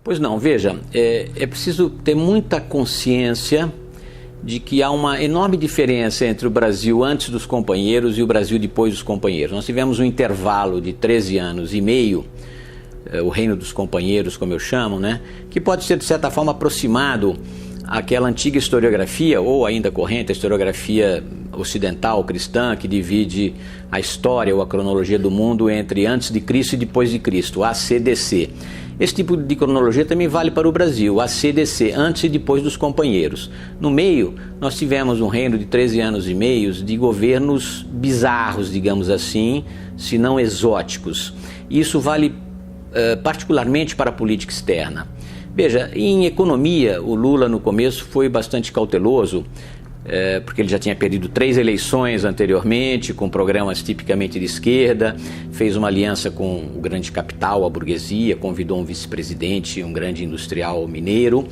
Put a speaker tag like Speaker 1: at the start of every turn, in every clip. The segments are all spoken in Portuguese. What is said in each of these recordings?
Speaker 1: Pois não, veja, é preciso ter muita consciência de que há uma enorme diferença entre o Brasil antes dos companheiros e o Brasil depois dos companheiros. Nós tivemos um intervalo de 13 anos e meio, o reino dos companheiros, como eu chamo, né, que pode ser de certa forma aproximado àquela antiga historiografia, ou ainda corrente, a historiografia ocidental, cristã, que divide a história ou a cronologia do mundo entre antes de Cristo e depois de Cristo, ACDC. Esse tipo de cronologia também vale para o Brasil, ACDC, antes e depois dos companheiros. No meio, nós tivemos um reino de 13 anos e meio de governos bizarros, digamos assim, se não exóticos. Isso vale particularmente para a política externa. Veja, em economia, o Lula no começo foi bastante cauteloso, porque ele já tinha perdido 3 eleições anteriormente, com programas tipicamente de esquerda, fez uma aliança com o grande capital, a burguesia, convidou um vice-presidente, um grande industrial mineiro,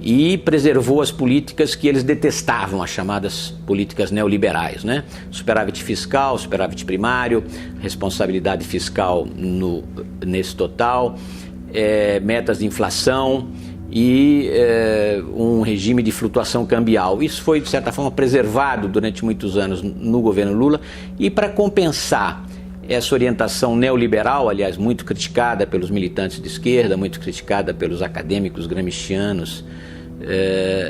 Speaker 1: e preservou as políticas que eles detestavam, as chamadas políticas neoliberais, né? Superávit fiscal, superávit primário, responsabilidade fiscal nesse total, metas de inflação e um regime de flutuação cambial. Isso foi, de certa forma, preservado durante muitos anos no governo Lula, e para compensar essa orientação neoliberal, aliás, muito criticada pelos militantes de esquerda, muito criticada pelos acadêmicos gramscianos,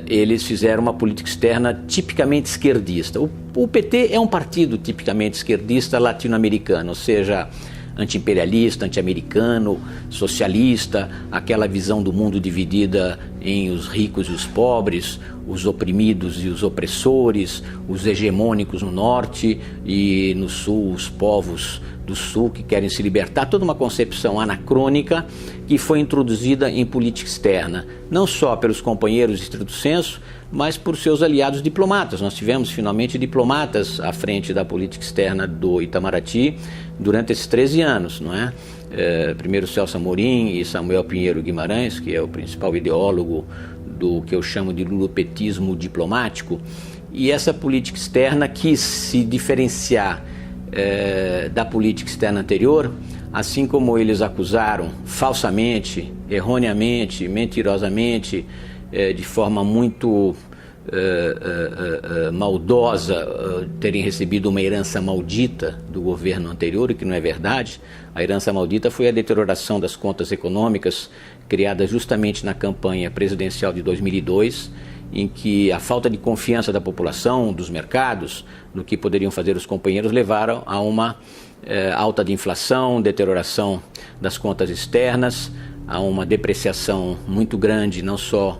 Speaker 1: eles fizeram uma política externa tipicamente esquerdista. O PT é um partido tipicamente esquerdista latino-americano, ou seja, anti-imperialista, anti-americano, socialista, aquela visão do mundo dividida em os ricos e os pobres, os oprimidos e os opressores, os hegemônicos no norte e no sul, os povos do sul que querem se libertar, toda uma concepção anacrônica que foi introduzida em política externa, não só pelos companheiros de estrito senso, mas por seus aliados diplomatas. Nós tivemos finalmente diplomatas à frente da política externa do Itamaraty durante esses 13 anos, não é? Primeiro Celso Amorim e Samuel Pinheiro Guimarães, que é o principal ideólogo do que eu chamo de lulopetismo diplomático, e essa política externa quis se diferenciar da política externa anterior, assim como eles acusaram falsamente, erroneamente, mentirosamente, de forma muito maldosa, terem recebido uma herança maldita do governo anterior, o que não é verdade. A herança maldita foi a deterioração das contas econômicas criada justamente na campanha presidencial de 2002, em que a falta de confiança da população, dos mercados, no que poderiam fazer os companheiros, levaram a uma alta de inflação, deterioração das contas externas, a uma depreciação muito grande, não só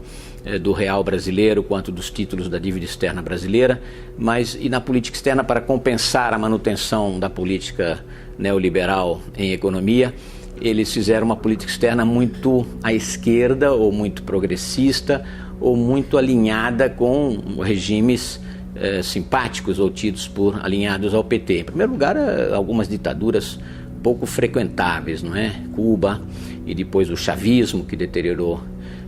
Speaker 1: do real brasileiro quanto dos títulos da dívida externa brasileira, mas e na política externa, para compensar a manutenção da política neoliberal em economia, eles fizeram uma política externa muito à esquerda, ou muito progressista, ou muito alinhada com regimes simpáticos ou tidos por alinhados ao PT. Em primeiro lugar, algumas ditaduras pouco frequentáveis, não é? Cuba, e depois o chavismo, que deteriorou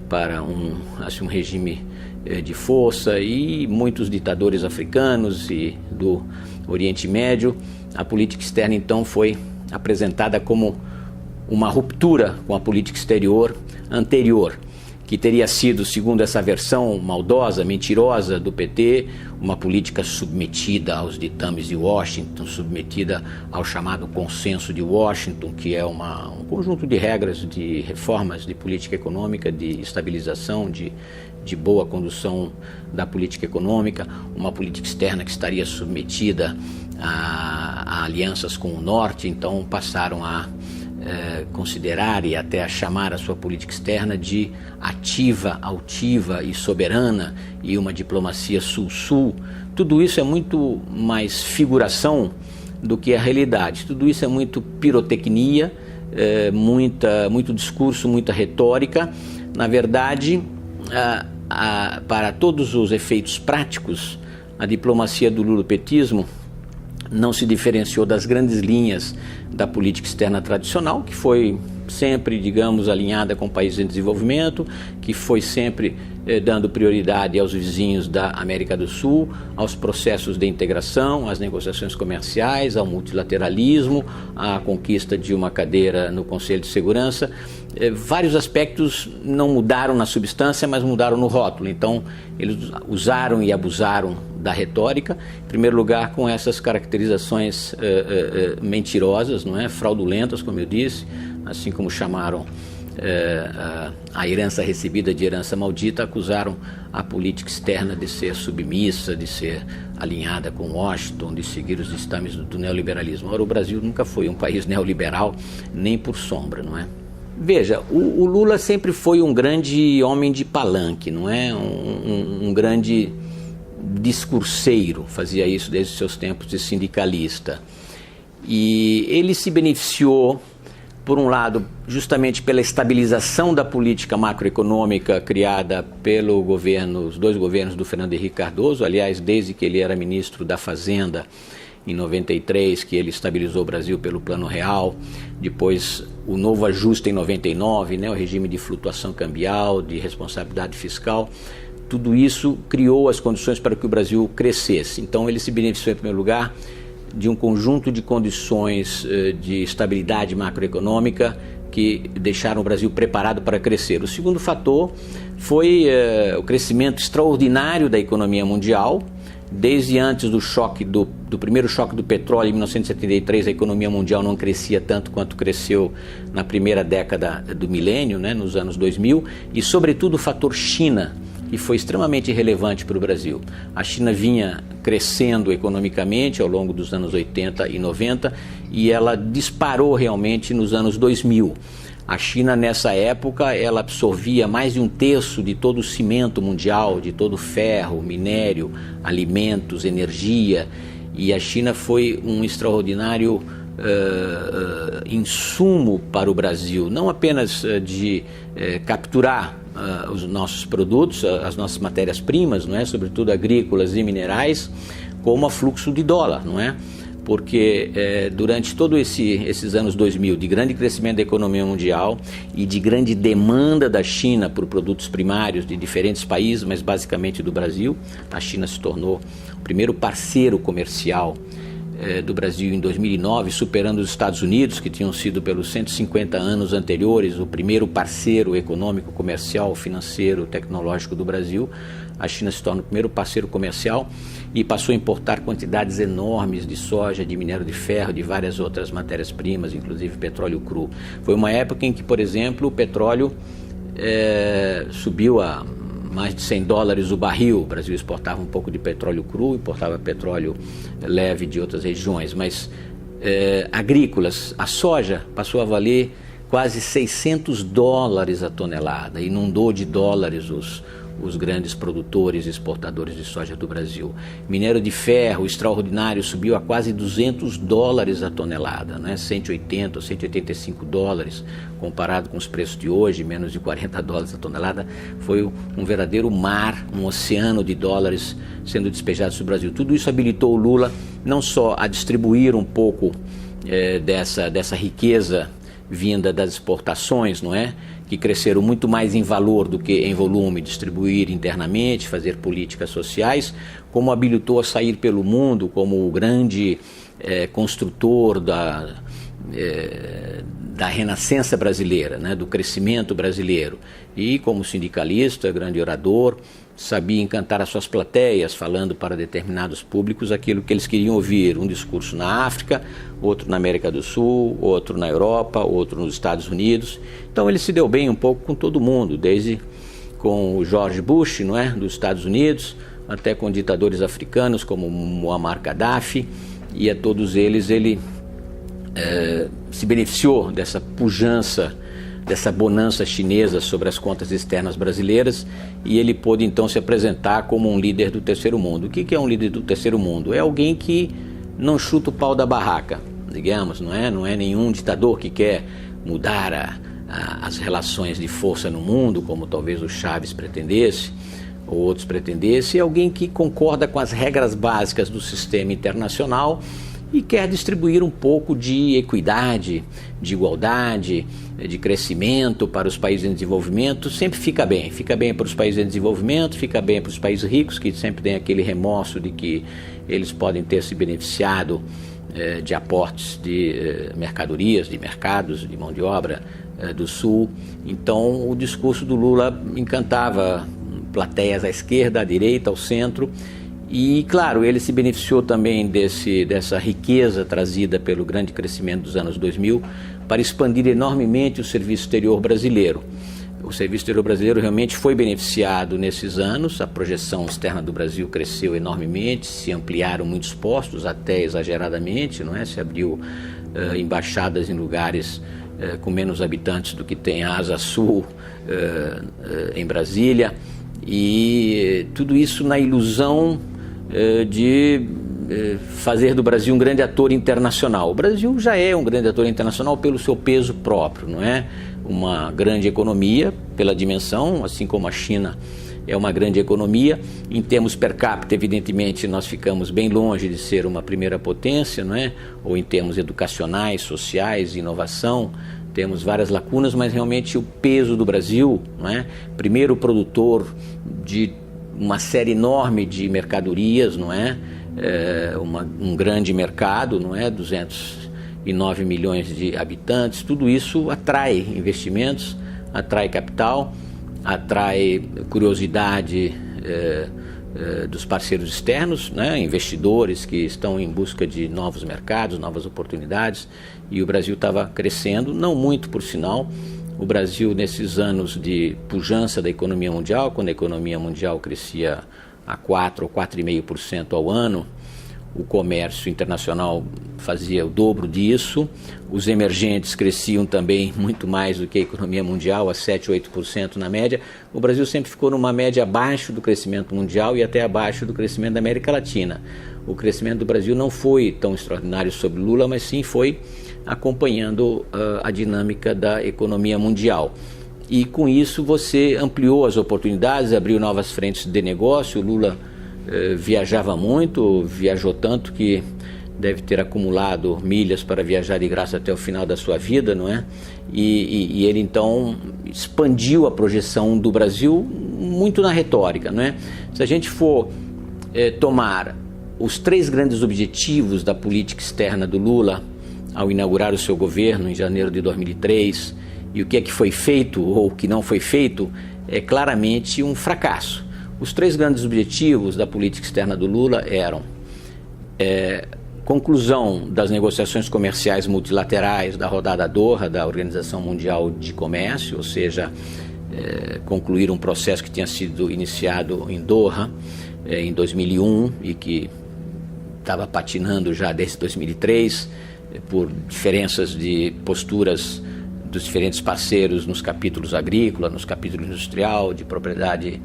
Speaker 1: para um regime de força, e muitos ditadores africanos e do Oriente Médio. A política externa, então, foi apresentada como uma ruptura com a política exterior anterior, que teria sido, segundo essa versão maldosa, mentirosa do PT, uma política submetida aos ditames de Washington, submetida ao chamado consenso de Washington, que é um conjunto de regras, de reformas de política econômica, de estabilização, de boa condução da política econômica, uma política externa que estaria submetida a alianças com o Norte. Então passaram a considerar e até a chamar a sua política externa de ativa, altiva e soberana, e uma diplomacia sul-sul. Tudo isso é muito mais figuração do que a realidade. Tudo isso é muito pirotecnia, muito discurso, muita retórica. Na verdade, para todos os efeitos práticos, a diplomacia do lulopetismo não se diferenciou das grandes linhas da política externa tradicional, que foi sempre, digamos, alinhada com países em desenvolvimento, que foi sempre dando prioridade aos vizinhos da América do Sul, aos processos de integração, às negociações comerciais, ao multilateralismo, à conquista de uma cadeira no Conselho de Segurança. Vários aspectos não mudaram na substância, mas mudaram no rótulo. Então, eles usaram e abusaram da retórica, em primeiro lugar com essas caracterizações mentirosas, não é? Fraudulentas, como eu disse, assim como chamaram a herança recebida de herança maldita, acusaram a política externa de ser submissa, de ser alinhada com Washington, de seguir os ditames do neoliberalismo. Ora, o Brasil nunca foi um país neoliberal, nem por sombra, não é? Veja, o Lula sempre foi um grande homem de palanque, não é? Um grande discurseiro, fazia isso desde os seus tempos de sindicalista. E ele se beneficiou, por um lado, justamente pela estabilização da política macroeconômica criada pelo governo, os dois governos do Fernando Henrique Cardoso, aliás, desde que ele era ministro da Fazenda, em 93, que ele estabilizou o Brasil pelo Plano Real, depois o novo ajuste em 99, né, o regime de flutuação cambial, de responsabilidade fiscal, tudo isso criou as condições para que o Brasil crescesse. Então ele se beneficiou, em primeiro lugar, de um conjunto de condições de estabilidade macroeconômica que deixaram o Brasil preparado para crescer. O segundo fator foi o crescimento extraordinário da economia mundial. Desde antes do choque do primeiro choque do petróleo em 1973, a economia mundial não crescia tanto quanto cresceu na primeira década do milênio, né, nos anos 2000, e sobretudo o fator China, que foi extremamente relevante para o Brasil. A China vinha crescendo economicamente ao longo dos anos 80 e 90 e ela disparou realmente nos anos 2000. A China, nessa época, ela absorvia mais de 1/3 de todo o cimento mundial, de todo o ferro, minério, alimentos, energia, e a China foi um extraordinário insumo para o Brasil, não apenas de capturar os nossos produtos, as nossas matérias-primas, não é? Sobretudo agrícolas e minerais, como a fluxo de dólar, não é? Porque durante todos esses anos 2000, de grande crescimento da economia mundial e de grande demanda da China por produtos primários de diferentes países, mas basicamente do Brasil, a China se tornou o primeiro parceiro comercial do Brasil em 2009, superando os Estados Unidos, que tinham sido pelos 150 anos anteriores o primeiro parceiro econômico, comercial, financeiro, tecnológico do Brasil. A China se torna o primeiro parceiro comercial e passou a importar quantidades enormes de soja, de minério de ferro, de várias outras matérias-primas, inclusive petróleo cru. Foi uma época em que, por exemplo, o petróleo subiu a mais de $100 o barril. O Brasil exportava um pouco de petróleo cru, importava petróleo leve de outras regiões, mas agrícolas, a soja passou a valer quase $600 a tonelada, inundou de dólares os grandes produtores e exportadores de soja do Brasil. Minério de ferro extraordinário subiu a quase $200 a tonelada, né? 180 ou $185, comparado com os preços de hoje, menos de $40 a tonelada. Foi um verdadeiro mar, um oceano de dólares sendo despejados sobre o Brasil. Tudo isso habilitou o Lula não só a distribuir um pouco dessa riqueza vinda das exportações, não é? Que cresceram muito mais em valor do que em volume, distribuir internamente, fazer políticas sociais, como habilitou a sair pelo mundo como o grande construtor da renascença brasileira, né? Do crescimento brasileiro. E como sindicalista, grande orador, sabia encantar as suas plateias, falando para determinados públicos aquilo que eles queriam ouvir. Um discurso na África, outro na América do Sul, outro na Europa, outro nos Estados Unidos. Então ele se deu bem um pouco com todo mundo, desde com o George Bush, não é, dos Estados Unidos, até com ditadores africanos como Muammar Gaddafi, e a todos eles ele se beneficiou dessa pujança, dessa bonança chinesa sobre as contas externas brasileiras, e ele pôde então se apresentar como um líder do terceiro mundo. O que é um líder do terceiro mundo? É alguém que não chuta o pau da barraca, digamos, não é nenhum ditador que quer mudar as relações de força no mundo, como talvez o Chaves pretendesse, ou outros pretendessem, é alguém que concorda com as regras básicas do sistema internacional e quer distribuir um pouco de equidade, de igualdade, de crescimento para os países em desenvolvimento. Sempre fica bem para os países em desenvolvimento, fica bem para os países ricos, que sempre tem aquele remorso de que eles podem ter se beneficiado de aportes de mercadorias, de mercados, de mão de obra do Sul. Então o discurso do Lula encantava plateias à esquerda, à direita, ao centro. E, claro, ele se beneficiou também dessa riqueza trazida pelo grande crescimento dos anos 2000 para expandir enormemente o serviço exterior brasileiro. O serviço exterior brasileiro realmente foi beneficiado nesses anos, a projeção externa do Brasil cresceu enormemente, se ampliaram muitos postos, até exageradamente, não é? Se abriu embaixadas em lugares com menos habitantes do que tem a Asa Sul em Brasília, e tudo isso na ilusão de fazer do Brasil um grande ator internacional. O Brasil já é um grande ator internacional pelo seu peso próprio, não é? Uma grande economia pela dimensão, assim como a China é uma grande economia. Em termos per capita, evidentemente, nós ficamos bem longe de ser uma primeira potência, não é? Ou em termos educacionais, sociais, inovação, temos várias lacunas, mas realmente o peso do Brasil, não é? Primeiro produtor de uma série enorme de mercadorias, não é? Um grande mercado, não é? 209 milhões de habitantes, tudo isso atrai investimentos, atrai capital, atrai curiosidade dos parceiros externos, né? Investidores que estão em busca de novos mercados, novas oportunidades, e o Brasil estava crescendo, não muito por sinal. O Brasil, nesses anos de pujança da economia mundial, quando a economia mundial crescia a 4 ou 4,5% ao ano, o comércio internacional fazia o dobro disso, os emergentes cresciam também muito mais do que a economia mundial, a 7 ou 8% na média. O Brasil sempre ficou numa média abaixo do crescimento mundial e até abaixo do crescimento da América Latina. O crescimento do Brasil não foi tão extraordinário sob Lula, mas sim foi acompanhando a dinâmica da economia mundial. E com isso você ampliou as oportunidades, abriu novas frentes de negócio. O Lula viajava muito, viajou tanto que deve ter acumulado milhas para viajar de graça até o final da sua vida, não é? E ele então expandiu a projeção do Brasil muito na retórica, não é? Se a gente for tomar os 3 grandes objetivos da política externa do Lula ao inaugurar o seu governo em janeiro de 2003, e o que é que foi feito ou o que não foi feito, é claramente um fracasso. Os 3 grandes objetivos da política externa do Lula eram conclusão das negociações comerciais multilaterais da rodada Doha, da Organização Mundial de Comércio, ou seja, concluir um processo que tinha sido iniciado em Doha em 2001 e que estava patinando já desde 2003 por diferenças de posturas dos diferentes parceiros nos capítulos agrícola, nos capítulos industrial, de propriedade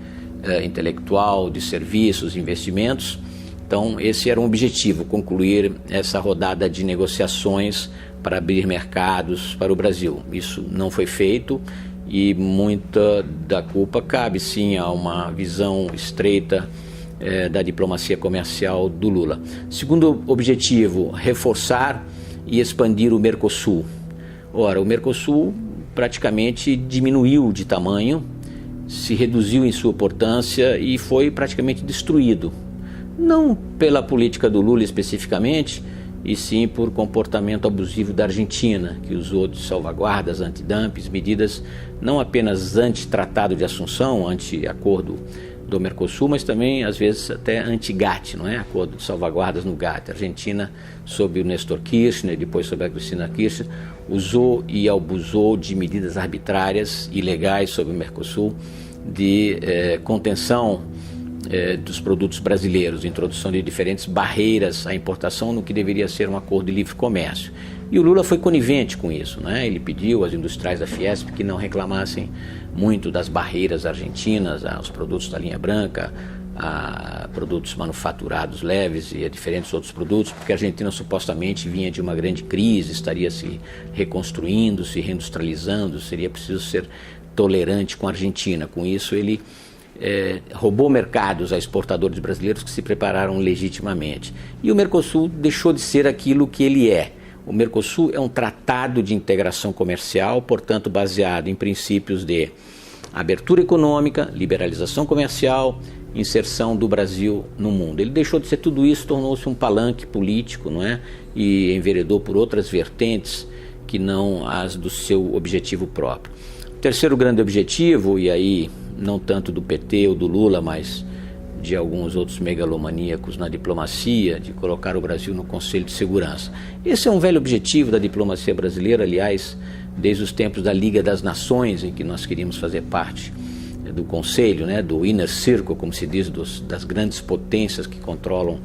Speaker 1: intelectual, de serviços, investimentos. Então esse era um objetivo, concluir essa rodada de negociações para abrir mercados para o Brasil. Isso não foi feito e muita da culpa cabe sim a uma visão estreita da diplomacia comercial do Lula. Segundo objetivo, reforçar e expandir o Mercosul. Ora, o Mercosul praticamente diminuiu de tamanho, se reduziu em sua importância e foi praticamente destruído. Não pela política do Lula especificamente, e sim por comportamento abusivo da Argentina, que usou de salvaguardas, antidumping, medidas não apenas anti-tratado de Assunção, anti-acordo do Mercosul, mas também, às vezes, até anti-GATT, não é? Acordo de salvaguardas no GATT. A Argentina, sob o Néstor Kirchner, depois sob a Cristina Kirchner, usou e abusou de medidas arbitrárias, ilegais sobre o Mercosul, de contenção dos produtos brasileiros, introdução de diferentes barreiras à importação no que deveria ser um acordo de livre comércio. E o Lula foi conivente com isso, né? Ele pediu às industrais da Fiesp que não reclamassem muito das barreiras argentinas aos produtos da linha branca, a produtos manufaturados leves e a diferentes outros produtos, porque a Argentina supostamente vinha de uma grande crise, estaria se reconstruindo, se reindustrializando, seria preciso ser tolerante com a Argentina. Com isso ele roubou mercados a exportadores brasileiros que se prepararam legitimamente. E o Mercosul deixou de ser aquilo que ele é. O Mercosul é um tratado de integração comercial, portanto baseado em princípios de abertura econômica, liberalização comercial, inserção do Brasil no mundo. Ele deixou de ser tudo isso, tornou-se um palanque político, não é? E enveredou por outras vertentes que não as do seu objetivo próprio. O terceiro grande objetivo, e aí não tanto do PT ou do Lula, mas de alguns outros megalomaníacos na diplomacia, de colocar o Brasil no Conselho de Segurança. Esse é um velho objetivo da diplomacia brasileira, aliás, desde os tempos da Liga das Nações, em que nós queríamos fazer parte do Conselho, né, do Inner Circle, como se diz, das grandes potências que controlam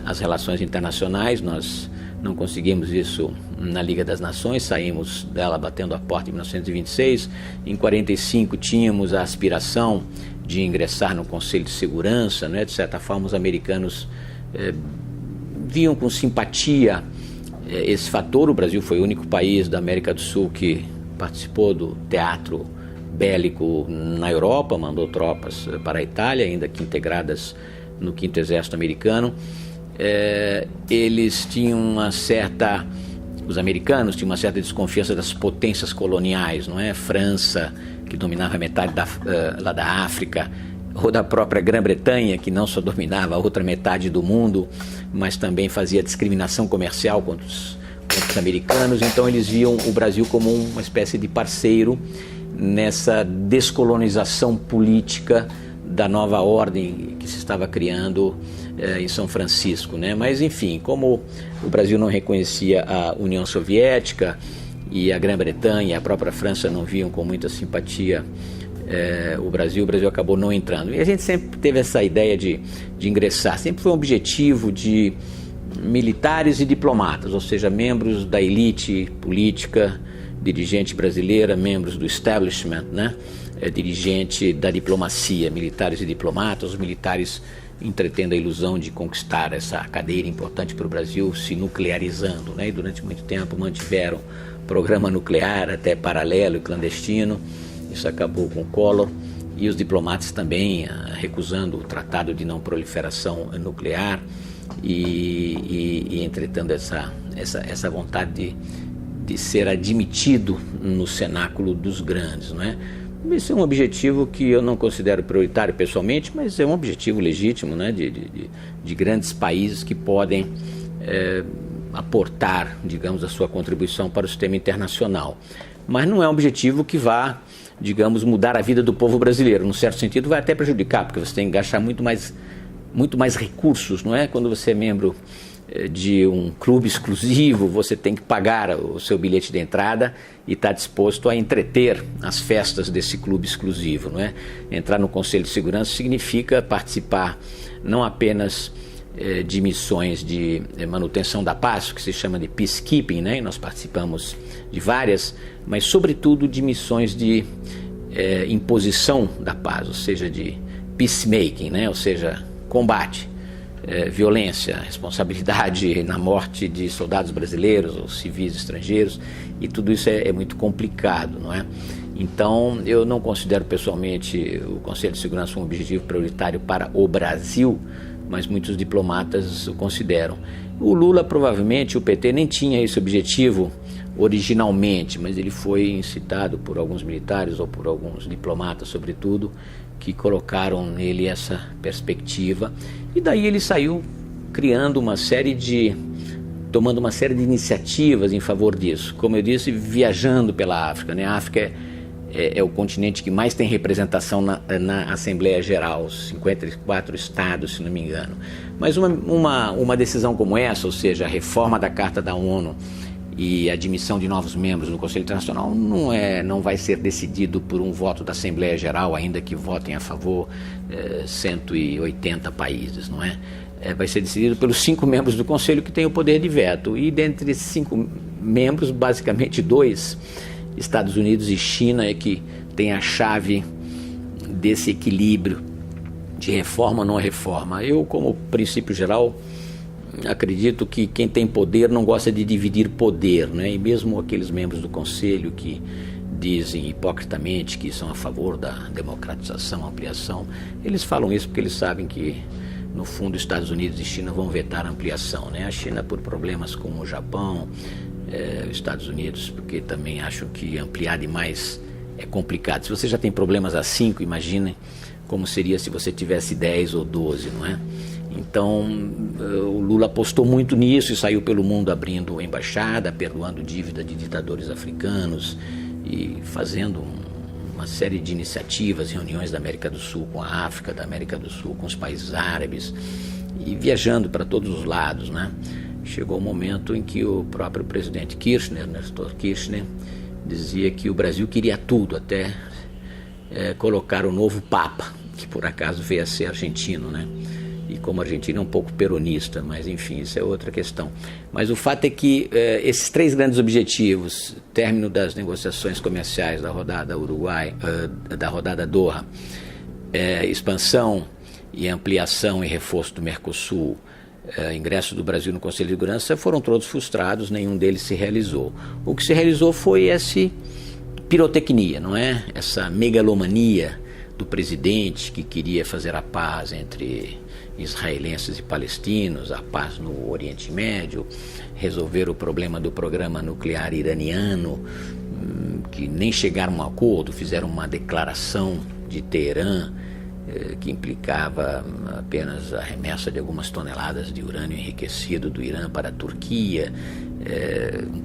Speaker 1: as relações internacionais. Nós não conseguimos isso na Liga das Nações, saímos dela batendo a porta em 1926. Em 1945 tínhamos a aspiração de ingressar no Conselho de Segurança, né? De certa forma os americanos viam com simpatia esse fator. O Brasil foi o único país da América do Sul que participou do teatro bélico na Europa, mandou tropas para a Itália, ainda que integradas no 5º Exército Americano. Eles tinham os americanos tinham uma certa desconfiança das potências coloniais, não é? França, que dominava metade lá da África, ou da própria Grã-Bretanha, que não só dominava a outra metade do mundo, mas também fazia discriminação comercial contra os americanos. Então eles viam o Brasil como uma espécie de parceiro nessa descolonização política da nova ordem que se estava criando em São Francisco, né? Mas enfim, como o Brasil não reconhecia a União Soviética e a Grã-Bretanha e a própria França não viam com muita simpatia o Brasil acabou não entrando. E a gente sempre teve essa ideia de ingressar, sempre foi um objetivo de militares e diplomatas, ou seja, membros da elite política, dirigente brasileira, membros do establishment, né? Dirigente da diplomacia, militares e diplomatas, os militares entretendo a ilusão de conquistar essa cadeira importante para o Brasil, se nuclearizando, né? E durante muito tempo mantiveram programa nuclear até paralelo e clandestino. Isso acabou com o Collor, e os diplomatas também recusando o Tratado de Não Proliferação Nuclear e entretando essa vontade de ser admitido no cenáculo dos grandes, não é? Esse é um objetivo que eu não considero prioritário pessoalmente, mas é um objetivo legítimo, né, de grandes países que podem aportar, digamos, a sua contribuição para o sistema internacional. Mas não é um objetivo que vá, digamos, mudar a vida do povo brasileiro. Num certo sentido, vai até prejudicar, porque você tem que gastar muito mais recursos, não é? Quando você é membro de um clube exclusivo, você tem que pagar o seu bilhete de entrada e está disposto a entreter as festas desse clube exclusivo, não é? Entrar no Conselho de Segurança significa participar não apenas de missões de manutenção da paz, que se chama de peacekeeping, né? E nós participamos de várias, mas sobretudo de missões de imposição da paz, ou seja, de peacemaking, né? Ou seja, combate, violência, responsabilidade na morte de soldados brasileiros ou civis estrangeiros, e tudo isso é muito complicado, não é? Então eu não considero pessoalmente o Conselho de Segurança um objetivo prioritário para o Brasil, mas muitos diplomatas o consideram. O Lula, provavelmente, o PT nem tinha esse objetivo originalmente, mas ele foi incitado por alguns militares ou por alguns diplomatas, sobretudo, que colocaram nele essa perspectiva, e daí ele saiu tomando uma série de iniciativas em favor disso. Como eu disse, viajando pela África, né? A África é o continente que mais tem representação na Assembleia Geral, 54 estados, se não me engano. Mas uma decisão como essa, ou seja, a reforma da Carta da ONU e a admissão de novos membros no Conselho Internacional, não vai ser decidido por um voto da Assembleia Geral, ainda que votem a favor 180 países, não é? Vai ser decidido pelos 5 membros do Conselho que têm o poder de veto, e dentre esses 5 membros, basicamente 2, Estados Unidos e China, é que tem a chave desse equilíbrio de reforma ou não reforma. Eu, como princípio geral, acredito que quem tem poder não gosta de dividir poder, né? E mesmo aqueles membros do Conselho que dizem hipocritamente que são a favor da democratização, ampliação, eles falam isso porque eles sabem que, no fundo, Estados Unidos e China vão vetar a ampliação, né? A China por problemas com o Japão, os Estados Unidos porque também acham que ampliar demais é complicado. Se você já tem problemas a 5, imagine como seria se você tivesse 10 ou 12, não é? Então, o Lula apostou muito nisso e saiu pelo mundo abrindo embaixada, perdoando dívida de ditadores africanos e fazendo uma série de iniciativas, reuniões da América do Sul com a África, da América do Sul com os países árabes e viajando para todos os lados, né? Chegou o momento em que o próprio presidente Kirchner, Néstor Kirchner, dizia que o Brasil queria tudo, até colocar o novo Papa, que por acaso veio a ser argentino, né? E como argentino é um pouco peronista, mas enfim, isso é outra questão. Mas o fato é que esses 3 grandes objetivos, término das negociações comerciais da rodada Uruguai, da rodada Doha, expansão e ampliação e reforço do Mercosul, ingresso do Brasil no Conselho de Segurança, foram todos frustrados, nenhum deles se realizou. O que se realizou foi essa pirotecnia, não é? Essa megalomania do presidente que queria fazer a paz entre israelenses e palestinos, a paz no Oriente Médio, resolver o problema do programa nuclear iraniano, que nem chegaram a um acordo, fizeram uma declaração de Teherã que implicava apenas a remessa de algumas toneladas de urânio enriquecido do Irã para a Turquia,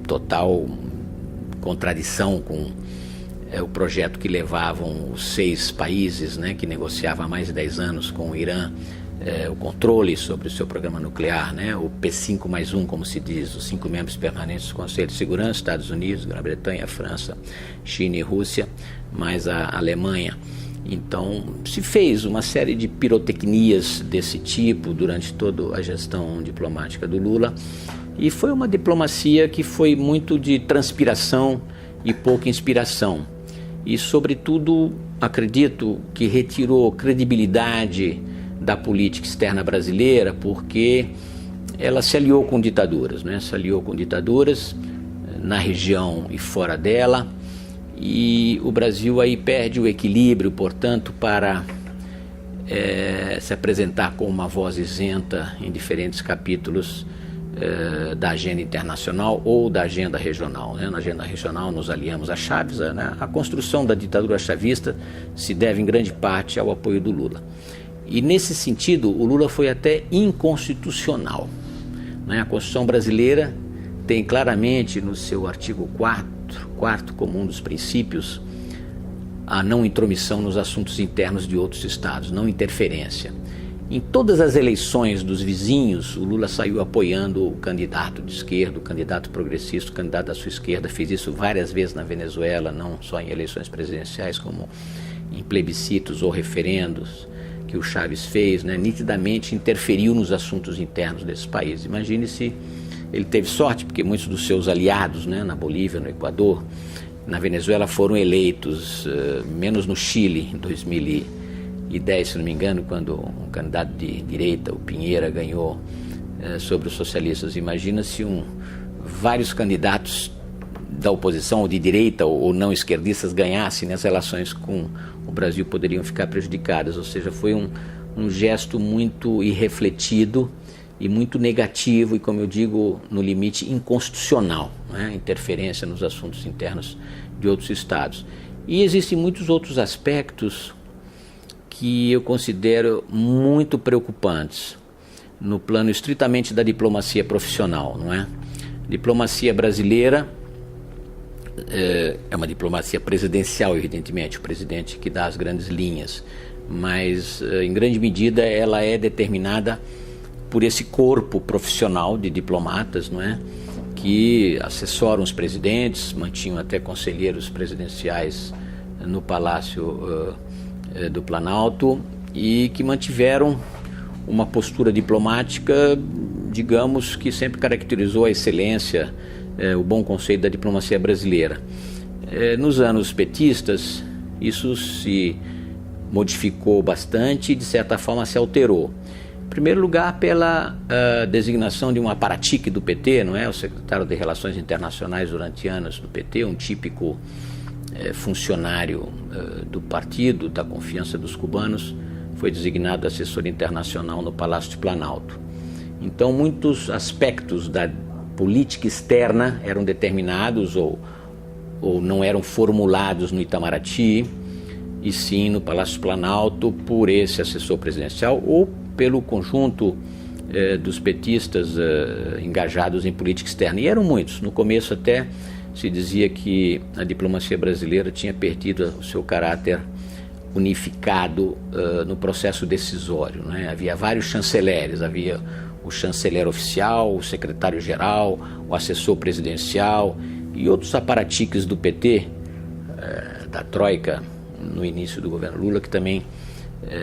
Speaker 1: total contradição com o projeto que levavam os 6 países, né, que negociavam há mais de 10 anos com o Irã, o controle sobre o seu programa nuclear, né, o P5+1, como se diz, os 5 membros permanentes do Conselho de Segurança, Estados Unidos, Grã-Bretanha, França, China e Rússia, mais a Alemanha. Então, se fez uma série de pirotecnias desse tipo durante toda a gestão diplomática do Lula, e foi uma diplomacia que foi muito de transpiração e pouca inspiração. E, sobretudo, acredito que retirou credibilidade da política externa brasileira, porque ela se aliou com ditaduras, né? Se aliou com ditaduras na região e fora dela, e o Brasil aí perde o equilíbrio, portanto, para se apresentar com uma voz isenta em diferentes capítulos da agenda internacional ou da agenda regional, né? Na agenda regional nos aliamos a Chaves, né? A construção da ditadura chavista se deve em grande parte ao apoio do Lula. E nesse sentido o Lula foi até inconstitucional, né? A Constituição brasileira tem claramente no seu artigo 4º como um dos princípios a não intromissão nos assuntos internos de outros estados, não interferência. Em todas as eleições dos vizinhos, o Lula saiu apoiando o candidato de esquerda, o candidato progressista, o candidato da sua esquerda, fez isso várias vezes na Venezuela, não só em eleições presidenciais, como em plebiscitos ou referendos que o Chaves fez, né? Nitidamente interferiu nos assuntos internos desses países. Imagine se ele teve sorte, porque muitos dos seus aliados, né, na Bolívia, no Equador, na Venezuela foram eleitos, menos no Chile, em 2010, se não me engano, quando um candidato de direita, o Pinheira, ganhou sobre os socialistas. Imagina se vários candidatos da oposição, ou de direita, ou não esquerdistas, ganhassem nas relações com o Brasil, poderiam ficar prejudicadas. Ou seja, foi um gesto muito irrefletido e muito negativo e, como eu digo, no limite inconstitucional, né? Interferência nos assuntos internos de outros estados. E existem muitos outros aspectos que eu considero muito preocupantes no plano estritamente da diplomacia profissional, não é? Diplomacia brasileira é uma diplomacia presidencial, evidentemente, o presidente que dá as grandes linhas, mas em grande medida ela é determinada por esse corpo profissional de diplomatas, não é? Que assessoram os presidentes, mantinham até conselheiros presidenciais no Palácio do Planalto e que mantiveram uma postura diplomática, digamos, que sempre caracterizou a excelência, o bom conceito da diplomacia brasileira. Nos anos petistas, isso se modificou bastante e, de certa forma, se alterou. Em primeiro lugar, pela designação de um aparatique do PT, não é? O secretário de Relações Internacionais durante anos do PT, um típico funcionário do partido, da confiança dos cubanos, foi designado assessor internacional no Palácio de Planalto. Então, muitos aspectos da política externa eram determinados ou não eram formulados no Itamaraty, e sim no Palácio Planalto por esse assessor presidencial ou pelo conjunto dos petistas engajados em política externa. E eram muitos. No começo até se dizia que a diplomacia brasileira tinha perdido o seu caráter unificado no processo decisório, né? Havia vários chanceleres, havia o chanceler oficial, o secretário-geral, o assessor presidencial e outros aparatiques do PT, da Troika, no início do governo Lula, que também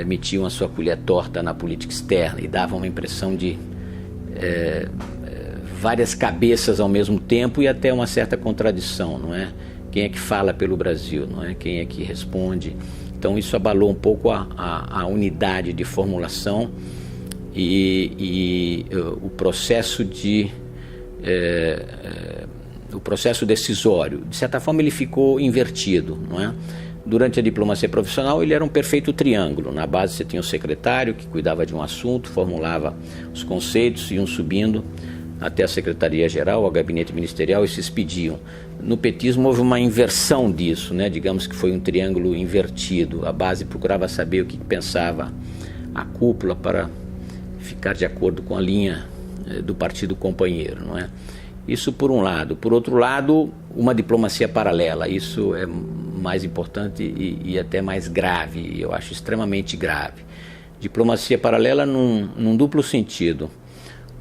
Speaker 1: metiam a sua colher torta na política externa e davam uma impressão de várias cabeças ao mesmo tempo e até uma certa contradição, não é? Quem é que fala pelo Brasil, não é? Quem é que responde? Então isso abalou um pouco a unidade de formulação e o processo o processo decisório. De certa forma ele ficou invertido, não é? Durante a diplomacia profissional ele era um perfeito triângulo. Na base você tinha o secretário que cuidava de um assunto, formulava os conceitos, iam subindo até a Secretaria-Geral, ao gabinete ministerial e se expediam. No petismo houve uma inversão disso, né? Digamos que foi um triângulo invertido. A base procurava saber o que pensava a cúpula para ficar de acordo com a linha do partido companheiro, não é? Isso por um lado. Por outro lado, uma diplomacia paralela. Isso é mais importante e até mais grave, eu acho extremamente grave. Diplomacia paralela num duplo sentido.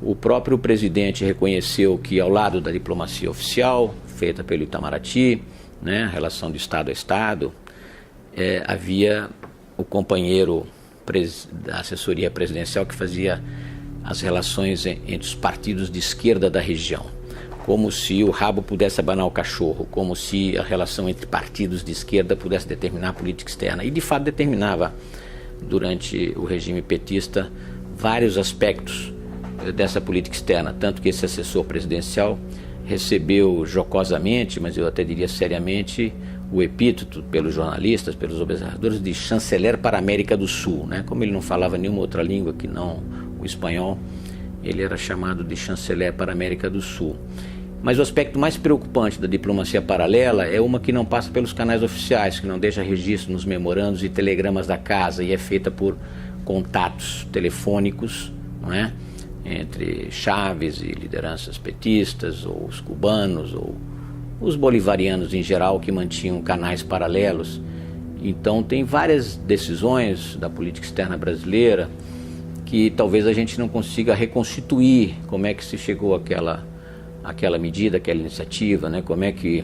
Speaker 1: O próprio presidente reconheceu que ao lado da diplomacia oficial, feita pelo Itamaraty, né, relação de Estado a Estado, havia o companheiro da assessoria presidencial que fazia as relações entre os partidos de esquerda da região, como se o rabo pudesse abanar o cachorro, como se a relação entre partidos de esquerda pudesse determinar a política externa. E de fato determinava, durante o regime petista, vários aspectos dessa política externa, tanto que esse assessor presidencial recebeu jocosamente, mas eu até diria seriamente, o epíteto pelos jornalistas, pelos observadores, de chanceler para a América do Sul, né? Como ele não falava nenhuma outra língua que não o espanhol, ele era chamado de chanceler para a América do Sul. Mas o aspecto mais preocupante da diplomacia paralela é uma que não passa pelos canais oficiais, que não deixa registro nos memorandos e telegramas da casa e é feita por contatos telefônicos, não é? Entre chaves e lideranças petistas, ou os cubanos, ou os bolivarianos em geral, que mantinham canais paralelos. Então tem várias decisões da política externa brasileira que talvez a gente não consiga reconstituir como é que se chegou àquela medida, àquela iniciativa, né? Como é que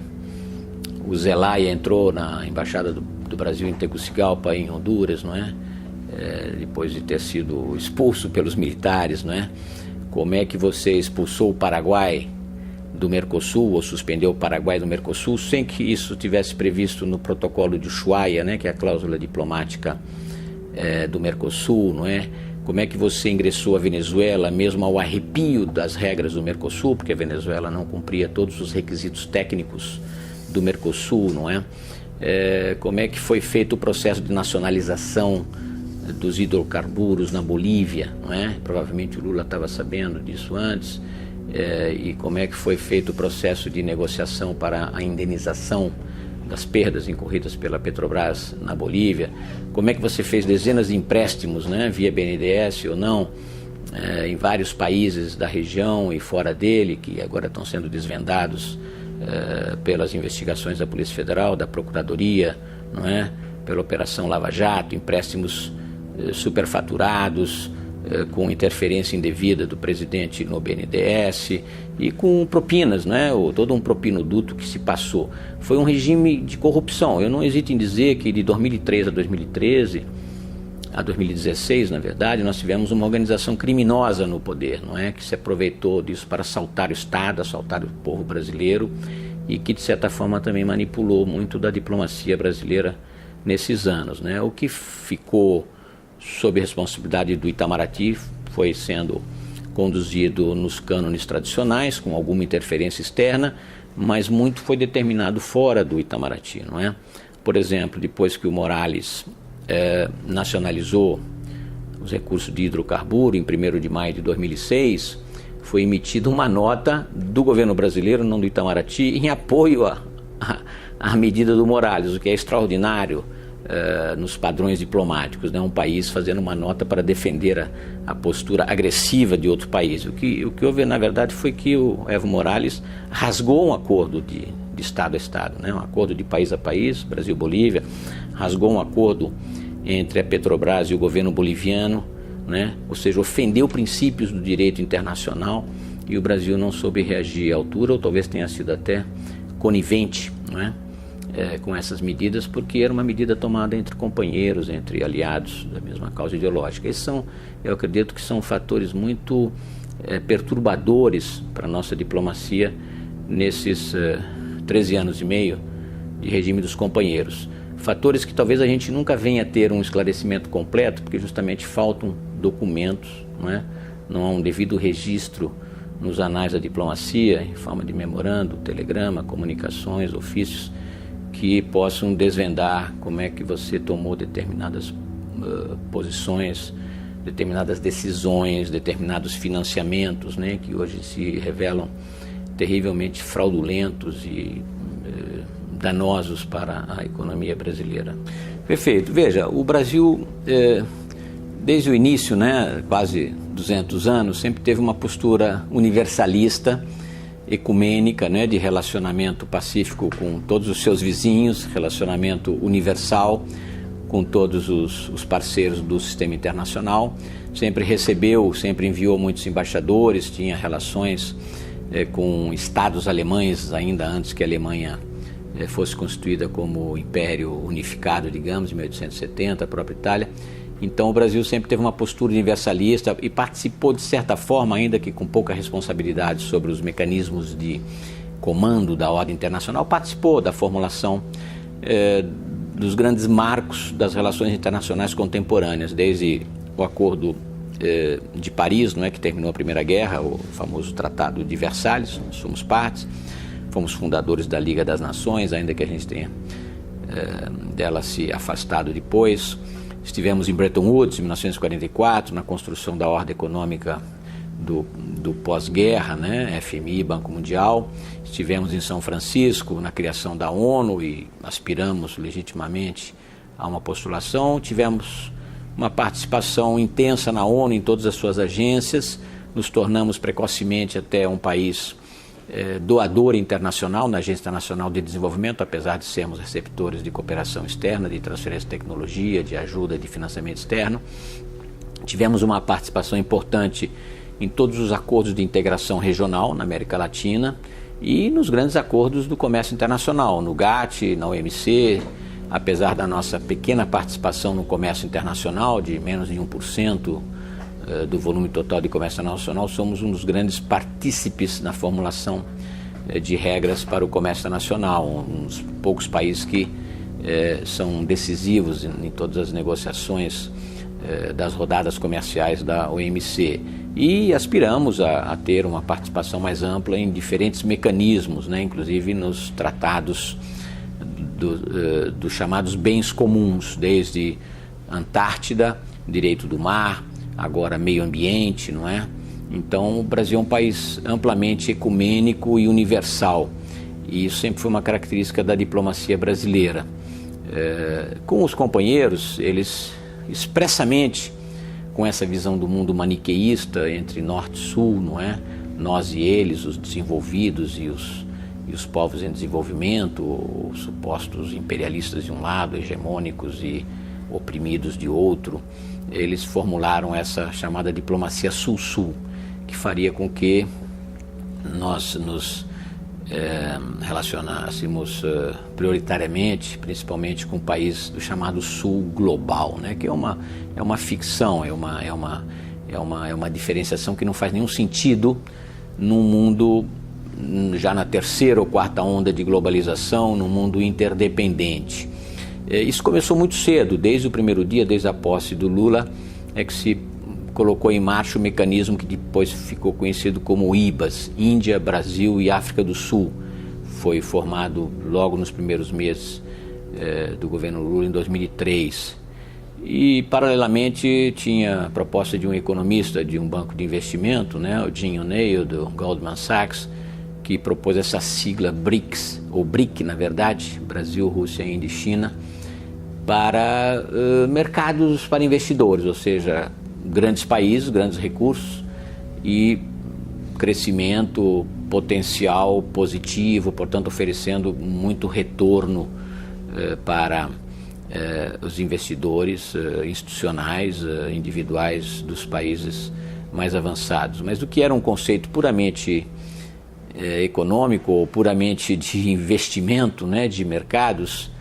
Speaker 1: o Zelaya entrou na Embaixada do Brasil em Tegucigalpa, em Honduras, não é? Depois de ter sido expulso pelos militares, não é? Como é que você expulsou o Paraguai do Mercosul, ou suspendeu o Paraguai do Mercosul, sem que isso tivesse previsto no protocolo de Ushuaia, né? Que é a cláusula diplomática do Mercosul, não é? Como é que você ingressou a Venezuela, mesmo ao arrepio das regras do Mercosul, porque a Venezuela não cumpria todos os requisitos técnicos do Mercosul, não é? Como é que foi feito o processo de nacionalização dos hidrocarburos na Bolívia, não é? Provavelmente o Lula estava sabendo disso antes. E como é que foi feito o processo de negociação para a indenização das perdas incorridas pela Petrobras na Bolívia. Como é que você fez dezenas de empréstimos, né, via BNDES ou não, em vários países da região e fora dele, que agora estão sendo desvendados pelas investigações da Polícia Federal, da Procuradoria, não é? Pela Operação Lava Jato, empréstimos superfaturados, com interferência indevida do presidente no BNDES e com propinas, né? Todo um propinoduto que se passou. Foi um regime de corrupção. Eu não hesito em dizer que de 2003 a 2013, a 2016, na verdade, nós tivemos uma organização criminosa no poder, não é? Que se aproveitou disso para assaltar o Estado, assaltar o povo brasileiro e que, de certa forma, também manipulou muito da diplomacia brasileira nesses anos, né? O que ficou sob responsabilidade do Itamaraty foi sendo conduzido nos cânones tradicionais, com alguma interferência externa, mas muito foi determinado fora do Itamaraty, não é? Por exemplo, depois que o Morales nacionalizou os recursos de hidrocarburo, em 1º de maio de 2006, foi emitida uma nota do governo brasileiro, não do Itamaraty, em apoio à medida do Morales, o que é extraordinário nos padrões diplomáticos, né? Um país fazendo uma nota para defender a postura agressiva de outro país. O que houve, na verdade, foi que o Evo Morales rasgou um acordo de Estado a Estado, né? Um acordo de país a país, Brasil-Bolívia, rasgou um acordo entre a Petrobras e o governo boliviano, né? Ou seja, ofendeu princípios do direito internacional, e o Brasil não soube reagir à altura, ou talvez tenha sido até conivente, né? Com essas medidas, porque era uma medida tomada entre companheiros, entre aliados da mesma causa ideológica. Esses eu acredito que são fatores muito perturbadores para a nossa diplomacia nesses 13 anos e meio de regime dos companheiros. Fatores que talvez a gente nunca venha a ter um esclarecimento completo, porque justamente faltam documentos, não há um devido registro nos anais da diplomacia, em forma de memorando, telegrama, comunicações, ofícios, que possam desvendar como é que você tomou determinadas posições, determinadas decisões, determinados financiamentos, né, que hoje se revelam terrivelmente fraudulentos e danosos para a economia brasileira. Perfeito. Veja, o Brasil, desde o início, né, quase 200 anos, sempre teve uma postura universalista, ecumênica, né, de relacionamento pacífico com todos os seus vizinhos, relacionamento universal com todos os parceiros do sistema internacional. Sempre recebeu, sempre enviou muitos embaixadores, tinha relações com estados alemães, ainda antes que a Alemanha fosse constituída como Império Unificado, digamos, em 1870, a própria Itália. Então o Brasil sempre teve uma postura universalista e participou de certa forma, ainda que com pouca responsabilidade sobre os mecanismos de comando da ordem internacional, participou da formulação dos grandes marcos das relações internacionais contemporâneas, desde o Acordo de Paris, não é, que terminou a Primeira Guerra, o famoso Tratado de Versalhes, nós somos partes, fomos fundadores da Liga das Nações, ainda que a gente tenha dela se afastado depois. Estivemos em Bretton Woods, em 1944, na construção da ordem econômica do pós-guerra, né, FMI, Banco Mundial. Estivemos em São Francisco, na criação da ONU, e aspiramos legitimamente a uma postulação. Tivemos uma participação intensa na ONU, em todas as suas agências. Nos tornamos precocemente até um país doador internacional na Agência Internacional de Desenvolvimento, apesar de sermos receptores de cooperação externa, de transferência de tecnologia, de ajuda, de financiamento externo. Tivemos uma participação importante em todos os acordos de integração regional na América Latina e nos grandes acordos do comércio internacional, no GATT, na OMC. Apesar da nossa pequena participação no comércio internacional, de menos de 1%, do volume total de comércio internacional, somos um dos grandes partícipes na formulação de regras para o comércio nacional, um dos poucos países que são decisivos em todas as negociações das rodadas comerciais da OMC, e aspiramos a ter uma participação mais ampla em diferentes mecanismos, né, inclusive nos tratados dos chamados bens comuns, desde Antártida, direito do mar, agora meio ambiente, não é? Então o Brasil é um país amplamente ecumênico e universal, e isso sempre foi uma característica da diplomacia brasileira. Com os companheiros, eles expressamente, com essa visão do mundo maniqueísta entre norte e sul, não é? Nós e eles, os desenvolvidos e os povos em desenvolvimento, os supostos imperialistas de um lado, hegemônicos e oprimidos de outro, eles formularam essa chamada diplomacia sul-sul, que faria com que nós nos relacionássemos prioritariamente, principalmente com o país do chamado sul global, né? Que é uma ficção, é uma diferenciação que não faz nenhum sentido num mundo já na terceira ou quarta onda de globalização, num mundo interdependente. Isso começou muito cedo, desde o primeiro dia, desde a posse do Lula, é que se colocou em marcha o mecanismo que depois ficou conhecido como IBAS, Índia, Brasil e África do Sul. foi formado logo nos primeiros meses do governo Lula em 2003. E, paralelamente, tinha a proposta de um economista de um banco de investimento, né, o Jim O'Neill, do Goldman Sachs, que propôs essa sigla BRICS, ou BRIC, na verdade, Brasil, Rússia, Índia e China, para mercados para investidores, ou seja, grandes países, grandes recursos e crescimento potencial positivo, portanto, oferecendo muito retorno para os investidores institucionais, individuais dos países mais avançados. Mas do que era um conceito puramente econômico ou puramente de investimento, né, de mercados,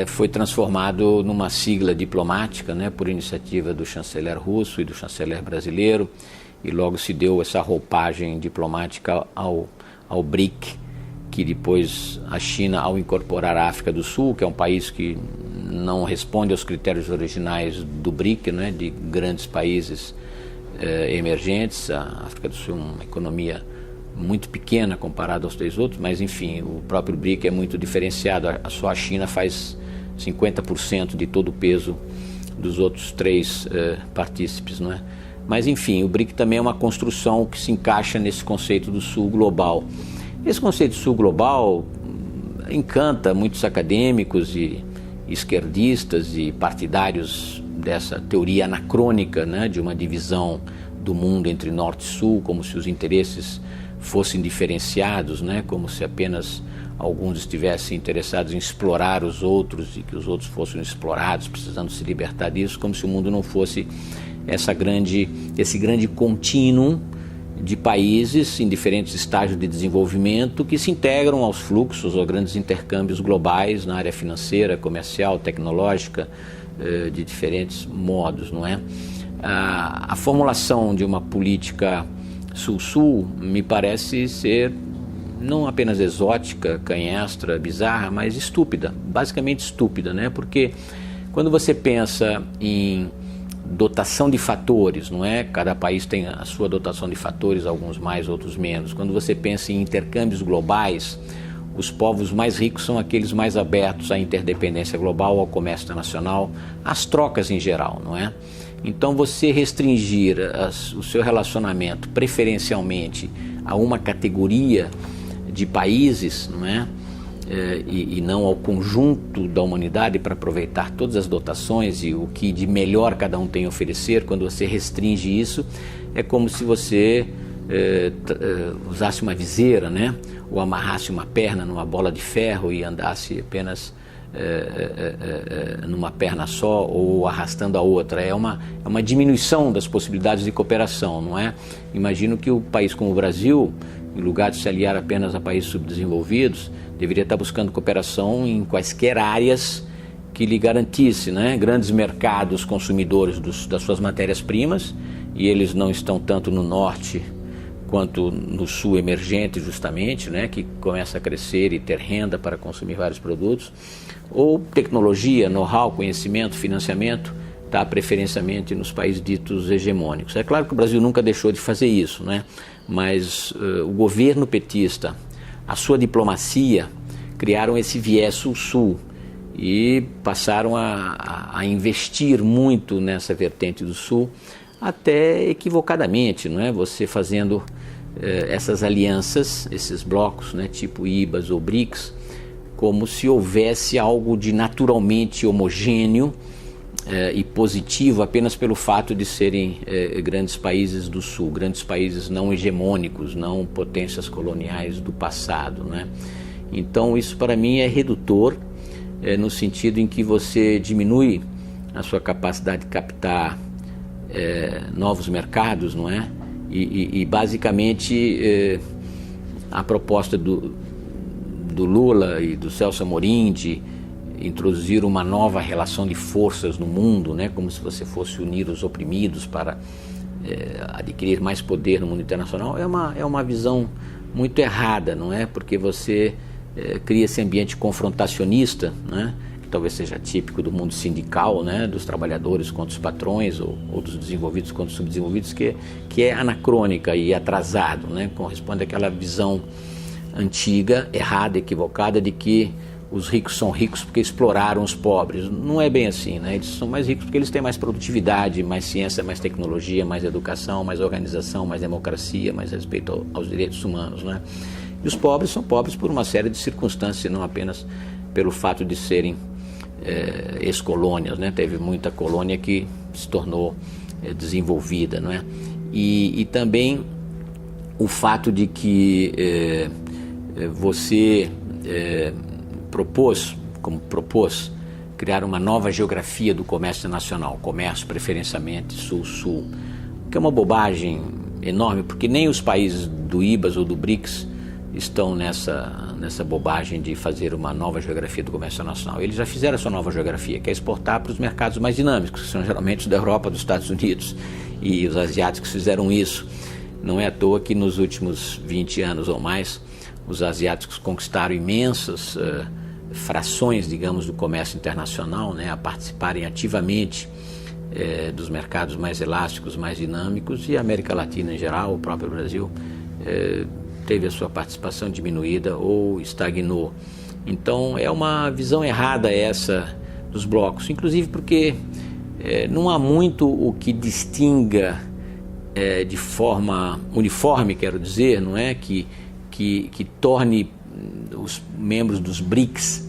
Speaker 1: foi transformado numa sigla diplomática, né, por iniciativa do chanceler russo e do chanceler brasileiro, e logo se deu essa roupagem diplomática ao BRIC, que depois a China, ao incorporar a África do Sul, que é um país que não responde aos critérios originais do BRIC, né, de grandes países emergentes. A África do Sul é uma economia muito pequena comparada aos 3 outros, mas enfim, o próprio BRIC é muito diferenciado. Só a China faz 50% de todo o peso dos outros 3 partícipes, não é? Mas enfim, o BRIC também é uma construção que se encaixa nesse conceito do Sul global. Esse conceito de Sul global encanta muitos acadêmicos e esquerdistas e partidários dessa teoria anacrônica, né, de uma divisão do mundo entre Norte e Sul, como se os interesses fossem diferenciados, né, como se apenas alguns estivessem interessados em explorar os outros e que os outros fossem explorados, precisando se libertar disso, como se o mundo não fosse esse grande contínuo de países em diferentes estágios de desenvolvimento que se integram aos fluxos, aos grandes intercâmbios globais na área financeira, comercial, tecnológica, de diferentes modos, não é? A formulação de uma política Sul-Sul me parece ser não apenas exótica, canhestra, bizarra, mas estúpida, basicamente estúpida, né? Porque quando você pensa em dotação de fatores, não é? Cada país tem a sua dotação de fatores, alguns mais, outros menos. Quando você pensa em intercâmbios globais, os povos mais ricos são aqueles mais abertos à interdependência global, ao comércio internacional, às trocas em geral, não é? Então você restringir o seu relacionamento preferencialmente a uma categoria de países, não é? E não ao conjunto da humanidade para aproveitar todas as dotações e o que de melhor cada um tem a oferecer, quando você restringe isso, é como se você usasse uma viseira, né? Ou amarrasse uma perna numa bola de ferro e andasse apenas numa perna só ou arrastando a outra. É uma diminuição das possibilidades de cooperação, não é? Imagino que o país como o Brasil, em lugar de se aliar apenas a países subdesenvolvidos, deveria estar buscando cooperação em quaisquer áreas que lhe garantisse, né, grandes mercados consumidores das suas matérias-primas, e eles não estão tanto no norte quanto no sul emergente, justamente, né, que começa a crescer e ter renda para consumir vários produtos, ou tecnologia, know-how, conhecimento, financiamento, está preferencialmente nos países ditos hegemônicos. É claro que o Brasil nunca deixou de fazer isso, né, mas o governo petista, a sua diplomacia, criaram esse viés sul-sul e passaram a investir muito nessa vertente do sul, até equivocadamente, não é? Você fazendo essas alianças, esses blocos, né, tipo IBAs ou BRICS, como se houvesse algo de naturalmente homogêneo e positivo apenas pelo fato de serem grandes países do sul, grandes países não hegemônicos, não potências coloniais do passado, né? Então isso para mim é redutor, no sentido em que você diminui a sua capacidade de captar novos mercados, não é? E basicamente a proposta do Lula e do Celso Amorim de introduzir uma nova relação de forças no mundo, né? Como se você fosse unir os oprimidos para adquirir mais poder no mundo internacional, é uma visão muito errada, não é? Porque você cria esse ambiente confrontacionista, né? Que talvez seja típico do mundo sindical, né? Dos trabalhadores contra os patrões ou dos desenvolvidos contra os subdesenvolvidos, que é anacrônica e atrasado, né? Corresponde àquela visão antiga, errada, equivocada, de que os ricos são ricos porque exploraram os pobres. Não é bem assim, né? Eles são mais ricos porque eles têm mais produtividade, mais ciência, mais tecnologia, mais educação, mais organização, mais democracia, mais respeito aos direitos humanos, né? E os pobres são pobres por uma série de circunstâncias, não apenas pelo fato de serem ex-colônias, né? Teve muita colônia que se tornou desenvolvida, não é? E também o fato de que você propôs criar uma nova geografia do comércio nacional, comércio preferencialmente sul-sul, que é uma bobagem enorme, porque nem os países do IBAS ou do BRICS estão nessa bobagem de fazer uma nova geografia do comércio nacional. Eles já fizeram a sua nova geografia, que é exportar para os mercados mais dinâmicos, que são geralmente os da Europa, dos Estados Unidos, e os asiáticos fizeram isso. Não é à toa que nos últimos 20 anos ou mais, os asiáticos conquistaram imensas frações, digamos, do comércio internacional, né, a participarem ativamente dos mercados mais elásticos, mais dinâmicos, e a América Latina em geral, o próprio Brasil, teve a sua participação diminuída ou estagnou. Então é uma visão errada essa dos blocos, inclusive porque não há muito o que distinga de forma uniforme, quero dizer, não é, que torne os membros dos BRICS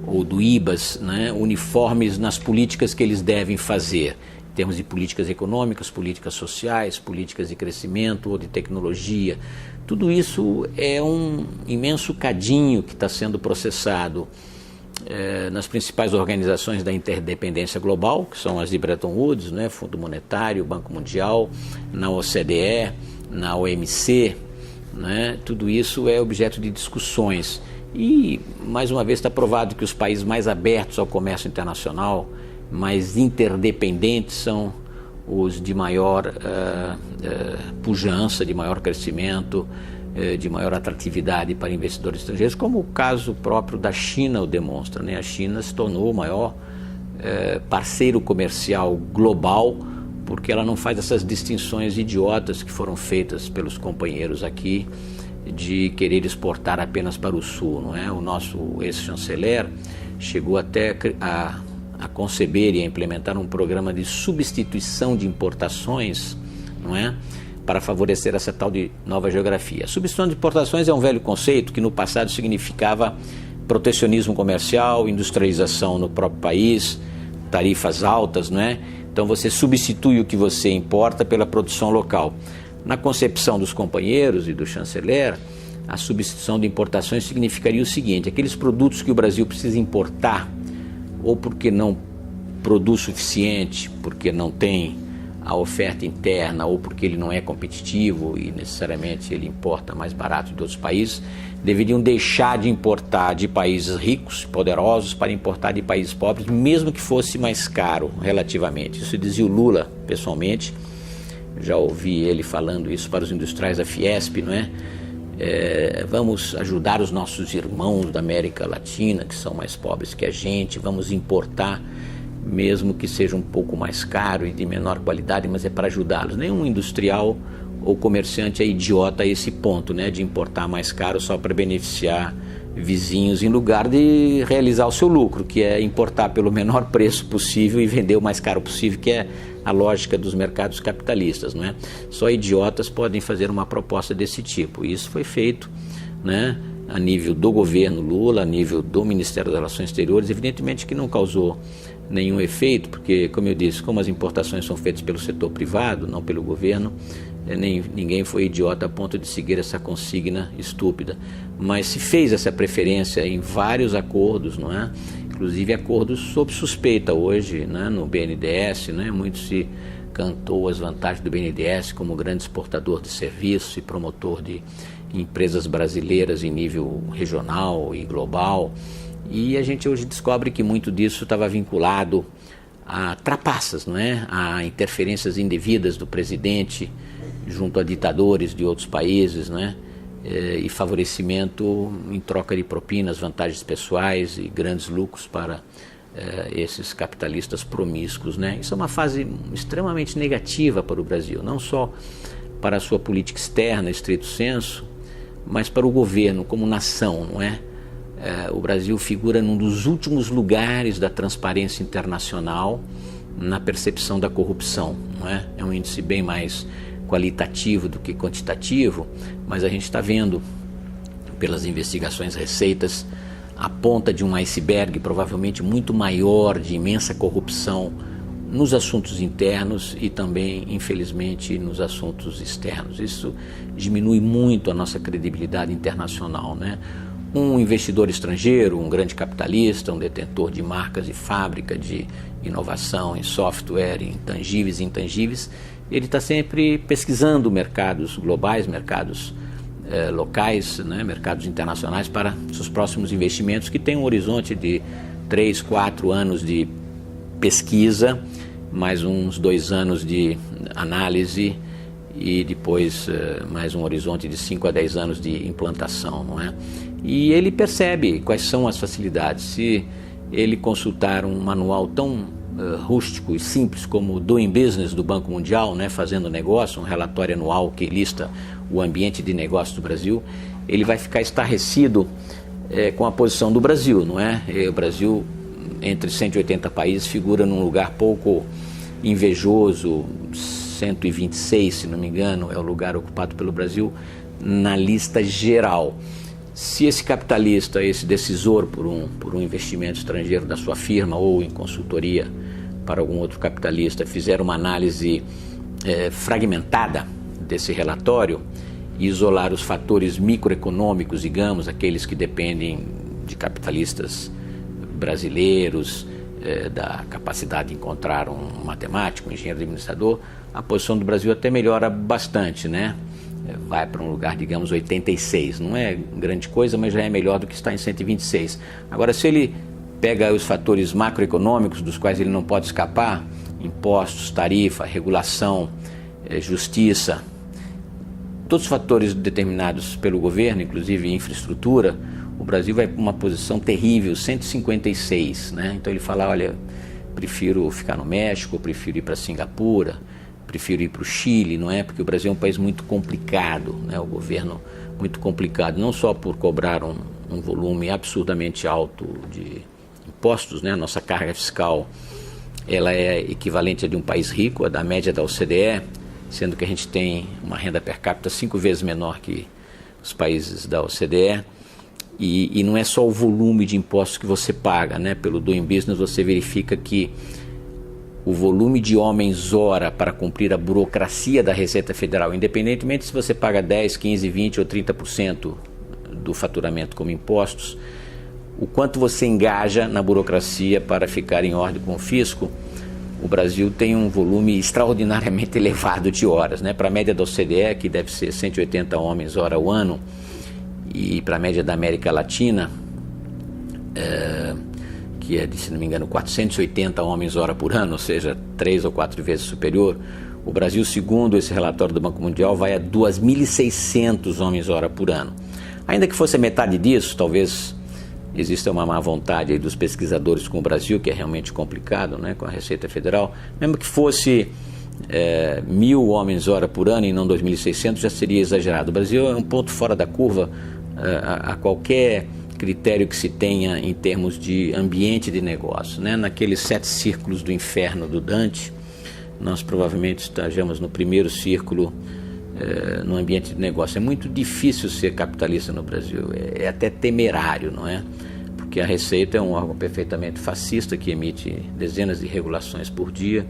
Speaker 1: ou do IBAS, né, uniformes nas políticas que eles devem fazer, em termos de políticas econômicas, políticas sociais, políticas de crescimento ou de tecnologia. Tudo isso é um imenso cadinho que está sendo processado nas principais organizações da interdependência global, que são as de Bretton Woods, né, Fundo Monetário, Banco Mundial, na OCDE, na OMC, né, tudo isso é objeto de discussões. E, mais uma vez, está provado que os países mais abertos ao comércio internacional, mais interdependentes, são os de maior pujança, de maior crescimento, de maior atratividade para investidores estrangeiros, como o caso próprio da China o demonstra, né? A China se tornou o maior parceiro comercial global, porque ela não faz essas distinções idiotas que foram feitas pelos companheiros aqui, de querer exportar apenas para o sul, não é? O nosso ex-chanceler chegou até a conceber e a implementar um programa de substituição de importações, não é? Para favorecer essa tal de nova geografia. A substituição de importações é um velho conceito que no passado significava protecionismo comercial, industrialização no próprio país, tarifas altas, não é? Então você substitui o que você importa pela produção local. Na concepção dos companheiros e do chanceler, a substituição de importações significaria o seguinte: aqueles produtos que o Brasil precisa importar, ou porque não produz suficiente, porque não tem a oferta interna, ou porque ele não é competitivo e necessariamente ele importa mais barato de outros países, deveriam deixar de importar de países ricos, poderosos, para importar de países pobres, mesmo que fosse mais caro relativamente. Isso dizia o Lula pessoalmente. Já ouvi ele falando isso para os industriais da Fiesp, não é? Vamos ajudar os nossos irmãos da América Latina, que são mais pobres que a gente, vamos importar, mesmo que seja um pouco mais caro e de menor qualidade, mas é para ajudá-los. Nenhum industrial ou comerciante é idiota a esse ponto, né, de importar mais caro só para beneficiar vizinhos, em lugar de realizar o seu lucro, que é importar pelo menor preço possível e vender o mais caro possível, que é a lógica dos mercados capitalistas, não é? Só idiotas podem fazer uma proposta desse tipo. E isso foi feito, né, a nível do governo Lula, a nível do Ministério das Relações Exteriores. Evidentemente que não causou nenhum efeito, porque, como eu disse, como as importações são feitas pelo setor privado, não pelo governo, ninguém foi idiota a ponto de seguir essa consigna estúpida. Mas se fez essa preferência em vários acordos, não é? Inclusive acordos sob suspeita hoje, né, no BNDES, né? Muito se cantou as vantagens do BNDES como grande exportador de serviços e promotor de empresas brasileiras em nível regional e global. E a gente hoje descobre que muito disso estava vinculado a trapaças, não é? A interferências indevidas do presidente junto a ditadores de outros países, não é? E favorecimento em troca de propinas, vantagens pessoais e grandes lucros para esses capitalistas promíscuos, né? Isso é uma fase extremamente negativa para o Brasil, não só para a sua política externa, estrito senso, mas para o governo como nação, não é? O Brasil figura num dos últimos lugares da transparência internacional na percepção da corrupção, não é? É um índice bem mais qualitativo do que quantitativo, mas a gente está vendo pelas investigações receitas a ponta de um iceberg provavelmente muito maior de imensa corrupção nos assuntos internos e também, infelizmente, nos assuntos externos. Isso diminui muito a nossa credibilidade internacional, né? Um investidor estrangeiro, um grande capitalista, um detentor de marcas e fábrica de inovação em software, em tangíveis e intangíveis, ele está sempre pesquisando mercados globais, mercados locais, né, mercados internacionais para seus próximos investimentos, que tem um horizonte de 3, 4 anos de pesquisa, mais uns 2 anos de análise e depois mais um horizonte de 5 a 10 anos de implantação, não é? E ele percebe quais são as facilidades. Se ele consultar um manual tão rústico e simples como o Doing Business do Banco Mundial, né, fazendo negócio, um relatório anual que lista o ambiente de negócio do Brasil, ele vai ficar estarrecido com a posição do Brasil, não é? O Brasil, entre 180 países, figura num lugar pouco invejoso, 126, se não me engano, é o lugar ocupado pelo Brasil na lista geral. Se esse capitalista, esse decisor por um investimento estrangeiro da sua firma ou em consultoria para algum outro capitalista, fizer uma análise fragmentada desse relatório e isolar os fatores microeconômicos, digamos, aqueles que dependem de capitalistas brasileiros, da capacidade de encontrar um matemático, um engenheiro administrador, a posição do Brasil até melhora bastante, né? Vai para um lugar, digamos, 86. Não é grande coisa, mas já é melhor do que está em 126. Agora, se ele pega os fatores macroeconômicos, dos quais ele não pode escapar, impostos, tarifa, regulação, justiça, todos os fatores determinados pelo governo, inclusive infraestrutura, o Brasil vai para uma posição terrível, 156, né? Então ele fala, olha, prefiro ficar no México, prefiro ir para Singapura, prefiro ir para o Chile, não é? Porque o Brasil é um país muito complicado, né? O governo muito complicado, não só por cobrar um volume absurdamente alto de impostos, né? A nossa carga fiscal, ela é equivalente a de um país rico, a da média da OCDE, sendo que a gente tem uma renda per capita 5 vezes menor que os países da OCDE. E não é só o volume de impostos que você paga, né? Pelo Doing Business você verifica que o volume de homens-hora para cumprir a burocracia da Receita Federal, independentemente se você paga 10, 15, 20 ou 30% do faturamento como impostos, o quanto você engaja na burocracia para ficar em ordem com o fisco, o Brasil tem um volume extraordinariamente elevado de horas, né? Para a média da OCDE, que deve ser 180 homens-hora ao ano, e para a média da América Latina, que é, se não me engano, 480 homens-hora por ano, ou seja, 3 ou 4 vezes superior, o Brasil, segundo esse relatório do Banco Mundial, vai a 2.600 homens-hora por ano. Ainda que fosse a metade disso, talvez exista uma má vontade aí dos pesquisadores com o Brasil, que é realmente complicado, né, com a Receita Federal. Mesmo que fosse 1.000 homens-hora por ano e não 2.600, já seria exagerado. O Brasil é um ponto fora da curva a qualquer critério que se tenha em termos de ambiente de negócio, né? Naqueles 7 círculos do inferno do Dante, nós provavelmente estajamos no primeiro círculo no ambiente de negócio. É muito difícil ser capitalista no Brasil, é até temerário, não é? Porque a Receita é um órgão perfeitamente fascista que emite dezenas de regulações por dia,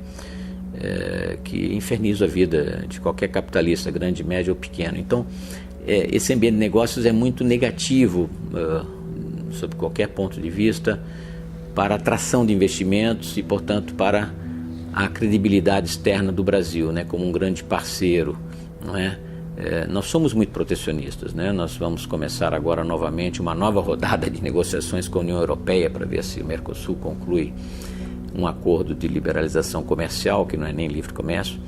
Speaker 1: que inferniza a vida de qualquer capitalista, grande, médio ou pequeno. Então, esse ambiente de negócios é muito negativo, sob qualquer ponto de vista, para a atração de investimentos e, portanto, para a credibilidade externa do Brasil, né, como um grande parceiro, não é? Nós somos muito protecionistas, né? Nós vamos começar agora novamente uma nova rodada de negociações com a União Europeia para ver se o Mercosul conclui um acordo de liberalização comercial, que não é nem livre comércio.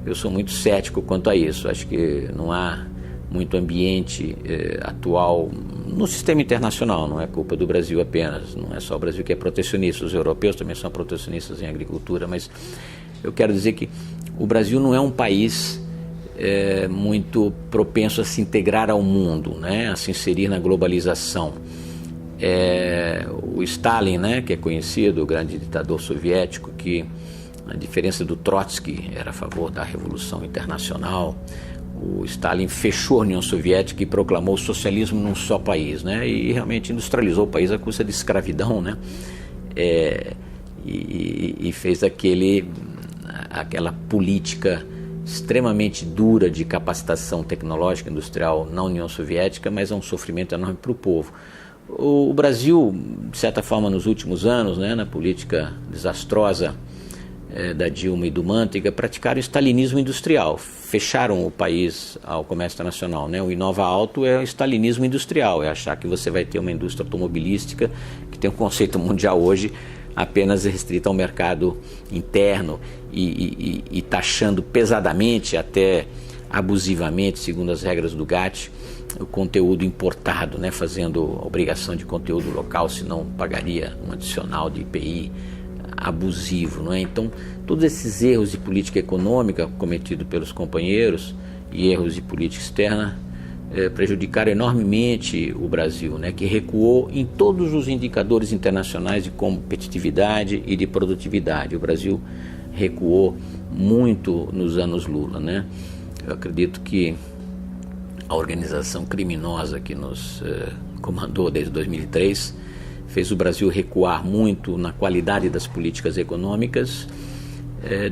Speaker 1: Eu sou muito cético quanto a isso. Acho que não há muito ambiente atual no sistema internacional, não é culpa do Brasil apenas, não é só o Brasil que é protecionista, os europeus também são protecionistas em agricultura, mas eu quero dizer que o Brasil não é um país muito propenso a se integrar ao mundo, né? A se inserir na globalização. O Stalin, né, que é conhecido, o grande ditador soviético, que, a diferença do Trotsky, era a favor da Revolução Internacional. O Stalin fechou a União Soviética e proclamou o socialismo num só país, né? E realmente industrializou o país à custa de escravidão, né? E fez aquela política extremamente dura de capacitação tecnológica industrial na União Soviética, mas é um sofrimento enorme para o povo. O Brasil, de certa forma, nos últimos anos, né, na política desastrosa da Dilma e do Manteiga, praticaram o stalinismo industrial, fecharam o país ao comércio internacional, né? O Inova Auto é o stalinismo industrial, é achar que você vai ter uma indústria automobilística que tem um conceito mundial hoje apenas restrito ao mercado interno e taxando pesadamente, até abusivamente, segundo as regras do GATT, o conteúdo importado, né? Fazendo obrigação de conteúdo local, senão pagaria um adicional de IPI abusivo, não é? Então, todos esses erros de política econômica cometidos pelos companheiros e erros de política externa prejudicaram enormemente o Brasil, né? Que recuou em todos os indicadores internacionais de competitividade e de produtividade. O Brasil recuou muito nos anos Lula, né? Eu acredito que a organização criminosa que nos comandou desde 2003 fez o Brasil recuar muito na qualidade das políticas econômicas,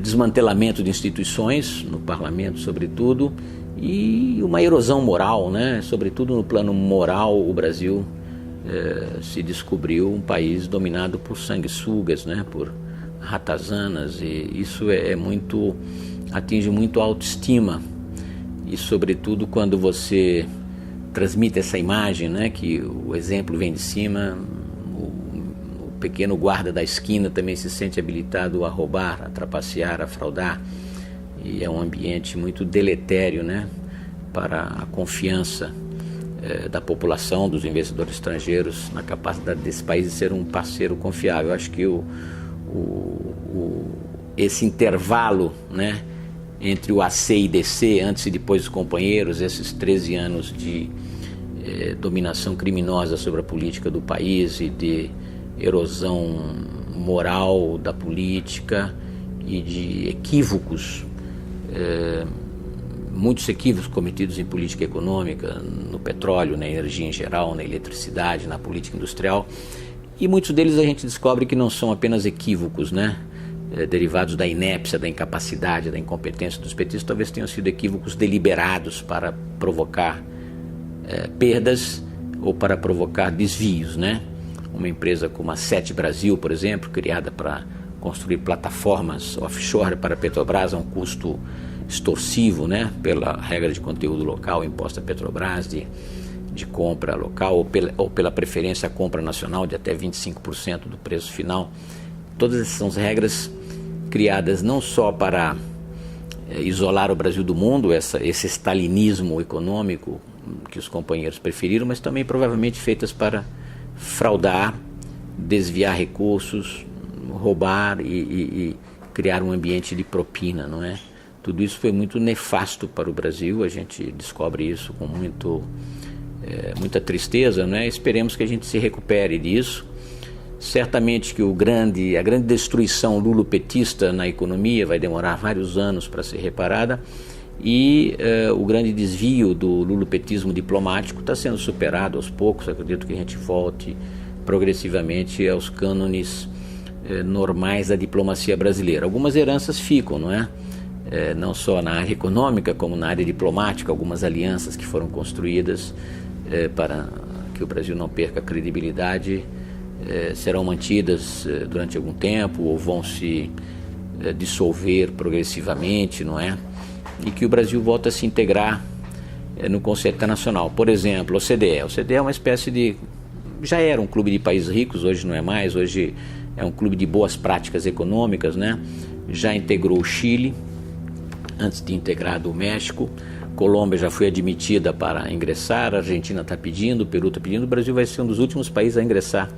Speaker 1: desmantelamento de instituições, no parlamento sobretudo, e uma erosão moral, né? Sobretudo no plano moral, o Brasil se descobriu um país dominado por sanguessugas, né? Por ratazanas, e isso atinge muito a autoestima, e sobretudo quando você transmite essa imagem, né? Que o exemplo vem de cima. O pequeno guarda da esquina também se sente habilitado a roubar, a trapacear, a fraudar, e é um ambiente muito deletério, né, para a confiança da população, dos investidores estrangeiros na capacidade desse país de ser um parceiro confiável. Eu acho que esse intervalo, né, entre o AC e DC, antes e depois dos companheiros, esses 13 anos de dominação criminosa sobre a política do país e de erosão moral da política e de equívocos, muitos equívocos cometidos em política econômica, no petróleo, na energia em geral, na eletricidade, na política industrial, e muitos deles a gente descobre que não são apenas equívocos, né? Derivados da inépcia, da incapacidade, da incompetência dos petistas, talvez tenham sido equívocos deliberados para provocar perdas ou para provocar desvios, né? Uma empresa como a Sete Brasil, por exemplo, criada para construir plataformas offshore para a Petrobras a um custo extorsivo, né, pela regra de conteúdo local imposta à Petrobras de compra local ou pela preferência à compra nacional de até 25% do preço final. Todas essas são regras criadas não só para isolar o Brasil do mundo, esse stalinismo econômico que os companheiros preferiram, mas também provavelmente feitas para fraudar, desviar recursos, roubar e criar um ambiente de propina, não é? Tudo isso foi muito nefasto para o Brasil, a gente descobre isso com muita tristeza, não é? Esperemos que a gente se recupere disso. Certamente que a grande destruição lulopetista na economia vai demorar vários anos para ser reparada, e o grande desvio do lulopetismo diplomático está sendo superado aos poucos. Acredito que a gente volte progressivamente aos cânones normais da diplomacia brasileira. Algumas heranças ficam, não é? Não só na área econômica, como na área diplomática, algumas alianças que foram construídas para que o Brasil não perca a credibilidade serão mantidas durante algum tempo ou vão se dissolver progressivamente, não é? E que o Brasil volta a se integrar no conceito internacional. Por exemplo, a OCDE. A OCDE é uma espécie de... já era um clube de países ricos, hoje não é mais, hoje é um clube de boas práticas econômicas, né? Já integrou o Chile, antes de integrar o México. Colômbia já foi admitida para ingressar, a Argentina está pedindo, o Peru está pedindo, o Brasil vai ser um dos últimos países a ingressar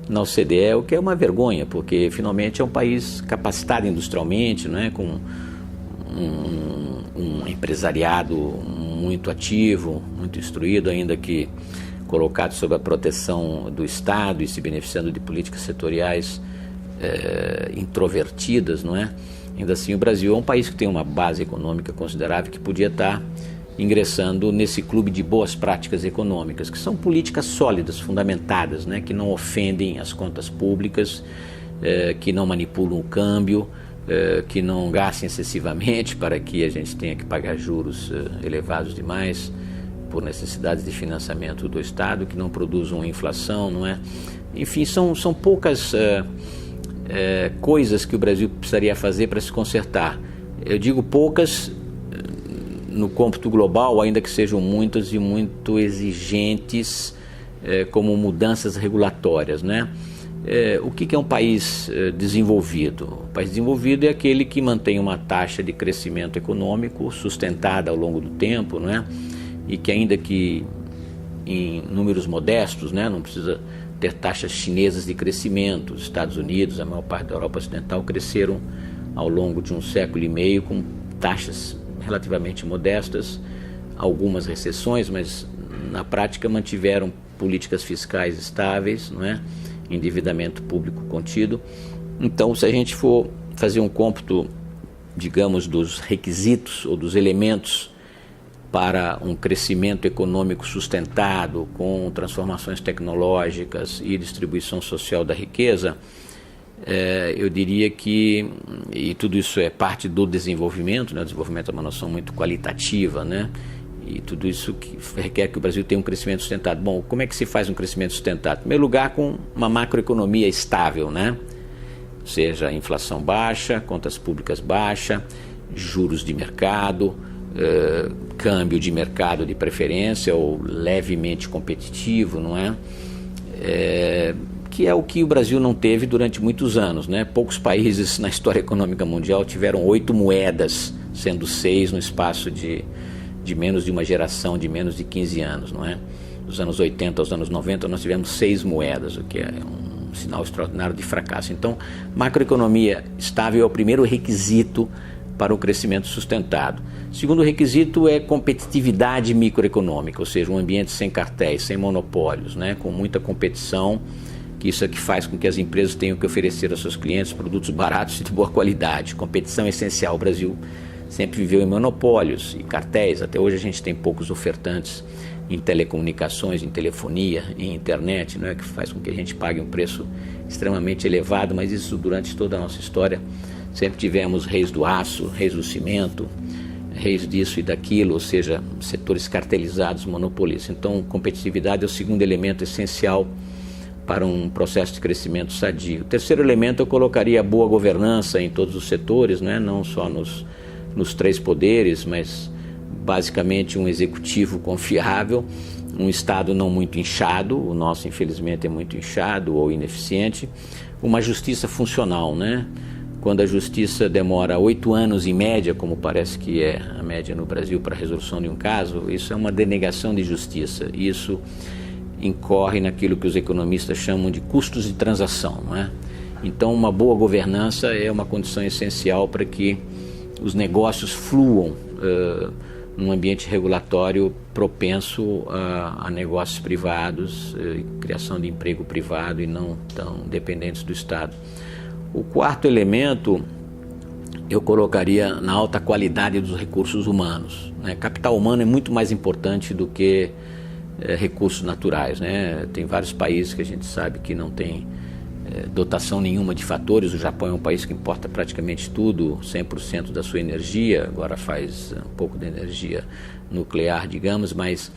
Speaker 1: na OCDE, o que é uma vergonha, porque finalmente é um país capacitado industrialmente, né? Com um empresariado muito ativo, muito instruído, ainda que colocado sob a proteção do Estado e se beneficiando de políticas setoriais introvertidas, não é? Ainda assim, o Brasil é um país que tem uma base econômica considerável, que podia estar ingressando nesse clube de boas práticas econômicas, que são políticas sólidas, fundamentadas, né? Que não ofendem as contas públicas, que não manipulam o câmbio, que não gastem excessivamente para que a gente tenha que pagar juros elevados demais por necessidades de financiamento do Estado, que não produzam inflação, não é? Enfim, são poucas coisas que o Brasil precisaria fazer para se consertar. Eu digo poucas no cômputo global, ainda que sejam muitas e muito exigentes, como mudanças regulatórias, né? O que é um país desenvolvido? O país desenvolvido é aquele que mantém uma taxa de crescimento econômico sustentada ao longo do tempo, não é? E que, ainda que em números modestos, né, não precisa ter taxas chinesas de crescimento. Os Estados Unidos, a maior parte da Europa Ocidental, cresceram ao longo de 1,5 século com taxas relativamente modestas, algumas recessões, mas na prática mantiveram políticas fiscais estáveis, não é? Endividamento público contido. Então, se a gente for fazer um cômputo, digamos, dos requisitos ou dos elementos para um crescimento econômico sustentado, com transformações tecnológicas e distribuição social da riqueza, eu diria que, e tudo isso é parte do desenvolvimento, né? O desenvolvimento é uma noção muito qualitativa, né? E tudo isso que requer que o Brasil tenha um crescimento sustentado. Bom, como é que se faz um crescimento sustentado? Em primeiro lugar, com uma macroeconomia estável, né? Ou seja, inflação baixa, contas públicas baixas, juros de mercado, câmbio de mercado de preferência ou levemente competitivo, não é? Que é o que o Brasil não teve durante muitos anos, né? Poucos países na história econômica mundial tiveram 8 moedas, sendo 6 no espaço de menos de uma geração, de menos de 15 anos, não é? Dos anos 80 aos anos 90 nós tivemos 6 moedas, o que é um sinal extraordinário de fracasso. Então, macroeconomia estável é o primeiro requisito para o crescimento sustentado. Segundo requisito é competitividade microeconômica, ou seja, um ambiente sem cartéis, sem monopólios, né? Com muita competição, que isso é que faz com que as empresas tenham que oferecer aos seus clientes produtos baratos e de boa qualidade. Competição é essencial. O Brasil sempre viveu em monopólios e cartéis. Até hoje a gente tem poucos ofertantes em telecomunicações, em telefonia, em internet, não é? Que faz com que a gente pague um preço extremamente elevado, mas isso durante toda a nossa história. Sempre tivemos reis do aço, reis do cimento, reis disso e daquilo, ou seja, setores cartelizados, monopolistas. Então, competitividade é o segundo elemento essencial para um processo de crescimento sadio. O terceiro elemento eu colocaria a boa governança em todos os setores, né? Não só nos 3 poderes, mas basicamente um executivo confiável, um Estado não muito inchado, o nosso infelizmente é muito inchado ou ineficiente, uma justiça funcional, né? Quando a justiça demora 8 anos em média, como parece que é a média no Brasil para a resolução de um caso, isso é uma denegação de justiça. Isso incorre naquilo que os economistas chamam de custos de transação, não é? Então, uma boa governança é uma condição essencial para que os negócios fluam num ambiente regulatório propenso a negócios privados, criação de emprego privado e não tão dependentes do Estado. O quarto elemento eu colocaria na alta qualidade dos recursos humanos, né? Capital humano é muito mais importante do que recursos naturais, né? Tem vários países que a gente sabe que não tem dotação nenhuma de fatores. O Japão é um país que importa praticamente tudo, 100% da sua energia, agora faz um pouco de energia nuclear, digamos, mas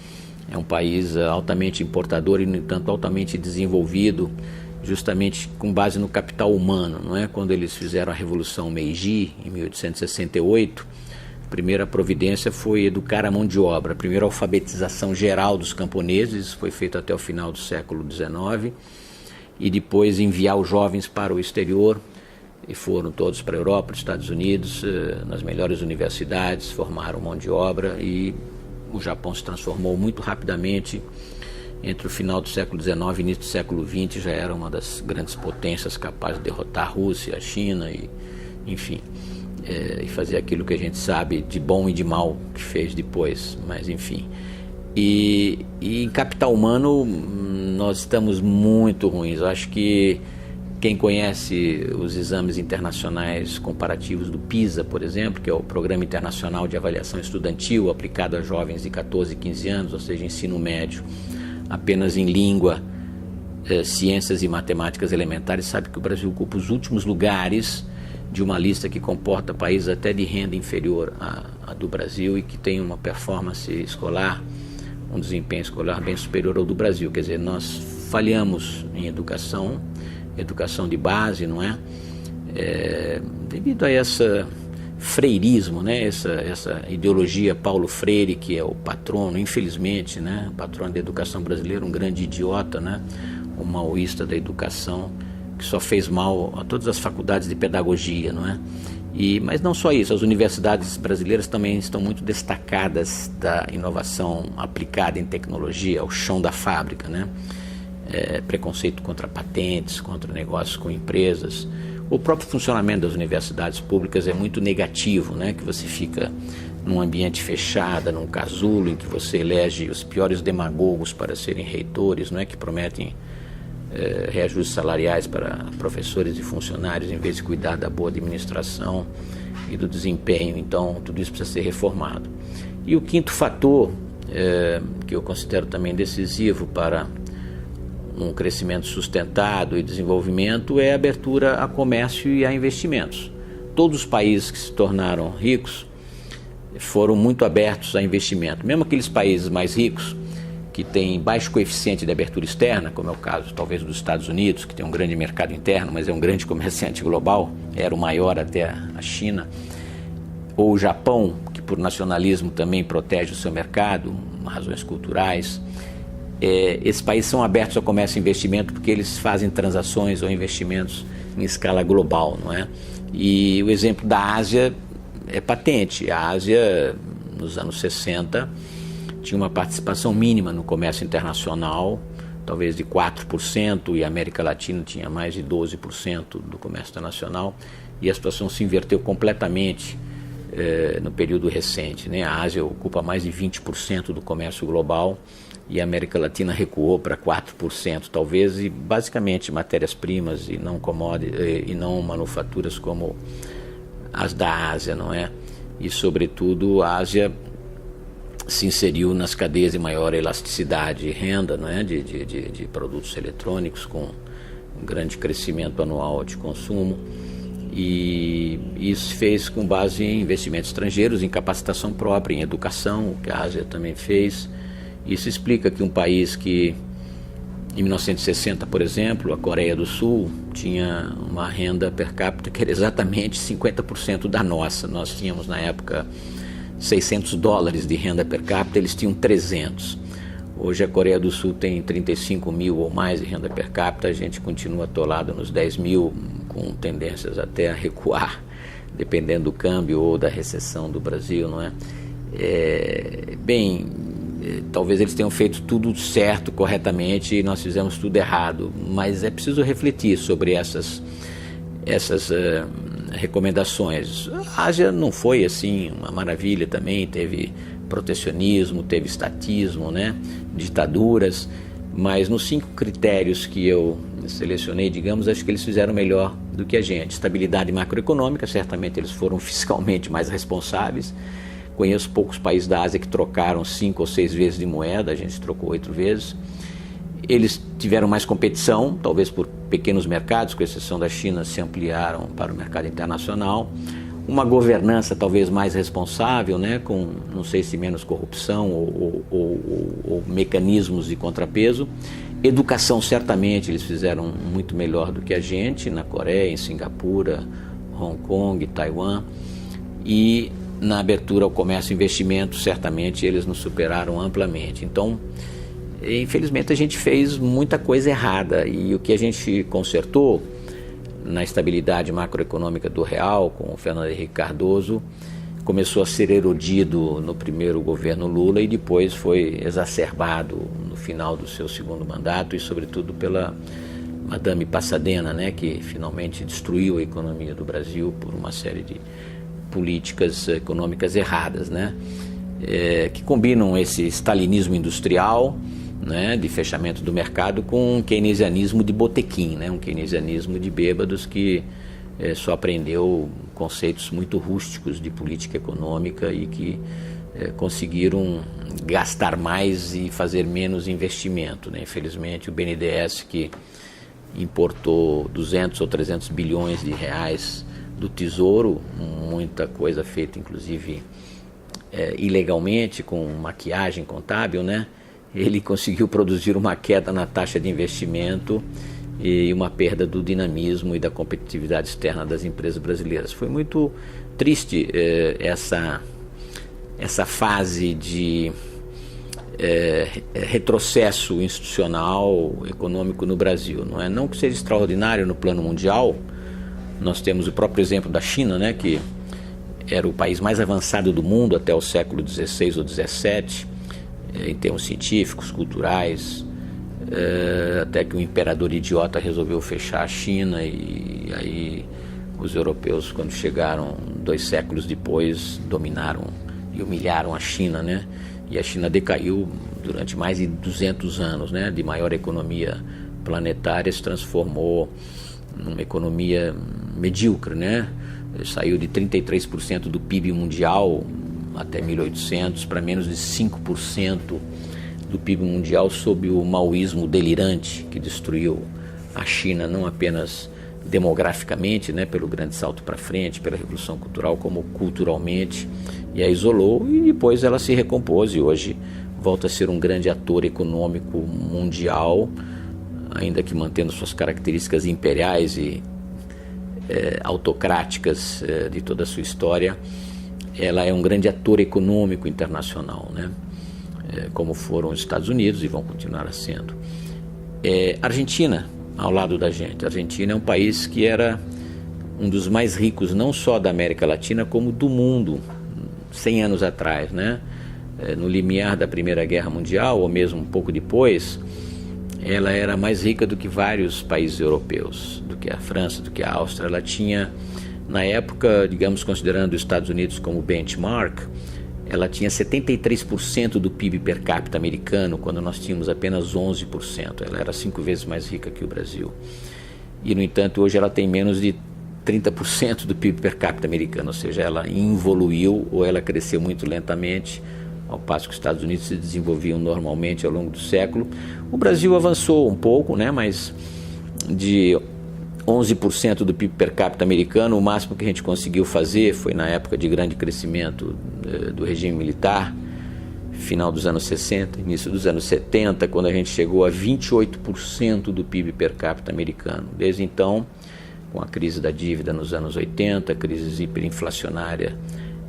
Speaker 1: é um país altamente importador e, no entanto, altamente desenvolvido, justamente com base no capital humano, não é? Quando eles fizeram a Revolução Meiji, em 1868, a primeira providência foi educar a mão de obra. A primeira alfabetização geral dos camponeses foi feita até o final do século XIX, e depois enviar os jovens para o exterior, e foram todos para a Europa, para os Estados Unidos, nas melhores universidades, formaram mão de obra, e o Japão se transformou muito rapidamente. Entre o final do século XIX e início do século XX já era uma das grandes potências capazes de derrotar a Rússia, a China, enfim. e fazer aquilo que a gente sabe de bom e de mal que fez depois, mas enfim. E em capital humano nós estamos muito ruins. Eu acho que quem conhece os exames internacionais comparativos do PISA, por exemplo, que é o Programa Internacional de Avaliação Estudantil aplicado a jovens de 14 e 15 anos, ou seja, ensino médio, apenas em língua, ciências e matemáticas elementares, sabe que o Brasil ocupa os últimos lugares de uma lista que comporta países até de renda inferior à do Brasil e que tem uma performance escolar, um desempenho escolar bem superior ao do Brasil. Quer dizer, nós falhamos em educação de base, não é? Devido a esse freirismo, né? Essa ideologia Paulo Freire, que é o patrono, infelizmente, né? O patrono da educação brasileira, um grande idiota, né? Um maoísta da educação, que só fez mal a todas as faculdades de pedagogia, não é? Mas não só isso, as universidades brasileiras também estão muito destacadas da inovação aplicada em tecnologia, ao chão da fábrica, né? Preconceito contra patentes, contra negócios com empresas. O próprio funcionamento das universidades públicas é muito negativo, né? Que você fica num ambiente fechado, num casulo, em que você elege os piores demagogos para serem reitores, não é? Que prometem reajustes salariais para professores e funcionários em vez de cuidar da boa administração e do desempenho. Então, tudo isso precisa ser reformado. E o quinto fator, que eu considero também decisivo para um crescimento sustentado e desenvolvimento, é a abertura a comércio e a investimentos. Todos os países que se tornaram ricos foram muito abertos a investimento. Mesmo aqueles países mais ricos, que têm baixo coeficiente de abertura externa, como é o caso talvez dos Estados Unidos, que tem um grande mercado interno, mas é um grande comerciante global, era o maior até a China, ou o Japão, que por nacionalismo também protege o seu mercado, razões culturais. Esses países são abertos ao comércio e investimento porque eles fazem transações ou investimentos em escala global, não é? E o exemplo da Ásia é patente. A Ásia, nos anos 60, tinha uma participação mínima no comércio internacional, talvez de 4%, e a América Latina tinha mais de 12% do comércio internacional, e a situação se inverteu completamente no período recente, né? A Ásia ocupa mais de 20% do comércio global e a América Latina recuou para 4%, talvez, e basicamente matérias-primas e não manufaturas como as da Ásia, não é? E, sobretudo, a Ásia se inseriu nas cadeias de maior elasticidade e renda, não é? de produtos eletrônicos, com um grande crescimento anual de consumo. E isso fez com base em investimentos estrangeiros, em capacitação própria, em educação, o que a Ásia também fez. Isso explica que um país que, em 1960, por exemplo, a Coreia do Sul, tinha uma renda per capita que era exatamente 50% da nossa. Nós tínhamos, na época, $600 de renda per capita, eles tinham 300. Hoje a Coreia do Sul tem 35 mil ou mais de renda per capita, a gente continua atolado nos 10 mil, com tendências até a recuar, dependendo do câmbio ou da recessão do Brasil, não é? Talvez eles tenham feito tudo certo, corretamente, e nós fizemos tudo errado, mas é preciso refletir sobre essas recomendações. A Ásia não foi assim uma maravilha também, teve protecionismo, teve estatismo, né? Ditaduras, mas nos 5 critérios que eu selecionei, digamos, acho que eles fizeram melhor do que a gente. Estabilidade macroeconômica, certamente eles foram fiscalmente mais responsáveis. Conheço poucos países da Ásia que trocaram 5 ou 6 vezes de moeda, a gente trocou 8 vezes. Eles tiveram mais competição, talvez por pequenos mercados, com exceção da China, se ampliaram para o mercado internacional. Uma governança talvez mais responsável, né, com, não sei se menos corrupção ou mecanismos de contrapeso. Educação, certamente, eles fizeram muito melhor do que a gente, na Coreia, em Singapura, Hong Kong, Taiwan. E na abertura ao comércio e investimento, certamente, eles nos superaram amplamente. Então, infelizmente, a gente fez muita coisa errada, e o que a gente consertou na estabilidade macroeconômica do real, com o Fernando Henrique Cardoso, começou a ser erodido no primeiro governo Lula e depois foi exacerbado no final do seu segundo mandato, e sobretudo pela Madame Passadena, né, que finalmente destruiu a economia do Brasil por uma série de políticas econômicas erradas, né? Que combinam esse stalinismo industrial, né, de fechamento do mercado, com um keynesianismo de botequim, né, um keynesianismo de bêbados que só aprendeu conceitos muito rústicos de política econômica e que conseguiram gastar mais e fazer menos investimento, né? Infelizmente o BNDES, que importou 200 ou 300 bilhões de reais do Tesouro, muita coisa feita inclusive ilegalmente, com maquiagem contábil, né? Ele conseguiu produzir uma queda na taxa de investimento e uma perda do dinamismo e da competitividade externa das empresas brasileiras. Foi muito triste essa fase de retrocesso institucional, econômico no Brasil. Não que seja extraordinário no plano mundial. Nós temos o próprio exemplo da China, né, que era o país mais avançado do mundo até o século XVI ou XVII, em termos científicos, culturais, até que um imperador idiota resolveu fechar a China, e aí os europeus, quando chegaram 2 séculos depois, dominaram e humilharam a China, né? E a China decaiu durante mais de 200 anos, né? De maior economia planetária, se transformou numa economia medíocre, né? Saiu de 33% do PIB mundial até 1800 para menos de 5% do PIB mundial, sob o maoísmo delirante que destruiu a China, não apenas demograficamente, né, pelo grande salto para frente, pela revolução cultural, como culturalmente, e a isolou, e depois ela se recompôs e hoje volta a ser um grande ator econômico mundial, ainda que mantendo suas características imperiais e autocráticas de toda a sua história. Ela é um grande ator econômico internacional, né? Como foram os Estados Unidos e vão continuar sendo. Argentina, ao lado da gente. A Argentina é um país que era um dos mais ricos, não só da América Latina, como do mundo, 100 anos atrás, né? No limiar da Primeira Guerra Mundial, ou mesmo um pouco depois, ela era mais rica do que vários países europeus, do que a França, do que a Áustria. Ela tinha, na época, digamos, considerando os Estados Unidos como benchmark, ela tinha 73% do PIB per capita americano, quando nós tínhamos apenas 11%. Ela era 5 vezes mais rica que o Brasil. E, no entanto, hoje ela tem menos de 30% do PIB per capita americano, ou seja, ela involuiu ou ela cresceu muito lentamente, ao passo que os Estados Unidos se desenvolviam normalmente ao longo do século. O Brasil avançou um pouco, né, mas de 11% do PIB per capita americano, o máximo que a gente conseguiu fazer foi na época de grande crescimento do regime militar, final dos anos 60, início dos anos 70, quando a gente chegou a 28% do PIB per capita americano. Desde então, com a crise da dívida nos anos 80, a crise hiperinflacionária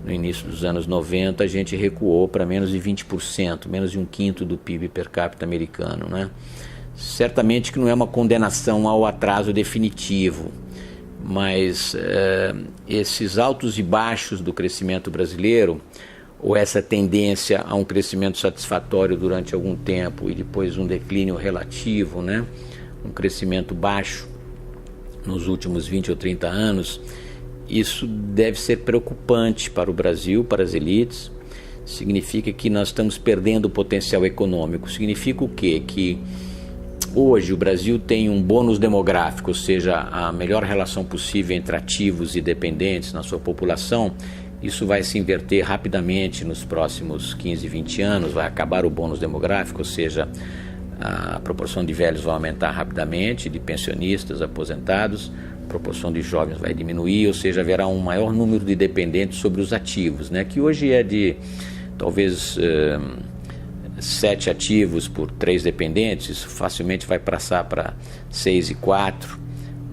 Speaker 1: no início dos anos 90, a gente recuou para menos de 20%, menos de 1/5 do PIB per capita americano, né? Certamente que não é uma condenação ao atraso definitivo, mas esses altos e baixos do crescimento brasileiro, ou essa tendência a um crescimento satisfatório durante algum tempo e depois um declínio relativo, né? Um crescimento baixo nos últimos 20 ou 30 anos, isso deve ser preocupante para o Brasil, para as elites. Significa que nós estamos perdendo o potencial econômico. Significa o quê? Que hoje o Brasil tem um bônus demográfico, ou seja, a melhor relação possível entre ativos e dependentes na sua população. Isso vai se inverter rapidamente nos próximos 15, 20 anos, vai acabar o bônus demográfico, ou seja, a proporção de velhos vai aumentar rapidamente, de pensionistas, aposentados, a proporção de jovens vai diminuir, ou seja, haverá um maior número de dependentes sobre os ativos, né, que hoje é de talvez 7 ativos por 3 dependentes, isso facilmente vai passar para 6 e 4,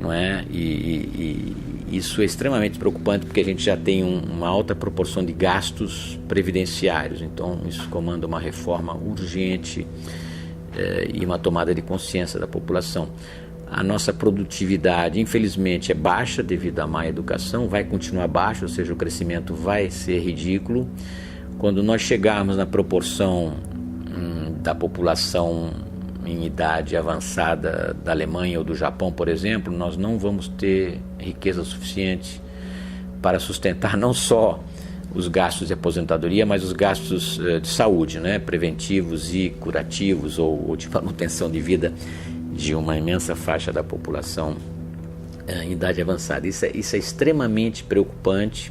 Speaker 1: não é? E isso é extremamente preocupante, porque a gente já tem uma alta proporção de gastos previdenciários, então isso comanda uma reforma urgente e uma tomada de consciência da população. A nossa produtividade, infelizmente, é baixa devido à má educação, vai continuar baixa, ou seja, o crescimento vai ser ridículo. Quando nós chegarmos na proporção da população em idade avançada da Alemanha ou do Japão, por exemplo, nós não vamos ter riqueza suficiente para sustentar não só os gastos de aposentadoria, mas os gastos de saúde, né, preventivos e curativos ou de manutenção de vida de uma imensa faixa da população em idade avançada. Isso é extremamente preocupante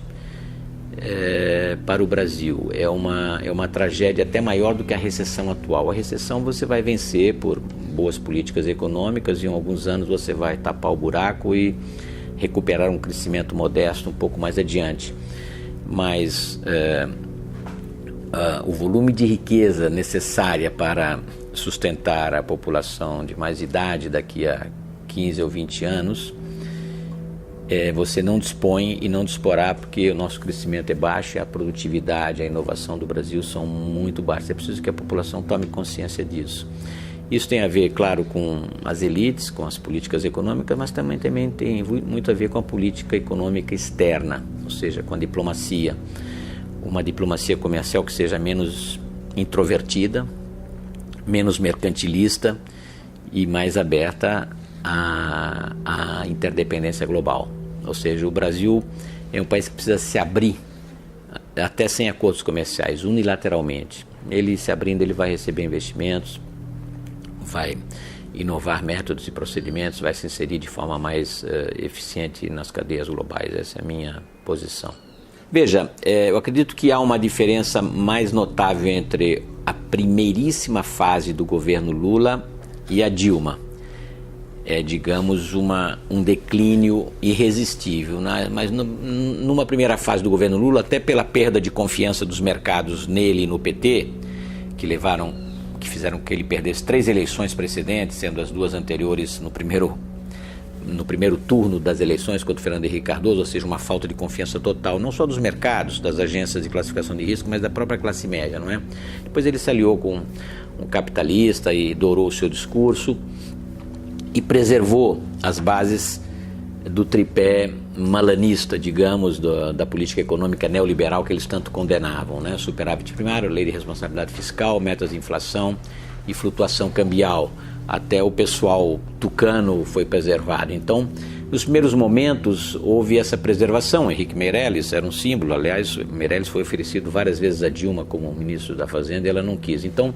Speaker 1: para o Brasil. É uma tragédia até maior do que a recessão atual. A recessão você vai vencer por boas políticas econômicas e em alguns anos você vai tapar o buraco e recuperar um crescimento modesto um pouco mais adiante. Mas o volume de riqueza necessária para sustentar a população de mais idade daqui a 15 ou 20 anos, você não dispõe e não disporá, porque o nosso crescimento é baixo, a produtividade, a inovação do Brasil são muito baixas. É preciso que a população tome consciência disso. Isso tem a ver, claro, com as elites, com as políticas econômicas, mas também tem muito a ver com a política econômica externa, ou seja, com a diplomacia. Uma diplomacia comercial que seja menos introvertida, menos mercantilista e mais aberta à interdependência global. Ou seja, o Brasil é um país que precisa se abrir, até sem acordos comerciais, unilateralmente. Ele se abrindo, ele vai receber investimentos, vai inovar métodos e procedimentos, vai se inserir de forma mais eficiente nas cadeias globais. Essa é a minha posição. Veja, eu acredito que há uma diferença mais notável entre a primeiríssima fase do governo Lula e a Dilma. Digamos, um declínio irresistível, né? Mas numa primeira fase do governo Lula, até pela perda de confiança dos mercados nele e no PT, que fizeram que ele perdesse 3 eleições precedentes, sendo as 2 anteriores no primeiro turno das eleições contra o Fernando Henrique Cardoso, ou seja, uma falta de confiança total, não só dos mercados, das agências de classificação de risco, mas da própria classe média, não é? Depois ele se aliou com um capitalista e dourou o seu discurso e preservou as bases do tripé malanista, digamos, da política econômica neoliberal que eles tanto condenavam, né? Superávit primário, lei de responsabilidade fiscal, metas de inflação e flutuação cambial. Até o pessoal tucano foi preservado. Então, nos primeiros momentos houve essa preservação. Henrique Meirelles era um símbolo. Aliás, Meirelles foi oferecido várias vezes a Dilma como ministro da Fazenda e ela não quis. Então,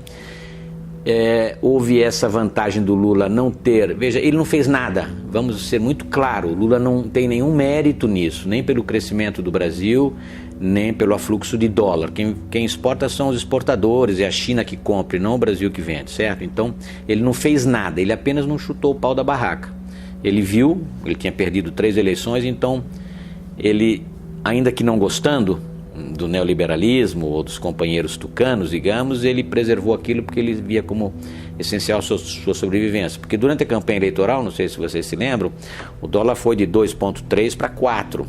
Speaker 1: houve essa vantagem do Lula não ter... Veja, ele não fez nada, vamos ser muito claros, o Lula não tem nenhum mérito nisso, nem pelo crescimento do Brasil, nem pelo afluxo de dólar. Quem exporta são os exportadores, é a China que compra e não o Brasil que vende, certo? Então, ele não fez nada, ele apenas não chutou o pau da barraca. Ele viu, ele tinha perdido 3 eleições, então ele, ainda que não gostando do neoliberalismo ou dos companheiros tucanos, digamos, ele preservou aquilo porque ele via como essencial sua sobrevivência. Porque durante a campanha eleitoral, não sei se vocês se lembram, o dólar foi de 2,3 para 4.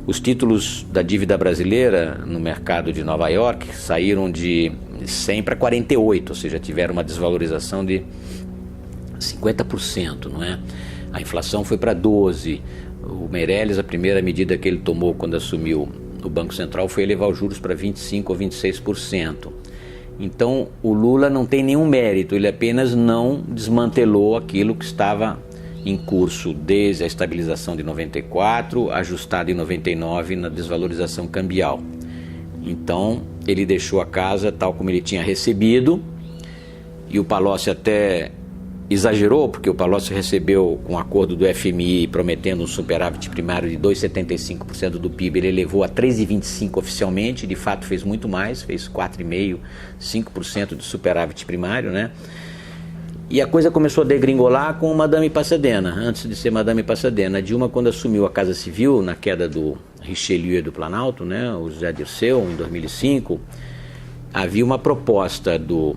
Speaker 1: Os títulos da dívida brasileira no mercado de Nova York saíram de 100 para 48, ou seja, tiveram uma desvalorização de 50%, não é? A inflação foi para 12%. O Meirelles, a primeira medida que ele tomou quando assumiu o Banco Central foi elevar os juros para 25% ou 26%. Então, o Lula não tem nenhum mérito, ele apenas não desmantelou aquilo que estava em curso desde a estabilização de 94, ajustado em 99 na desvalorização cambial. Então, ele deixou a casa tal como ele tinha recebido, e o Palocci até exagerou, porque o Palocci recebeu com um acordo do FMI prometendo um superávit primário de 2,75% do PIB, ele elevou a 3,25% oficialmente, de fato fez muito mais, fez 4,5%, 5% de superávit primário, né? E a coisa começou a degringolar com Madame Passadena, antes de ser Madame Passadena. A Dilma, quando assumiu a Casa Civil, na queda do Richelieu e do Planalto, né, o José Dirceu, em 2005, havia uma proposta do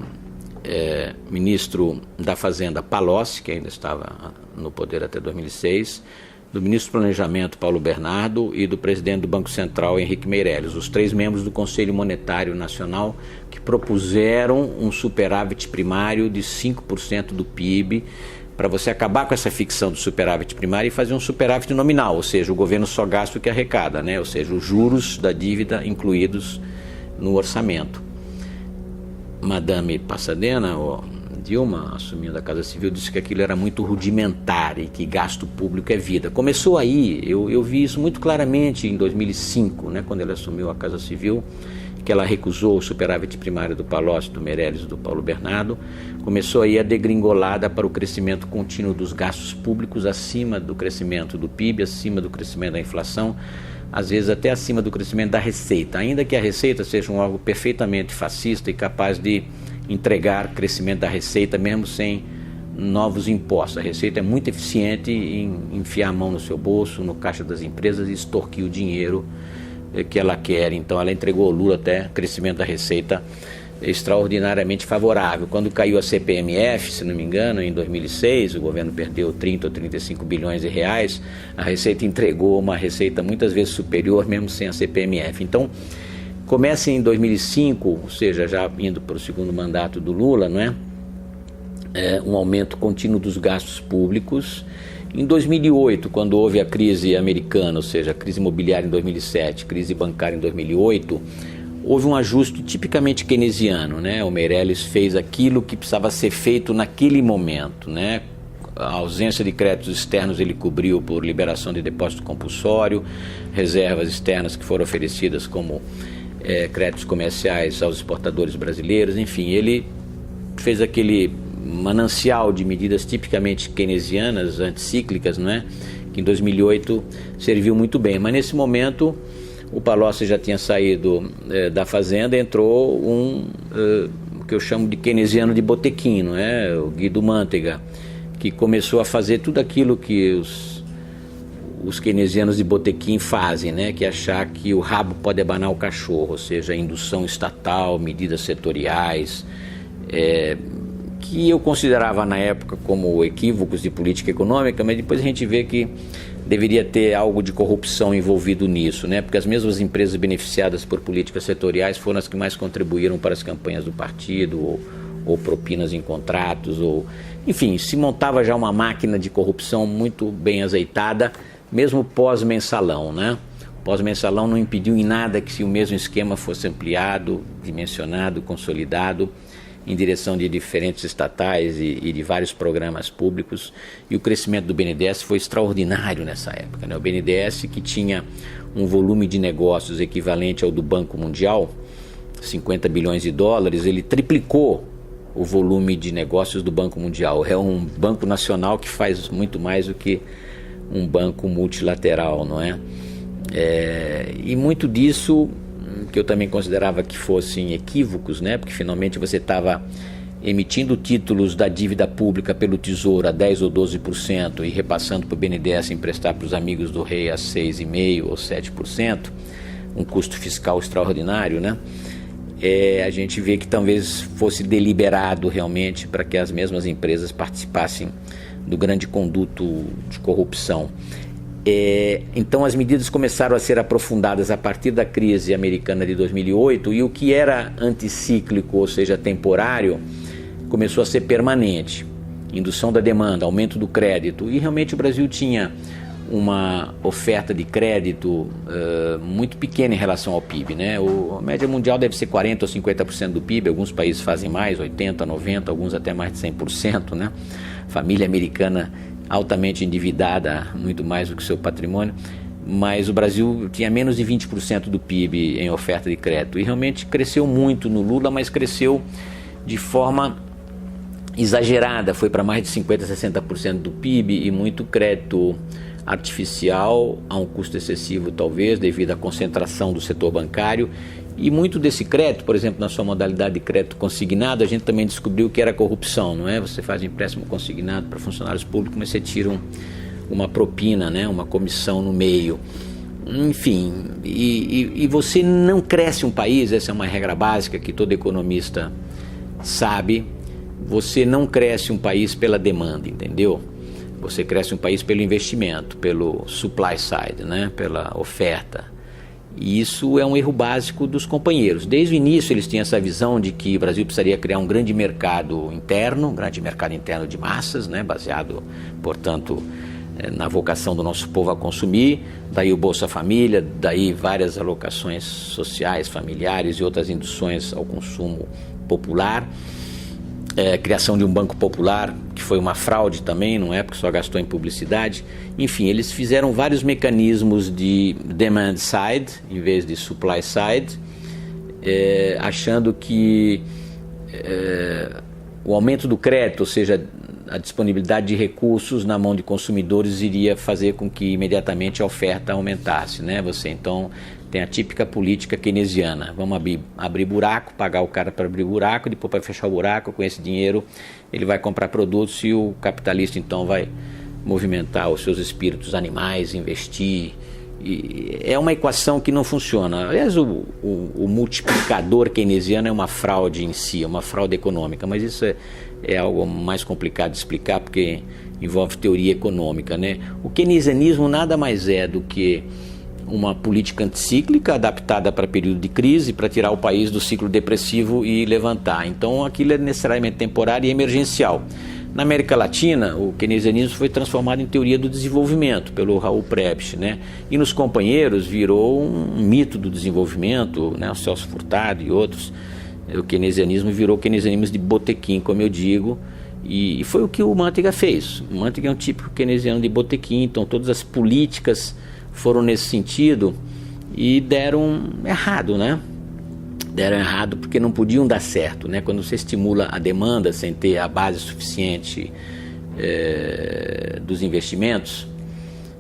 Speaker 1: ministro da Fazenda Palocci, que ainda estava no poder até 2006, do ministro do Planejamento Paulo Bernardo e do presidente do Banco Central Henrique Meirelles, os 3 membros do Conselho Monetário Nacional que propuseram um superávit primário de 5% do PIB para você acabar com essa ficção do superávit primário e fazer um superávit nominal, ou seja, o governo só gasta o que arrecada, né? Ou seja, os juros da dívida incluídos no orçamento. Madame Passadena Dilma, assumindo a Casa Civil, disse que aquilo era muito rudimentar e que gasto público é vida. Começou aí, eu vi isso muito claramente em 2005, né, quando ela assumiu a Casa Civil, que ela recusou o superávit primário do Palocci, do Meirelles e do Paulo Bernardo. Começou aí a degringolada para o crescimento contínuo dos gastos públicos acima do crescimento do PIB, acima do crescimento da inflação, às vezes até acima do crescimento da receita, ainda que a receita seja algo perfeitamente fascista e capaz de entregar crescimento da receita mesmo sem novos impostos. A receita é muito eficiente em enfiar a mão no seu bolso, no caixa das empresas e extorquir o dinheiro que ela quer. Então ela entregou ao Lula até crescimento da receita extraordinariamente favorável. Quando caiu a CPMF, se não me engano, em 2006, o governo perdeu 30 ou 35 bilhões de reais, a Receita entregou uma receita muitas vezes superior mesmo sem a CPMF. Então começa em 2005, ou seja, já indo para o segundo mandato do Lula, não é? Um aumento contínuo dos gastos públicos. Em 2008, quando houve a crise americana, ou seja, a crise imobiliária em 2007, crise bancária em 2008, houve um ajuste tipicamente keynesiano, né? O Meirelles fez aquilo que precisava ser feito naquele momento, né? A ausência de créditos externos ele cobriu por liberação de depósito compulsório, reservas externas que foram oferecidas como créditos comerciais aos exportadores brasileiros, enfim, ele fez aquele manancial de medidas tipicamente keynesianas, anticíclicas, não é? Que em 2008 serviu muito bem, mas nesse momento o Palocci já tinha saído da fazenda, entrou que eu chamo de keynesiano de botequim, não é? O Guido Mantega, que começou a fazer tudo aquilo que os keynesianos de botequim fazem, né? Que é achar que o rabo pode abanar o cachorro, ou seja, indução estatal, medidas setoriais, que eu considerava na época como equívocos de política econômica, mas depois a gente vê que deveria ter algo de corrupção envolvido nisso, né? Porque as mesmas empresas beneficiadas por políticas setoriais foram as que mais contribuíram para as campanhas do partido, ou propinas em contratos, enfim, se montava já uma máquina de corrupção muito bem azeitada, mesmo pós-mensalão, né? Pós-mensalão não impediu em nada que o mesmo esquema fosse ampliado, dimensionado, consolidado, em direção de diferentes estatais e de vários programas públicos, e o crescimento do BNDES foi extraordinário nessa época, né? O BNDES, que tinha um volume de negócios equivalente ao do Banco Mundial, 50 bilhões de dólares, ele triplicou o volume de negócios do Banco Mundial. É um banco nacional que faz muito mais do que um banco multilateral, não é? E muito disso que eu também considerava que fossem equívocos, né? Porque finalmente você estava emitindo títulos da dívida pública pelo Tesouro a 10% ou 12% e repassando para o BNDES emprestar para os amigos do rei a 6,5% ou 7%, um custo fiscal extraordinário, né? A gente vê que talvez fosse deliberado realmente para que as mesmas empresas participassem do grande conduto de corrupção. Então as medidas começaram a ser aprofundadas a partir da crise americana de 2008, e o que era anticíclico, ou seja, temporário, começou a ser permanente. Indução da demanda, aumento do crédito, e realmente o Brasil tinha uma oferta de crédito muito pequena em relação ao PIB, né? A média mundial deve ser 40% ou 50% do PIB, alguns países fazem mais, 80%, 90%, alguns até mais de 100%, né? Família americana altamente endividada, muito mais do que seu patrimônio, mas o Brasil tinha menos de 20% do PIB em oferta de crédito, e realmente cresceu muito no Lula, mas cresceu de forma exagerada, foi para mais de 50%, 60% do PIB, e muito crédito artificial a um custo excessivo talvez, devido à concentração do setor bancário, e muito desse crédito, por exemplo, na sua modalidade de crédito consignado, a gente também descobriu que era corrupção, não é? Você faz um empréstimo consignado para funcionários públicos, mas você tira uma propina, né? Uma comissão no meio. Enfim, e você não cresce um país, essa é uma regra básica que todo economista sabe, você não cresce um país pela demanda, entendeu? Você cresce um país pelo investimento, pelo supply side, né? Pela oferta. E isso é um erro básico dos companheiros. Desde o início eles tinham essa visão de que o Brasil precisaria criar um grande mercado interno de massas, né? Baseado, portanto, na vocação do nosso povo a consumir, daí o Bolsa Família, daí várias alocações sociais, familiares e outras induções ao consumo popular. criação de um banco popular, que foi uma fraude também, não é? Porque só gastou em publicidade. Enfim, eles fizeram vários mecanismos de demand side, em vez de supply side, achando que o aumento do crédito, ou seja, a disponibilidade de recursos na mão de consumidores, iria fazer com que imediatamente a oferta aumentasse, né? Você então tem a típica política keynesiana: vamos abrir buraco, pagar o cara para abrir buraco, depois para fechar o buraco, com esse dinheiro ele vai comprar produtos e o capitalista então vai movimentar os seus espíritos animais, investir. E é uma equação que não funciona. Aliás, o multiplicador keynesiano é uma fraude em si, é uma fraude econômica, mas isso é algo mais complicado de explicar porque envolve teoria econômica, né? O keynesianismo nada mais é do que uma política anticíclica adaptada para período de crise, para tirar o país do ciclo depressivo e levantar. Então aquilo é necessariamente temporário e emergencial. Na América Latina, o keynesianismo foi transformado em teoria do desenvolvimento pelo Raul Prebisch, né? E nos companheiros virou um mito do desenvolvimento, né? O Celso Furtado e outros. O keynesianismo virou keynesianismo de botequim, como eu digo, e foi o que o Manteiga fez. O Manteiga é um típico keynesiano de botequim, então todas as políticas foram nesse sentido e deram errado, né? Deram errado porque não podiam dar certo, né? Quando você estimula a demanda sem ter a base suficiente dos investimentos,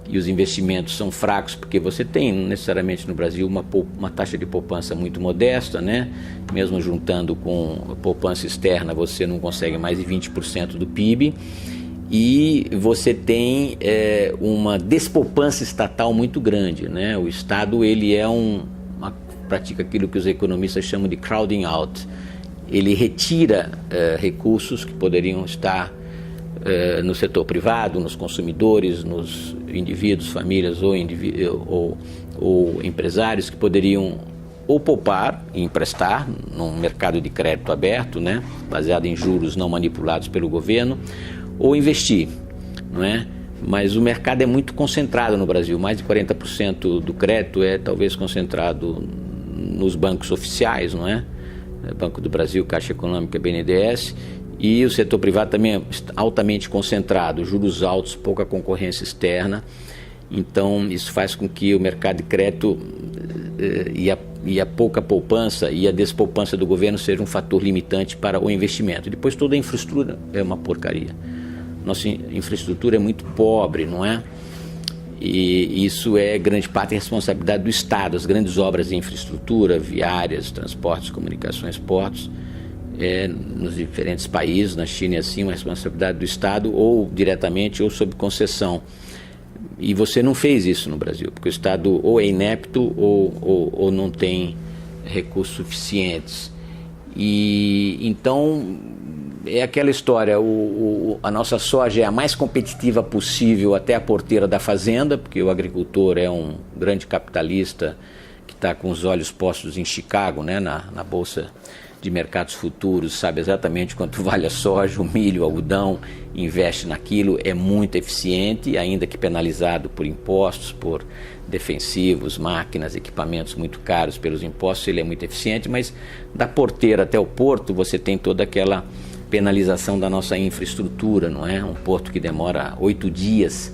Speaker 1: e os investimentos são fracos porque você tem necessariamente no Brasil uma taxa de poupança muito modesta, né? Mesmo juntando com a poupança externa, você não consegue mais de 20% do PIB, e você tem uma despoupança estatal muito grande, né? O Estado ele pratica aquilo que os economistas chamam de crowding out. Ele retira recursos que poderiam estar no setor privado, nos consumidores, nos indivíduos, famílias ou empresários que poderiam ou poupar e emprestar num mercado de crédito aberto, né, baseado em juros não manipulados pelo governo, ou investir, não é? Mas o mercado é muito concentrado no Brasil. Mais de 40% do crédito é talvez concentrado nos bancos oficiais, não é? Banco do Brasil, Caixa Econômica, BNDES, e o setor privado também é altamente concentrado, juros altos, pouca concorrência externa. Então isso faz com que o mercado de crédito e a pouca poupança e a despoupança do governo seja um fator limitante para o investimento. Depois toda a infraestrutura é uma porcaria. Nossa infraestrutura é muito pobre, não é? E isso é grande parte da responsabilidade do Estado. As grandes obras de infraestrutura, viárias, transportes, comunicações, portos, nos diferentes países, na China é assim, uma responsabilidade do Estado, ou diretamente ou sob concessão. E você não fez isso no Brasil, porque o Estado ou é inepto ou não tem recursos suficientes. E então é aquela história, a nossa soja é a mais competitiva possível até a porteira da fazenda, porque o agricultor é um grande capitalista que está com os olhos postos em Chicago, né, na Bolsa de Mercados Futuros, sabe exatamente quanto vale a soja, o milho, o algodão, investe naquilo, é muito eficiente, ainda que penalizado por impostos, por defensivos, máquinas, equipamentos muito caros pelos impostos, ele é muito eficiente, mas da porteira até o porto você tem toda aquela penalização da nossa infraestrutura, não é? Um porto que demora 8 dias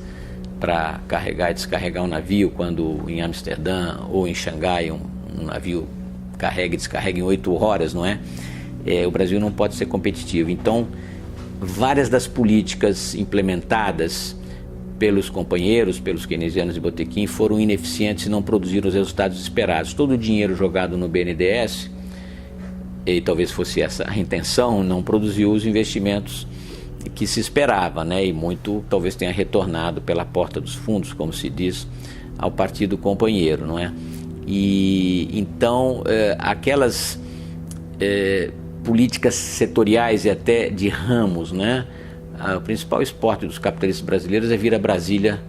Speaker 1: para carregar e descarregar um navio, quando em Amsterdã ou em Xangai um navio carrega e descarrega em 8 horas, não é? O Brasil não pode ser competitivo. Então, várias das políticas implementadas pelos companheiros, pelos keynesianos de botequim, foram ineficientes e não produziram os resultados esperados. Todo o dinheiro jogado no BNDES, e talvez fosse essa a intenção, não produziu os investimentos que se esperava, né? E muito talvez tenha retornado pela porta dos fundos, como se diz, ao partido companheiro, não é? E então aquelas políticas setoriais e até de ramos, né? O principal esporte dos capitalistas brasileiros é vir a Brasília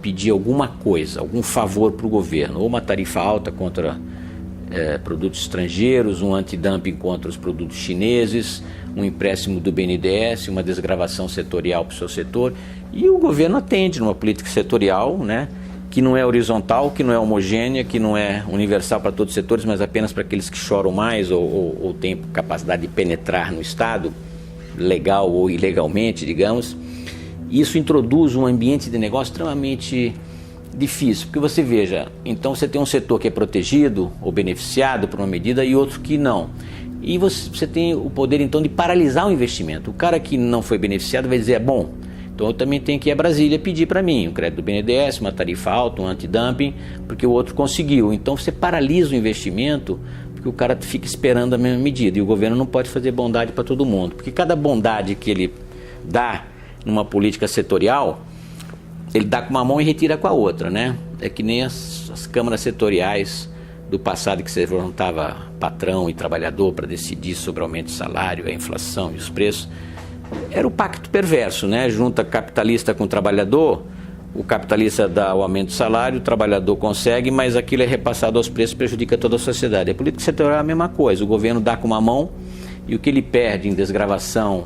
Speaker 1: pedir alguma coisa, algum favor para o governo, ou uma tarifa alta contra produtos estrangeiros, um antidumping contra os produtos chineses, um empréstimo do BNDES, uma desgravação setorial para o seu setor, e o governo atende numa política setorial, né, que não é horizontal, que não é homogênea, que não é universal para todos os setores, mas apenas para aqueles que choram mais ou têm capacidade de penetrar no Estado, legal ou ilegalmente, digamos, isso introduz um ambiente de negócio extremamente difícil, porque você veja, então você tem um setor que é protegido ou beneficiado por uma medida e outro que não. E você tem o poder então de paralisar o investimento. O cara que não foi beneficiado vai dizer, bom, então eu também tenho que ir a Brasília pedir para mim um crédito do BNDES, uma tarifa alta, um antidumping, porque o outro conseguiu. Então você paralisa o investimento, porque o cara fica esperando a mesma medida. E o governo não pode fazer bondade para todo mundo, porque cada bondade que ele dá numa política setorial, ele dá com uma mão e retira com a outra, né? É que nem as câmaras setoriais do passado, que você juntava patrão e trabalhador para decidir sobre o aumento de salário, a inflação e os preços. Era o pacto perverso, né? Junta capitalista com trabalhador, o capitalista dá o aumento de salário, o trabalhador consegue, mas aquilo é repassado aos preços, prejudica toda a sociedade. A política setorial é a mesma coisa, o governo dá com uma mão e o que ele perde em desgravação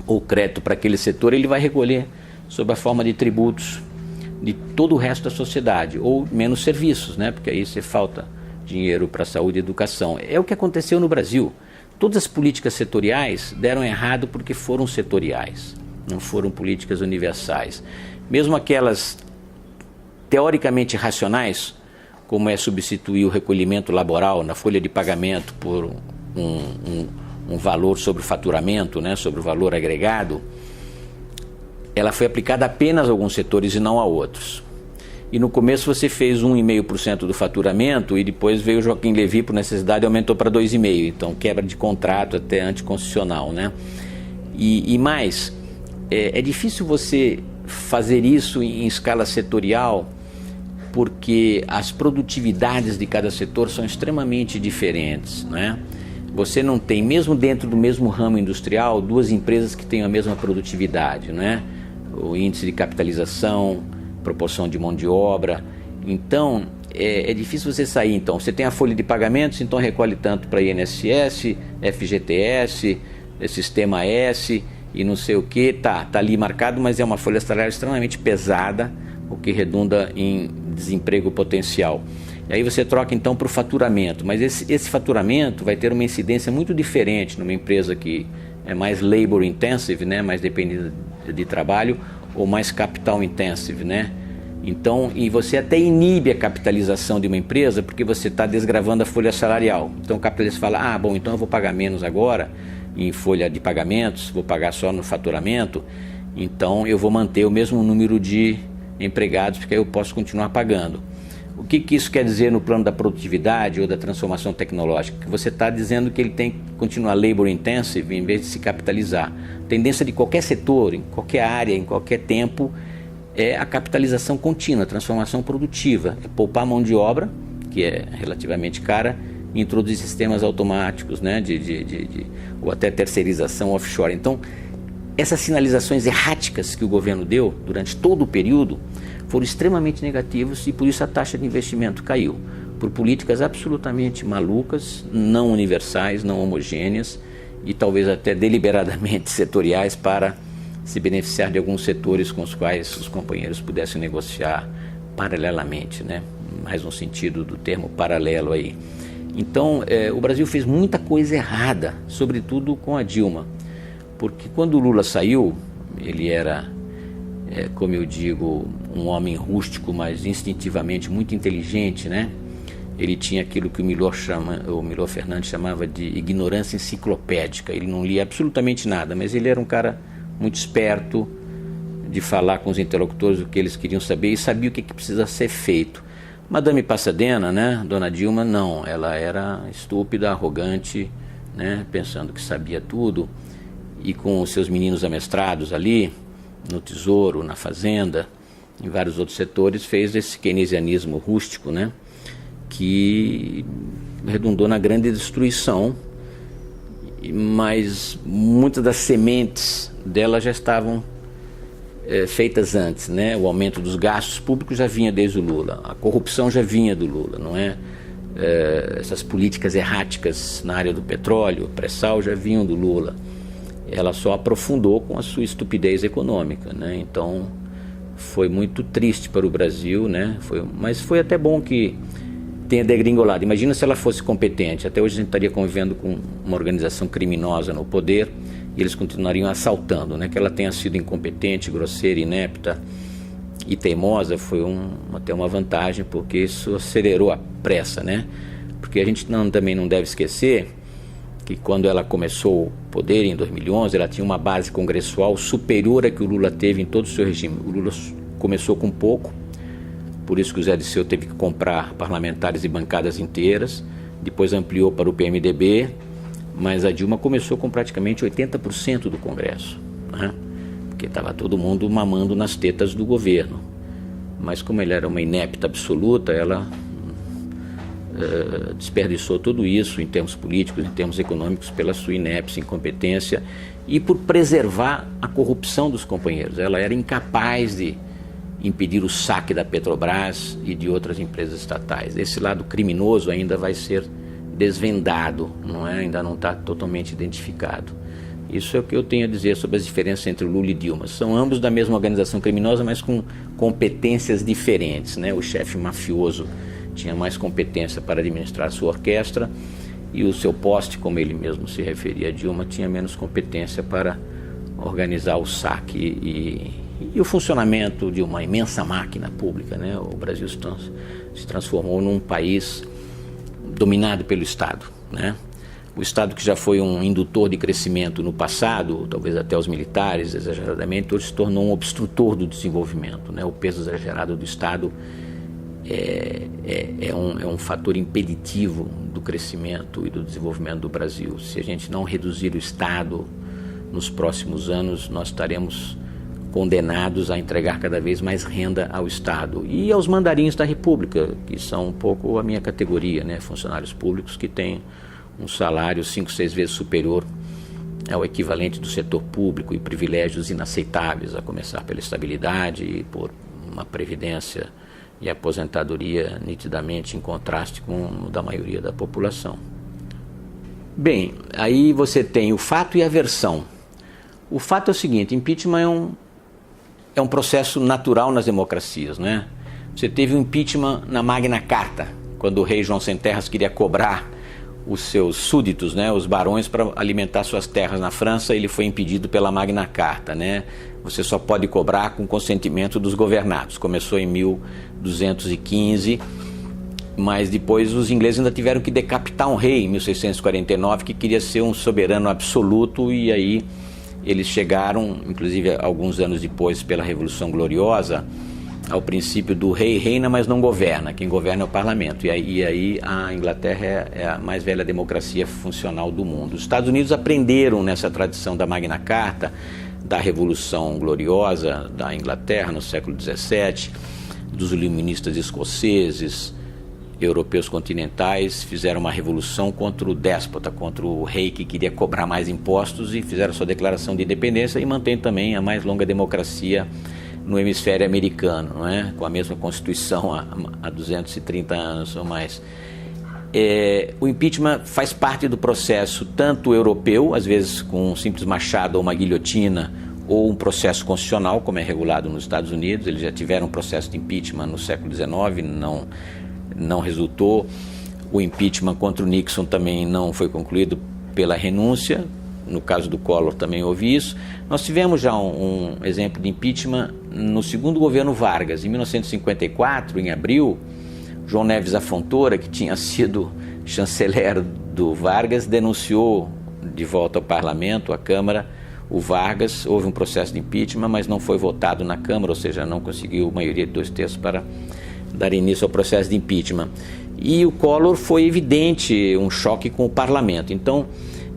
Speaker 1: ou crédito para aquele setor, ele vai recolher sob a forma de tributos de todo o resto da sociedade, ou menos serviços, né? Porque aí você falta dinheiro para saúde e educação. É o que aconteceu no Brasil. Todas as políticas setoriais deram errado porque foram setoriais, não foram políticas universais. Mesmo aquelas teoricamente racionais, como é substituir o recolhimento laboral na folha de pagamento por um valor sobre o faturamento, né, sobre o valor agregado, ela foi aplicada apenas a alguns setores e não a outros. E no começo você fez 1,5% do faturamento e depois veio o Joaquim Levy por necessidade e aumentou para 2,5%. Então quebra de contrato até anticonstitucional, né? E mais, é difícil você fazer isso em escala setorial porque as produtividades de cada setor são extremamente diferentes, né? Você não tem, mesmo dentro do mesmo ramo industrial, duas empresas que têm a mesma produtividade, né? O índice de capitalização, proporção de mão de obra. Então é difícil você sair. Então você tem a folha de pagamentos, então recolhe tanto para INSS, FGTS, Sistema S e não sei o que, tá ali marcado, mas é uma folha salarial extremamente pesada, o que redunda em desemprego potencial. E aí você troca então para o faturamento, mas esse faturamento vai ter uma incidência muito diferente numa empresa que é mais labor intensive, né, mais dependente de trabalho, ou mais capital intensive, né? Então, e você até inibe a capitalização de uma empresa porque você está desgravando a folha salarial. Então o capitalista fala, bom, então eu vou pagar menos agora em folha de pagamentos, vou pagar só no faturamento, então eu vou manter o mesmo número de empregados porque aí eu posso continuar pagando. O que isso quer dizer no plano da produtividade ou da transformação tecnológica? Que você está dizendo que ele tem que continuar labor intensive em vez de se capitalizar. A tendência de qualquer setor, em qualquer área, em qualquer tempo, é a capitalização contínua, a transformação produtiva. É poupar mão de obra, que é relativamente cara, e introduzir sistemas automáticos, né, ou até terceirização offshore. Então, essas sinalizações erráticas que o governo deu durante todo o período foram extremamente negativos e por isso a taxa de investimento caiu, por políticas absolutamente malucas, não universais, não homogêneas e talvez até deliberadamente setoriais para se beneficiar de alguns setores com os quais os companheiros pudessem negociar paralelamente, né? Mais no sentido do termo paralelo aí. Então, o Brasil fez muita coisa errada, sobretudo com a Dilma, porque quando o Lula saiu, ele era, como eu digo, um homem rústico, mas instintivamente muito inteligente, né? Ele tinha aquilo que o Milor Fernandes chamava de ignorância enciclopédica. Ele não lia absolutamente nada, mas ele era um cara muito esperto de falar com os interlocutores o que eles queriam saber e sabia o que precisa ser feito. Madame Passadena, né, Dona Dilma, não, ela era estúpida, arrogante, né, pensando que sabia tudo, e com os seus meninos amestrados ali, no Tesouro, na Fazenda, em vários outros setores, fez esse keynesianismo rústico, né, que redundou na grande destruição, mas muitas das sementes dela já estavam feitas antes, né? O aumento dos gastos públicos já vinha desde o Lula, a corrupção já vinha do Lula, não é? Essas políticas erráticas na área do petróleo, pré-sal, já vinham do Lula. Ela só aprofundou com a sua estupidez econômica, né? Então foi muito triste para o Brasil, né? Mas foi até bom que tenha degringolado. Imagina se ela fosse competente. Até hoje a gente estaria convivendo com uma organização criminosa no poder e eles continuariam assaltando, né? Que ela tenha sido incompetente, grosseira, inepta e teimosa foi até uma vantagem, porque isso acelerou a pressa, né? Porque a gente também não deve esquecer que quando ela começou o poder em 2011, ela tinha uma base congressual superior à que o Lula teve em todo o seu regime. O Lula começou com pouco, por isso que o Zé Disseu teve que comprar parlamentares e bancadas inteiras, depois ampliou para o PMDB, mas a Dilma começou com praticamente 80% do Congresso, né? Porque estava todo mundo mamando nas tetas do governo. Mas como ela era uma inepta absoluta, ela desperdiçou tudo isso em termos políticos, em termos econômicos, pela sua inépcia, incompetência e por preservar a corrupção dos companheiros. Ela era incapaz de impedir o saque da Petrobras e de outras empresas estatais. Esse lado criminoso ainda vai ser desvendado, não é? Ainda não está totalmente identificado. Isso é o que eu tenho a dizer sobre as diferenças entre Lula e Dilma. São ambos da mesma organização criminosa, mas com competências diferentes, né? O chefe mafioso tinha mais competência para administrar a sua orquestra e o seu poste, como ele mesmo se referia a Dilma, tinha menos competência para organizar o saque e o funcionamento de uma imensa máquina pública, né? O Brasil se transformou num país dominado pelo Estado, né? O Estado, que já foi um indutor de crescimento no passado, talvez até os militares exageradamente, hoje se tornou um obstrutor do desenvolvimento, né? O peso exagerado do Estado é um fator impeditivo do crescimento e do desenvolvimento do Brasil. Se a gente não reduzir o Estado nos próximos anos, nós estaremos condenados a entregar cada vez mais renda ao Estado e aos mandarins da República, que são um pouco a minha categoria, né? Funcionários públicos que têm um salário 5, 6 vezes superior ao equivalente do setor público e privilégios inaceitáveis, a começar pela estabilidade e por uma previdência e aposentadoria nitidamente em contraste com o da maioria da população. Bem, aí você tem o fato e a versão. O fato é o seguinte: impeachment é um processo natural nas democracias, né? Você teve um impeachment na Magna Carta, quando o rei João Sem Terras queria cobrar os seus súditos, né, os barões, para alimentar suas terras na França. Ele foi impedido pela Magna Carta, né? Você só pode cobrar com consentimento dos governados. Começou em 1215, mas depois os ingleses ainda tiveram que decapitar um rei em 1649 que queria ser um soberano absoluto, e aí eles chegaram, inclusive alguns anos depois, pela Revolução Gloriosa, ao princípio do rei reina, mas não governa. Quem governa é o parlamento. E aí a Inglaterra é a mais velha democracia funcional do mundo. Os Estados Unidos aprenderam nessa tradição da Magna Carta, da Revolução Gloriosa da Inglaterra no século XVII, dos iluministas escoceses, europeus continentais, fizeram uma revolução contra o déspota, contra o rei que queria cobrar mais impostos, e fizeram sua declaração de independência e mantém também a mais longa democracia no hemisfério americano, não é? Com a mesma Constituição há 230 anos ou mais. O impeachment faz parte do processo tanto europeu, às vezes com um simples machado ou uma guilhotina, ou um processo constitucional, como é regulado nos Estados Unidos. Eles já tiveram um processo de impeachment no século XIX, não resultou. O impeachment contra o Nixon também não foi concluído pela renúncia. No caso do Collor também houve isso. Nós tivemos já um exemplo de impeachment no segundo governo Vargas. Em 1954, em abril, João Neves Afontoura, que tinha sido chanceler do Vargas, denunciou de volta ao parlamento, à Câmara, o Vargas. Houve um processo de impeachment, mas não foi votado na Câmara, ou seja, não conseguiu maioria de 2/3 para dar início ao processo de impeachment. E o Collor, foi evidente um choque com o parlamento. Então,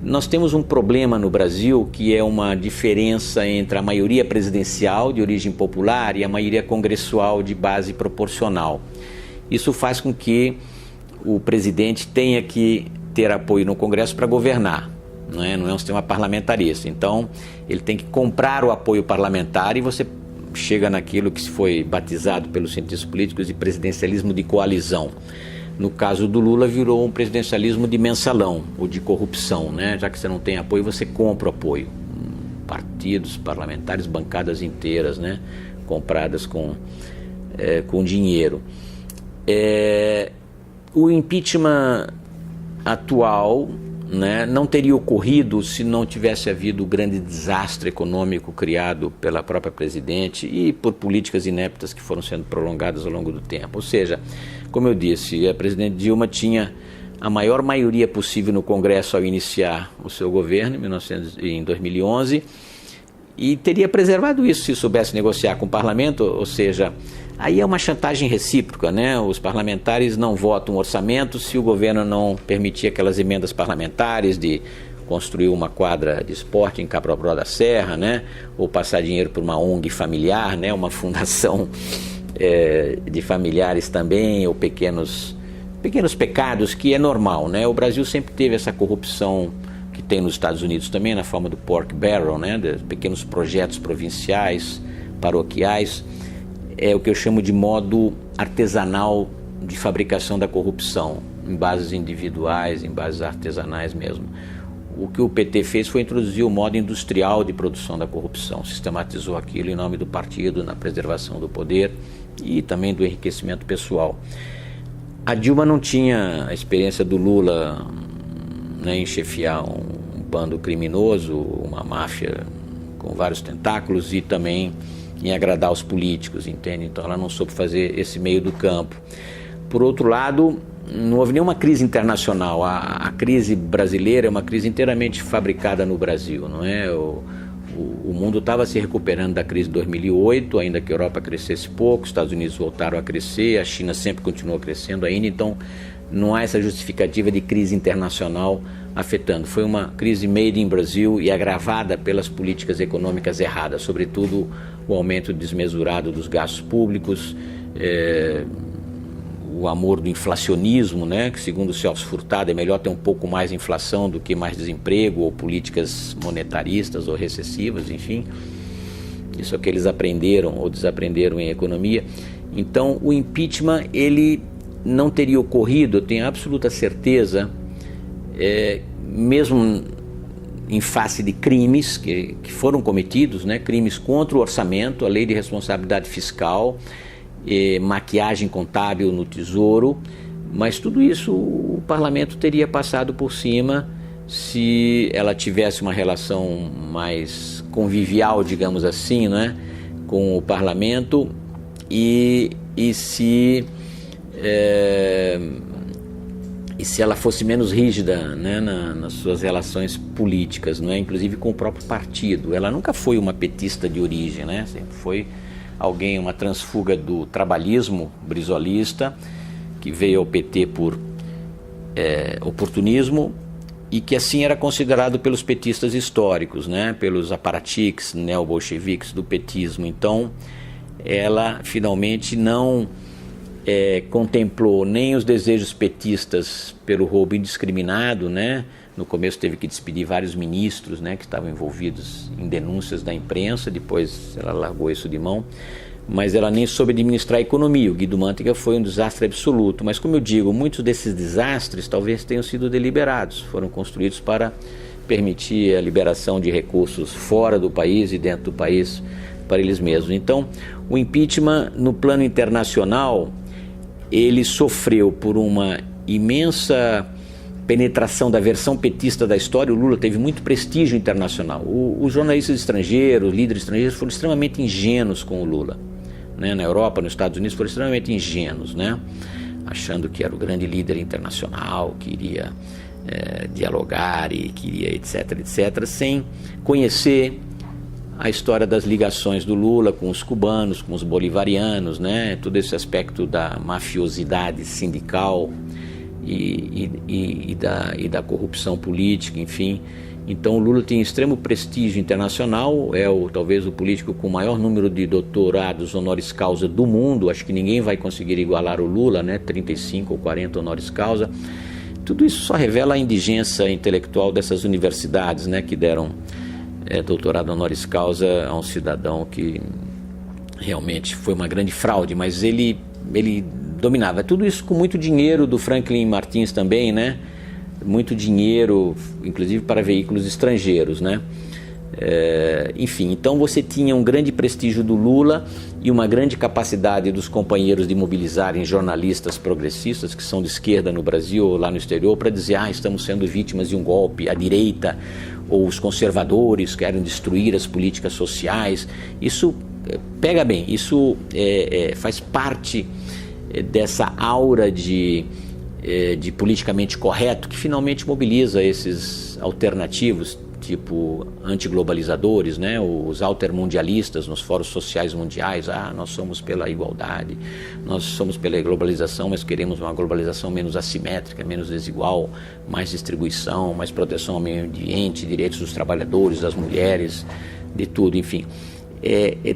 Speaker 1: nós temos um problema no Brasil, que é uma diferença entre a maioria presidencial de origem popular e a maioria congressual de base proporcional. Isso faz com que o presidente tenha que ter apoio no Congresso para governar, não é um sistema parlamentarista. Então, ele tem que comprar o apoio parlamentar, e você chega naquilo que foi batizado pelos cientistas políticos de presidencialismo de coalizão. No caso do Lula, virou um presidencialismo de mensalão, ou de corrupção, né? Já que você não tem apoio, você compra o apoio. Partidos, parlamentares, bancadas inteiras, né? Compradas com dinheiro. O impeachment atual, né, não teria ocorrido se não tivesse havido o grande desastre econômico criado pela própria presidente e por políticas ineptas que foram sendo prolongadas ao longo do tempo. Ou seja, como eu disse, a presidente Dilma tinha a maior maioria possível no Congresso ao iniciar o seu governo em 2011 e teria preservado isso se soubesse negociar com o parlamento, ou seja, aí é uma chantagem recíproca, né? Os parlamentares não votam um orçamento se o governo não permitir aquelas emendas parlamentares de construir uma quadra de esporte em Capropró da Serra, né? Ou passar dinheiro para uma ONG familiar, né? Uma fundação de familiares também, ou pequenos pecados, que é normal, né? O Brasil sempre teve essa corrupção que tem nos Estados Unidos também, na forma do pork barrel, né? De pequenos projetos provinciais, paroquiais. É o que eu chamo de modo artesanal de fabricação da corrupção, em bases individuais, em bases artesanais mesmo. O que o PT fez foi introduzir o modo industrial de produção da corrupção, sistematizou aquilo em nome do partido, na preservação do poder e também do enriquecimento pessoal. A Dilma não tinha a experiência do Lula, né, em chefiar um bando criminoso, uma máfia com vários tentáculos e também em agradar os políticos, entende? Então ela não soube fazer esse meio do campo. Por outro lado, não houve nenhuma crise internacional. A crise brasileira é uma crise inteiramente fabricada no Brasil, não é? O mundo estava se recuperando da crise de 2008, ainda que a Europa crescesse pouco, os Estados Unidos voltaram a crescer, a China sempre continuou crescendo ainda, então não há essa justificativa de crise internacional afetando. Foi uma crise made in Brasil e agravada pelas políticas econômicas erradas, sobretudo o aumento desmesurado dos gastos públicos, o amor do inflacionismo, né, que segundo o Celso Furtado é melhor ter um pouco mais de inflação do que mais desemprego, ou políticas monetaristas ou recessivas, enfim. Isso é o que eles aprenderam ou desaprenderam em economia. Então o impeachment ele não teria ocorrido, eu tenho absoluta certeza, mesmo em face de crimes que foram cometidos, né, crimes contra o orçamento, a lei de responsabilidade fiscal, maquiagem contábil no Tesouro, mas tudo isso o parlamento teria passado por cima se ela tivesse uma relação mais convivial, digamos assim, né, com o parlamento e se ela fosse menos rígida, né, nas suas relações políticas, não é? Inclusive com o próprio partido. Ela nunca foi uma petista de origem, né? Sempre foi alguém, uma transfuga do trabalhismo brisolista, que veio ao PT por oportunismo e que assim era considerado pelos petistas históricos, né? Pelos aparatiques neobolcheviques do petismo. Então ela finalmente não contemplou nem os desejos petistas pelo roubo indiscriminado, né? No começo teve que despedir vários ministros, né, que estavam envolvidos em denúncias da imprensa, depois ela largou isso de mão, mas ela nem soube administrar a economia. O Guido Mantega foi um desastre absoluto, mas como eu digo, muitos desses desastres talvez tenham sido deliberados, foram construídos para permitir a liberação de recursos fora do país e dentro do país para eles mesmos. Então, o impeachment no plano internacional, ele sofreu por uma imensa penetração da versão petista da história. O Lula teve muito prestígio internacional. Os jornalistas estrangeiros, líderes estrangeiros foram extremamente ingênuos com o Lula, né? Na Europa, nos Estados Unidos foram extremamente ingênuos, né? Achando que era o grande líder internacional, que iria dialogar e queria etc, sem conhecer a história das ligações do Lula com os cubanos, com os bolivarianos, né? Todo esse aspecto da mafiosidade sindical e da corrupção política, enfim. Então o Lula tem extremo prestígio internacional, talvez o político com o maior número de doutorados honoris causa do mundo. Acho que ninguém vai conseguir igualar o Lula, né? 35 ou 40 honoris causa. Tudo isso só revela a indigência intelectual dessas universidades, né? Que deram doutorado honoris causa a um cidadão que realmente foi uma grande fraude, mas ele dominava tudo isso com muito dinheiro do Franklin Martins também, né? Muito dinheiro, inclusive para veículos estrangeiros, né? Enfim, então você tinha um grande prestígio do Lula e uma grande capacidade dos companheiros de mobilizarem jornalistas progressistas que são de esquerda no Brasil ou lá no exterior para dizer, estamos sendo vítimas de um golpe, a direita ou os conservadores querem destruir as políticas sociais. Isso pega bem, isso faz parte dessa aura de politicamente correto que finalmente mobiliza esses alternativos, tipo antiglobalizadores, né? Os altermundialistas nos fóruns sociais mundiais. Nós somos pela igualdade, nós somos pela globalização, mas queremos uma globalização menos assimétrica, menos desigual, mais distribuição, mais proteção ao meio ambiente, direitos dos trabalhadores, das mulheres, de tudo, enfim.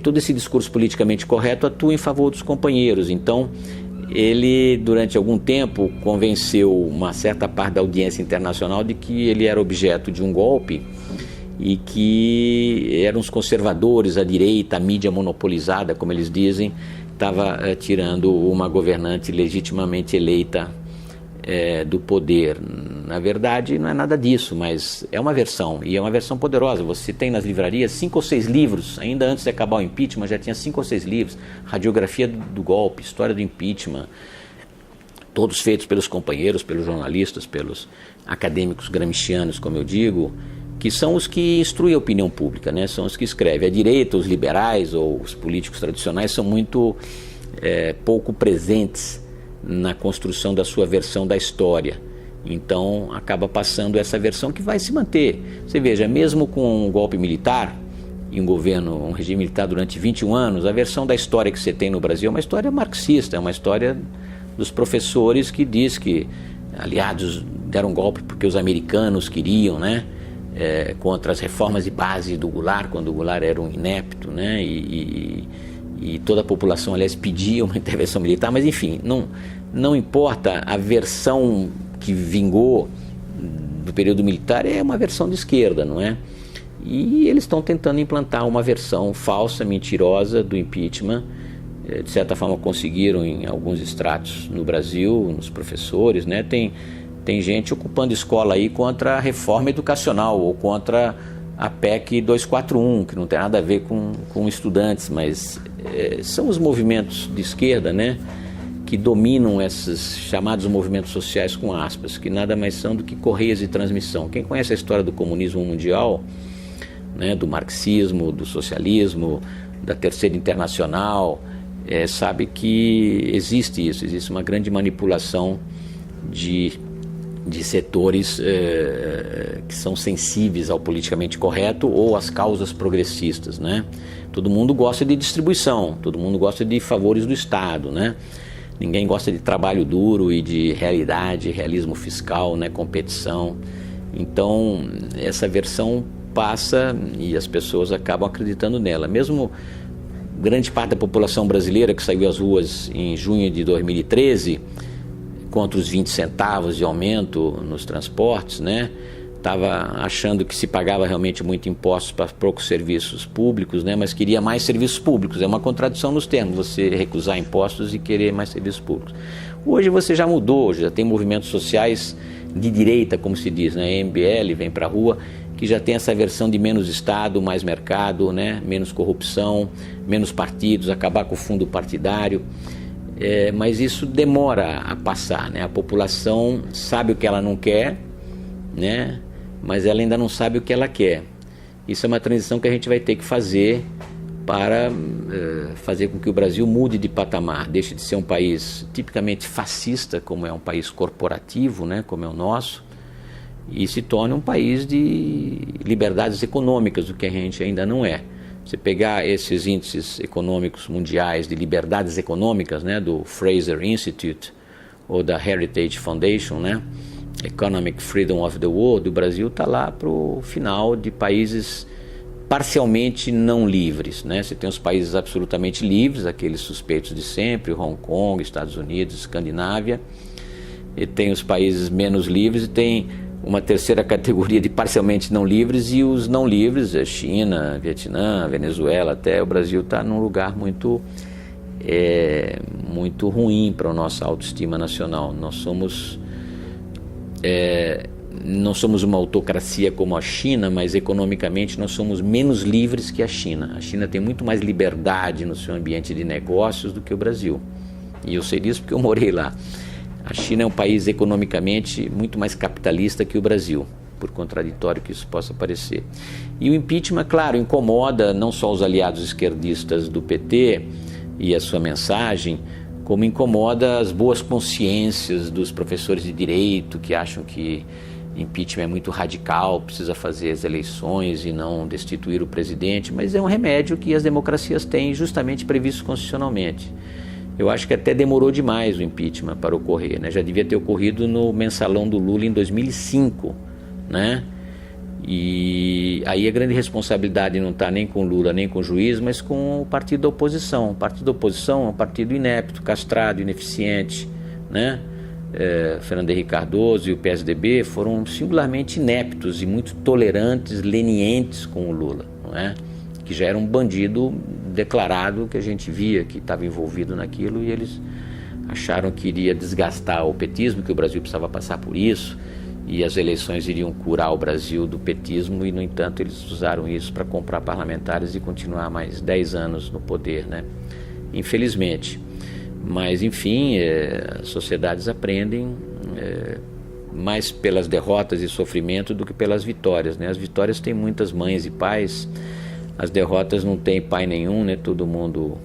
Speaker 1: Todo esse discurso politicamente correto atua em favor dos companheiros. Então, ele, durante algum tempo, convenceu uma certa parte da audiência internacional de que ele era objeto de um golpe e que eram os conservadores, a direita, a mídia monopolizada, como eles dizem, estava tirando uma governante legitimamente eleita do poder. Na verdade, não é nada disso, mas é uma versão, e é uma versão poderosa. Você tem nas livrarias 5 ou 6 livros, ainda antes de acabar o impeachment, já tinha 5 ou 6 livros, radiografia do golpe, história do impeachment, todos feitos pelos companheiros, pelos jornalistas, pelos acadêmicos gramscianos, como eu digo, que são os que instruem a opinião pública, né? São os que escrevem. A direita, os liberais ou os políticos tradicionais são muito pouco presentes na construção da sua versão da história. Então acaba passando essa versão que vai se manter. Você veja, mesmo com um golpe militar e um regime militar durante 21 anos, a versão da história que você tem no Brasil é uma história marxista, é uma história dos professores que diz que aliados deram golpe porque os americanos queriam, né? Contra as reformas de base do Goulart, quando o Goulart era um inepto, né? E toda a população, aliás, pedia uma intervenção militar, mas enfim, não importa, a versão que vingou do período militar é uma versão de esquerda, não é? E eles estão tentando implantar uma versão falsa, mentirosa do impeachment. De certa forma conseguiram em alguns estratos no Brasil, nos professores, né? Tem gente ocupando escola aí contra a reforma educacional ou contra a PEC 241, que não tem nada a ver com estudantes, mas são os movimentos de esquerda, né, que dominam esses chamados movimentos sociais com aspas, que nada mais são do que correias de transmissão. Quem conhece a história do comunismo mundial, né, do marxismo, do socialismo, da Terceira Internacional, sabe que existe isso, existe uma grande manipulação de setores que são sensíveis ao politicamente correto ou às causas progressistas, né? Todo mundo gosta de distribuição, todo mundo gosta de favores do Estado, né? Ninguém gosta de trabalho duro e de realidade, realismo fiscal, né? Competição. Então, essa versão passa e as pessoas acabam acreditando nela. Mesmo grande parte da população brasileira que saiu às ruas em junho de 2013 contra os 20 centavos de aumento nos transportes, né? Estava achando que se pagava realmente muito impostos para poucos serviços públicos, né? Mas queria mais serviços públicos. É uma contradição nos termos, você recusar impostos e querer mais serviços públicos. Hoje você já mudou, já tem movimentos sociais de direita, como se diz, né? A MBL vem para a rua, que já tem essa versão de menos Estado, mais mercado, né? Menos corrupção, menos partidos, acabar com o fundo partidário. Mas isso demora a passar, né? A população sabe o que ela não quer, né? Mas ela ainda não sabe o que ela quer. Isso é uma transição que a gente vai ter que fazer para fazer com que o Brasil mude de patamar, deixe de ser um país tipicamente fascista, como é um país corporativo, né? Como é o nosso, e se torne um país de liberdades econômicas, o que a gente ainda não é. Você pegar esses índices econômicos mundiais de liberdades econômicas, né, do Fraser Institute ou da Heritage Foundation, né, Economic Freedom of the World, o Brasil está lá para o final de países parcialmente não livres, né? Você tem os países absolutamente livres, aqueles suspeitos de sempre, Hong Kong, Estados Unidos, Escandinávia, e tem os países menos livres e tem uma terceira categoria de parcialmente não livres e os não livres, a China, Vietnã, Venezuela, até o Brasil está num lugar muito ruim para a nossa autoestima nacional. Nós somos não somos uma autocracia como a China, mas economicamente nós somos menos livres que a China. A China tem muito mais liberdade no seu ambiente de negócios do que o Brasil. E eu sei disso porque eu morei lá. A China é um país economicamente muito mais capitalista que o Brasil, por contraditório que isso possa parecer. E o impeachment, claro, incomoda não só os aliados esquerdistas do PT e a sua mensagem, como incomoda as boas consciências dos professores de direito que acham que impeachment é muito radical, precisa fazer as eleições e não destituir o presidente, mas é um remédio que as democracias têm justamente previsto constitucionalmente. Eu acho que até demorou demais o impeachment para ocorrer, né? Já devia ter ocorrido no mensalão do Lula em 2005, né? E aí a grande responsabilidade não está nem com Lula nem com o juiz, mas com o partido da oposição. O partido da oposição é um partido inepto, castrado, ineficiente, né? Fernando Henrique Cardoso e o PSDB foram singularmente ineptos e muito tolerantes, lenientes com o Lula, não é? Que já era um bandido declarado, que a gente via que estava envolvido naquilo, e eles acharam que iria desgastar o petismo, que o Brasil precisava passar por isso, e as eleições iriam curar o Brasil do petismo, e no entanto eles usaram isso para comprar parlamentares e continuar mais 10 anos no poder, né? Infelizmente. Mas enfim, as sociedades aprendem mais pelas derrotas e sofrimento do que pelas vitórias, né? As vitórias têm muitas mães e pais, as derrotas não tem pai nenhum, né? Todo mundo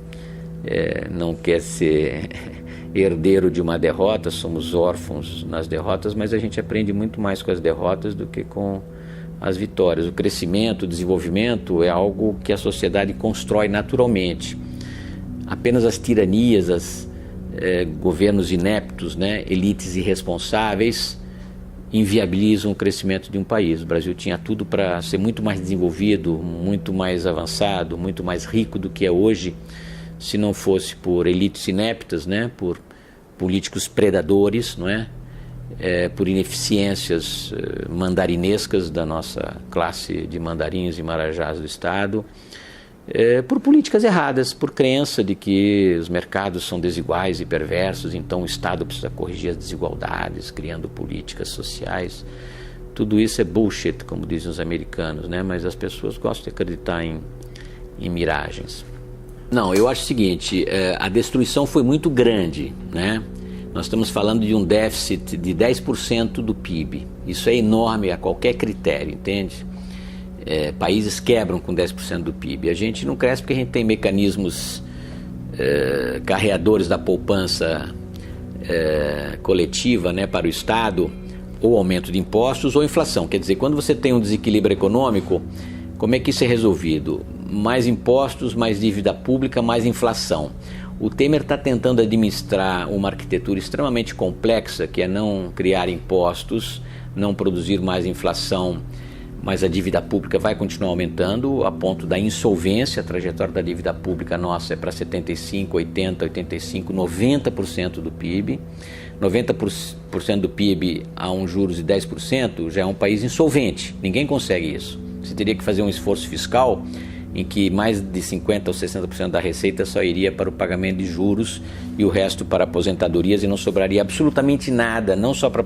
Speaker 1: não quer ser herdeiro de uma derrota, somos órfãos nas derrotas, mas a gente aprende muito mais com as derrotas do que com as vitórias. O crescimento, o desenvolvimento é algo que a sociedade constrói naturalmente. Apenas as tiranias, governos ineptos, né, elites irresponsáveis, inviabilizam o crescimento de um país. O Brasil tinha tudo para ser muito mais desenvolvido, muito mais avançado, muito mais rico do que é hoje, se não fosse por elites ineptas, né, por políticos predadores, não é? Por ineficiências mandarinescas da nossa classe de mandarins e marajás do Estado, por políticas erradas, por crença de que os mercados são desiguais e perversos, então o Estado precisa corrigir as desigualdades, criando políticas sociais. Tudo isso é bullshit, como dizem os americanos, né? Mas as pessoas gostam de acreditar em miragens. Não, eu acho o seguinte, a destruição foi muito grande, né? Nós estamos falando de um déficit de 10% do PIB. Isso é enorme a qualquer critério, entende? Países quebram com 10% do PIB. A gente não cresce porque a gente tem mecanismos carreadores da poupança coletiva, né, para o Estado, ou aumento de impostos ou inflação. Quer dizer, quando você tem um desequilíbrio econômico, como é que isso é resolvido? Mais impostos, mais dívida pública, mais inflação. O Temer está tentando administrar uma arquitetura extremamente complexa, que é não criar impostos, não produzir mais inflação, mas a dívida pública vai continuar aumentando a ponto da insolvência. A trajetória da dívida pública nossa é para 75%, 80%, 85%, 90% do PIB. 90% do PIB a um juros de 10% já é um país insolvente, ninguém consegue isso. Você teria que fazer um esforço fiscal em que mais de 50% ou 60% da receita só iria para o pagamento de juros e o resto para aposentadorias, e não sobraria absolutamente nada, não só para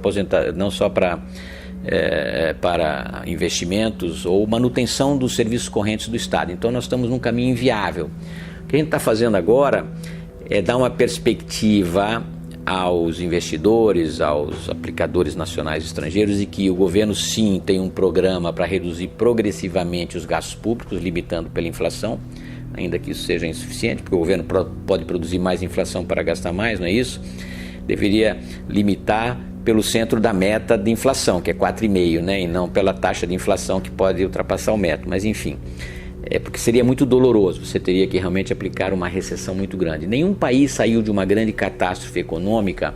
Speaker 1: investimentos ou manutenção dos serviços correntes do Estado. Então nós estamos num caminho inviável. O que a gente está fazendo agora é dar uma perspectiva aos investidores, aos aplicadores nacionais e estrangeiros, de que o governo sim tem um programa para reduzir progressivamente os gastos públicos, limitando pela inflação, ainda que isso seja insuficiente, porque o governo pode produzir mais inflação para gastar mais, não é isso? Deveria limitar pelo centro da meta de inflação, que é 4,5%, né? E não pela taxa de inflação que pode ultrapassar o metro, mas enfim. Porque seria muito doloroso, você teria que realmente aplicar uma recessão muito grande. Nenhum país saiu de uma grande catástrofe econômica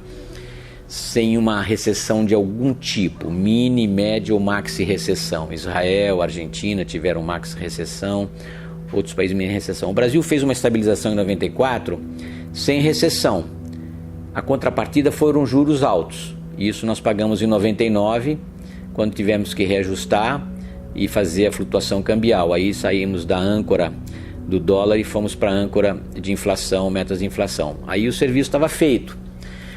Speaker 1: sem uma recessão de algum tipo, mini, média ou maxi recessão. Israel, Argentina tiveram maxi recessão, outros países mini recessão. O Brasil fez uma estabilização em 94 sem recessão. A contrapartida foram juros altos. Isso nós pagamos em 99, quando tivemos que reajustar e fazer a flutuação cambial. Aí saímos da âncora do dólar e fomos para a âncora de inflação, metas de inflação. Aí o serviço estava feito.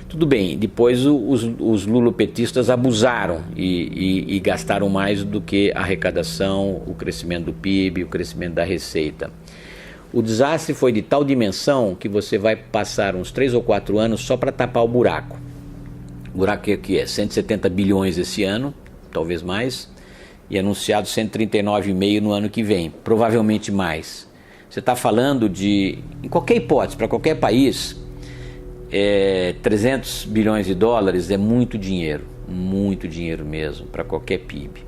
Speaker 1: Tudo bem, depois os lulopetistas abusaram e gastaram mais do que a arrecadação, o crescimento do PIB, o crescimento da receita. O desastre foi de tal dimensão que você vai passar uns 3 ou 4 anos só para tapar o buraco. O buraco que é 170 bilhões esse ano, talvez mais, e anunciado 139,5 no ano que vem, provavelmente mais. Você está falando de, em qualquer hipótese, para qualquer país, 300 bilhões de dólares é muito dinheiro mesmo, para qualquer PIB.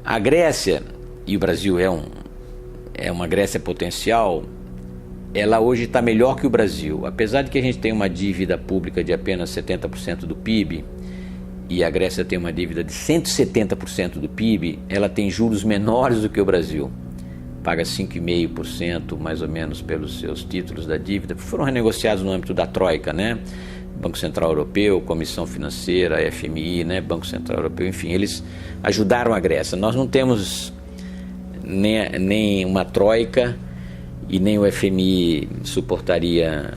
Speaker 1: A Grécia, e o Brasil é uma Grécia potencial, ela hoje está melhor que o Brasil. Apesar de que a gente tem uma dívida pública de apenas 70% do PIB, e a Grécia tem uma dívida de 170% do PIB, ela tem juros menores do que o Brasil. Paga 5,5% mais ou menos pelos seus títulos da dívida, que foram renegociados no âmbito da Troika, né? Banco Central Europeu, Comissão Financeira, FMI, né? Banco Central Europeu, enfim, eles ajudaram a Grécia. Nós não temos nem uma Troika e nem o FMI suportaria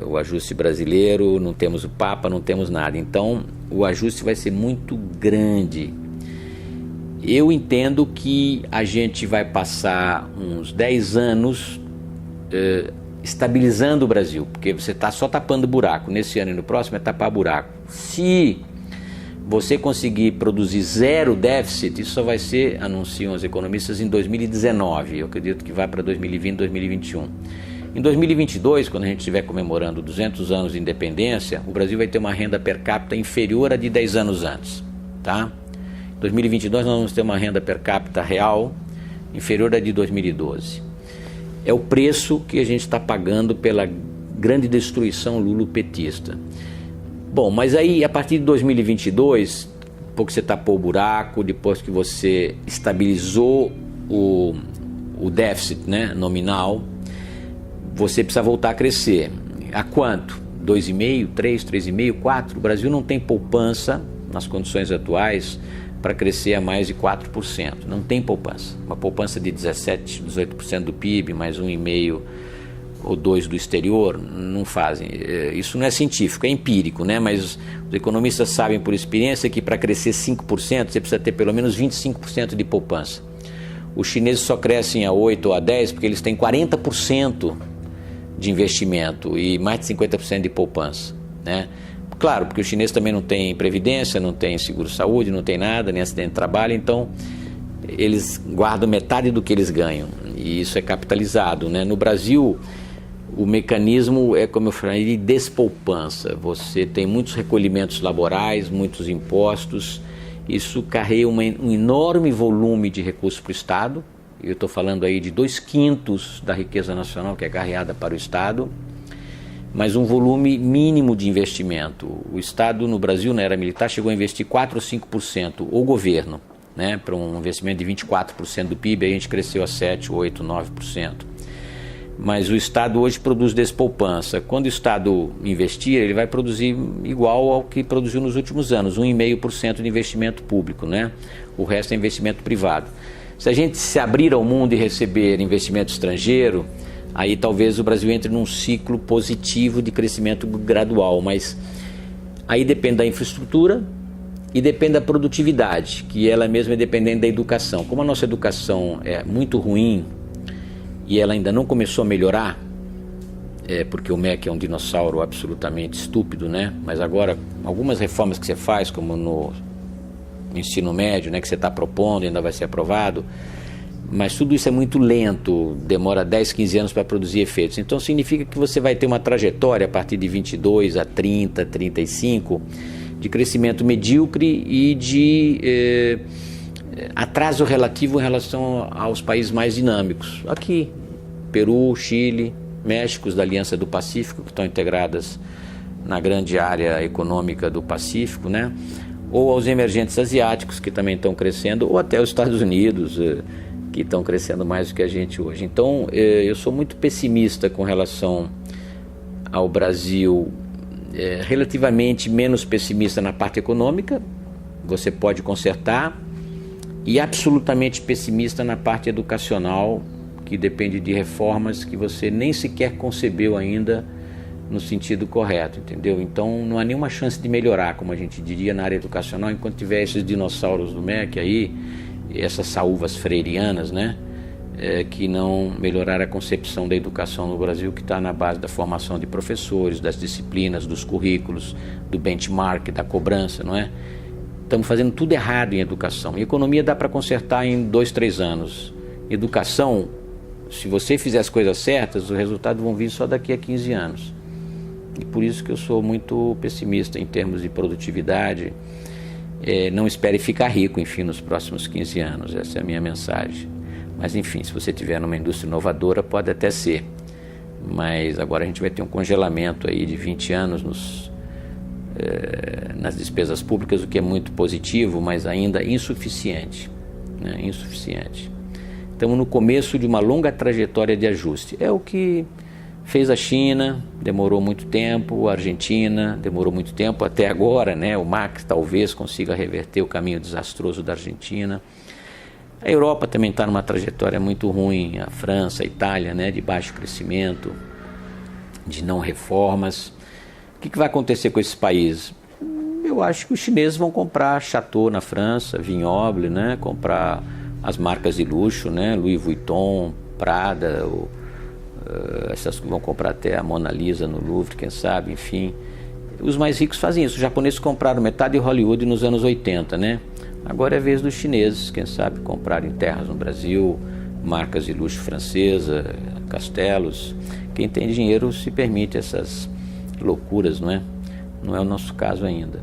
Speaker 1: o ajuste brasileiro, não temos o Papa, não temos nada. Então, o ajuste vai ser muito grande. Eu entendo que a gente vai passar uns 10 anos estabilizando o Brasil, porque você está só tapando buraco. Nesse ano e no próximo é tapar buraco. Se você conseguir produzir zero déficit, isso só vai ser, anunciam os economistas, em 2019. Eu acredito que vai para 2020, 2021. Em 2022, quando a gente estiver comemorando 200 anos de independência, o Brasil vai ter uma renda per capita inferior à de 10 anos antes, tá? Em 2022 nós vamos ter uma renda per capita real inferior à de 2012. É o preço que a gente está pagando pela grande destruição lulopetista. Bom, mas aí a partir de 2022, depois que você tapou o buraco, depois que você estabilizou o déficit, né, nominal, você precisa voltar a crescer. A quanto? 2,5%, 3%, 3,5%, 4%? O Brasil não tem poupança nas condições atuais para crescer a mais de 4%. Não tem poupança. Uma poupança de 17%, 18% do PIB, mais 1,5% ou 2% do exterior, não fazem. Isso não é científico, é empírico, né? Mas os economistas sabem por experiência que para crescer 5%, você precisa ter pelo menos 25% de poupança. Os chineses só crescem a 8% ou a 10% porque eles têm 40% de investimento e mais de 50% de poupança, né? Claro, porque o chinês também não tem previdência, não tem seguro-saúde, não tem nada, nem acidente de trabalho, então eles guardam metade do que eles ganham e isso é capitalizado, né? No Brasil, o mecanismo é, como eu falei, de despoupança. Você tem muitos recolhimentos laborais, muitos impostos, isso carrega um enorme volume de recursos para o Estado. Eu estou falando aí de 2/5 da riqueza nacional que é carreada para o Estado, mas um volume mínimo de investimento. O Estado no Brasil, na era militar, chegou a investir 4% ou 5%, o governo, né, para um investimento de 24% do PIB, a gente cresceu a 7%, 8%, 9%. Mas o Estado hoje produz despoupança. Quando o Estado investir, ele vai produzir igual ao que produziu nos últimos anos, 1,5% de investimento público, né? O resto é investimento privado. Se a gente se abrir ao mundo e receber investimento estrangeiro, aí talvez o Brasil entre num ciclo positivo de crescimento gradual, mas aí depende da infraestrutura e depende da produtividade, que ela mesma é dependente da educação. Como a nossa educação é muito ruim e ela ainda não começou a melhorar, porque o MEC é um dinossauro absolutamente estúpido, né? Mas agora, algumas reformas que você faz, como no ensino médio, né, que você está propondo, ainda vai ser aprovado, mas tudo isso é muito lento, demora 10, 15 anos para produzir efeitos. Então significa que você vai ter uma trajetória a partir de 22 a 30, 35, de crescimento medíocre e de atraso relativo em relação aos países mais dinâmicos. Aqui, Peru, Chile, México, da Aliança do Pacífico, que estão integradas na grande área econômica do Pacífico, né? Ou aos emergentes asiáticos, que também estão crescendo, ou até os Estados Unidos, que estão crescendo mais do que a gente hoje. Então, eu sou muito pessimista com relação ao Brasil, relativamente menos pessimista na parte econômica, você pode consertar, e absolutamente pessimista na parte educacional, que depende de reformas que você nem sequer concebeu ainda no sentido correto, entendeu? Então não há nenhuma chance de melhorar, como a gente diria, na área educacional, enquanto tiver esses dinossauros do MEC aí, essas saúvas freirianas, né? Que não melhorar a concepção da educação no Brasil, que está na base da formação de professores, das disciplinas, dos currículos, do benchmark, da cobrança, não é? Estamos fazendo tudo errado em educação. E economia dá para consertar em 2, 3 anos. Educação, se você fizer as coisas certas, os resultados vão vir só daqui a 15 anos. E por isso que eu sou muito pessimista em termos de produtividade. Não espere ficar rico, enfim, nos próximos 15 anos. Essa é a minha mensagem. Mas, enfim, se você tiver numa indústria inovadora, pode até ser. Mas agora a gente vai ter um congelamento aí de 20 anos nas despesas públicas, o que é muito positivo, mas ainda insuficiente, né? Insuficiente. Estamos no começo de uma longa trajetória de ajuste. É o que fez a China, demorou muito tempo, a Argentina demorou muito tempo, até agora, né? O Macri talvez consiga reverter o caminho desastroso da Argentina. A Europa também está numa trajetória muito ruim, a França, a Itália, né, de baixo crescimento, de não reformas. O que vai acontecer com esses países? Eu acho que os chineses vão comprar Chateau na França, Vignoble, né, comprar as marcas de luxo, né, Louis Vuitton, Prada, essas vão comprar até a Mona Lisa no Louvre, quem sabe, enfim. Os mais ricos fazem isso. Os japoneses compraram metade de Hollywood nos anos 80, né? Agora é a vez dos chineses, quem sabe, comprarem terras no Brasil, marcas de luxo francesa, castelos. Quem tem dinheiro se permite essas loucuras, não é? Não é o nosso caso ainda.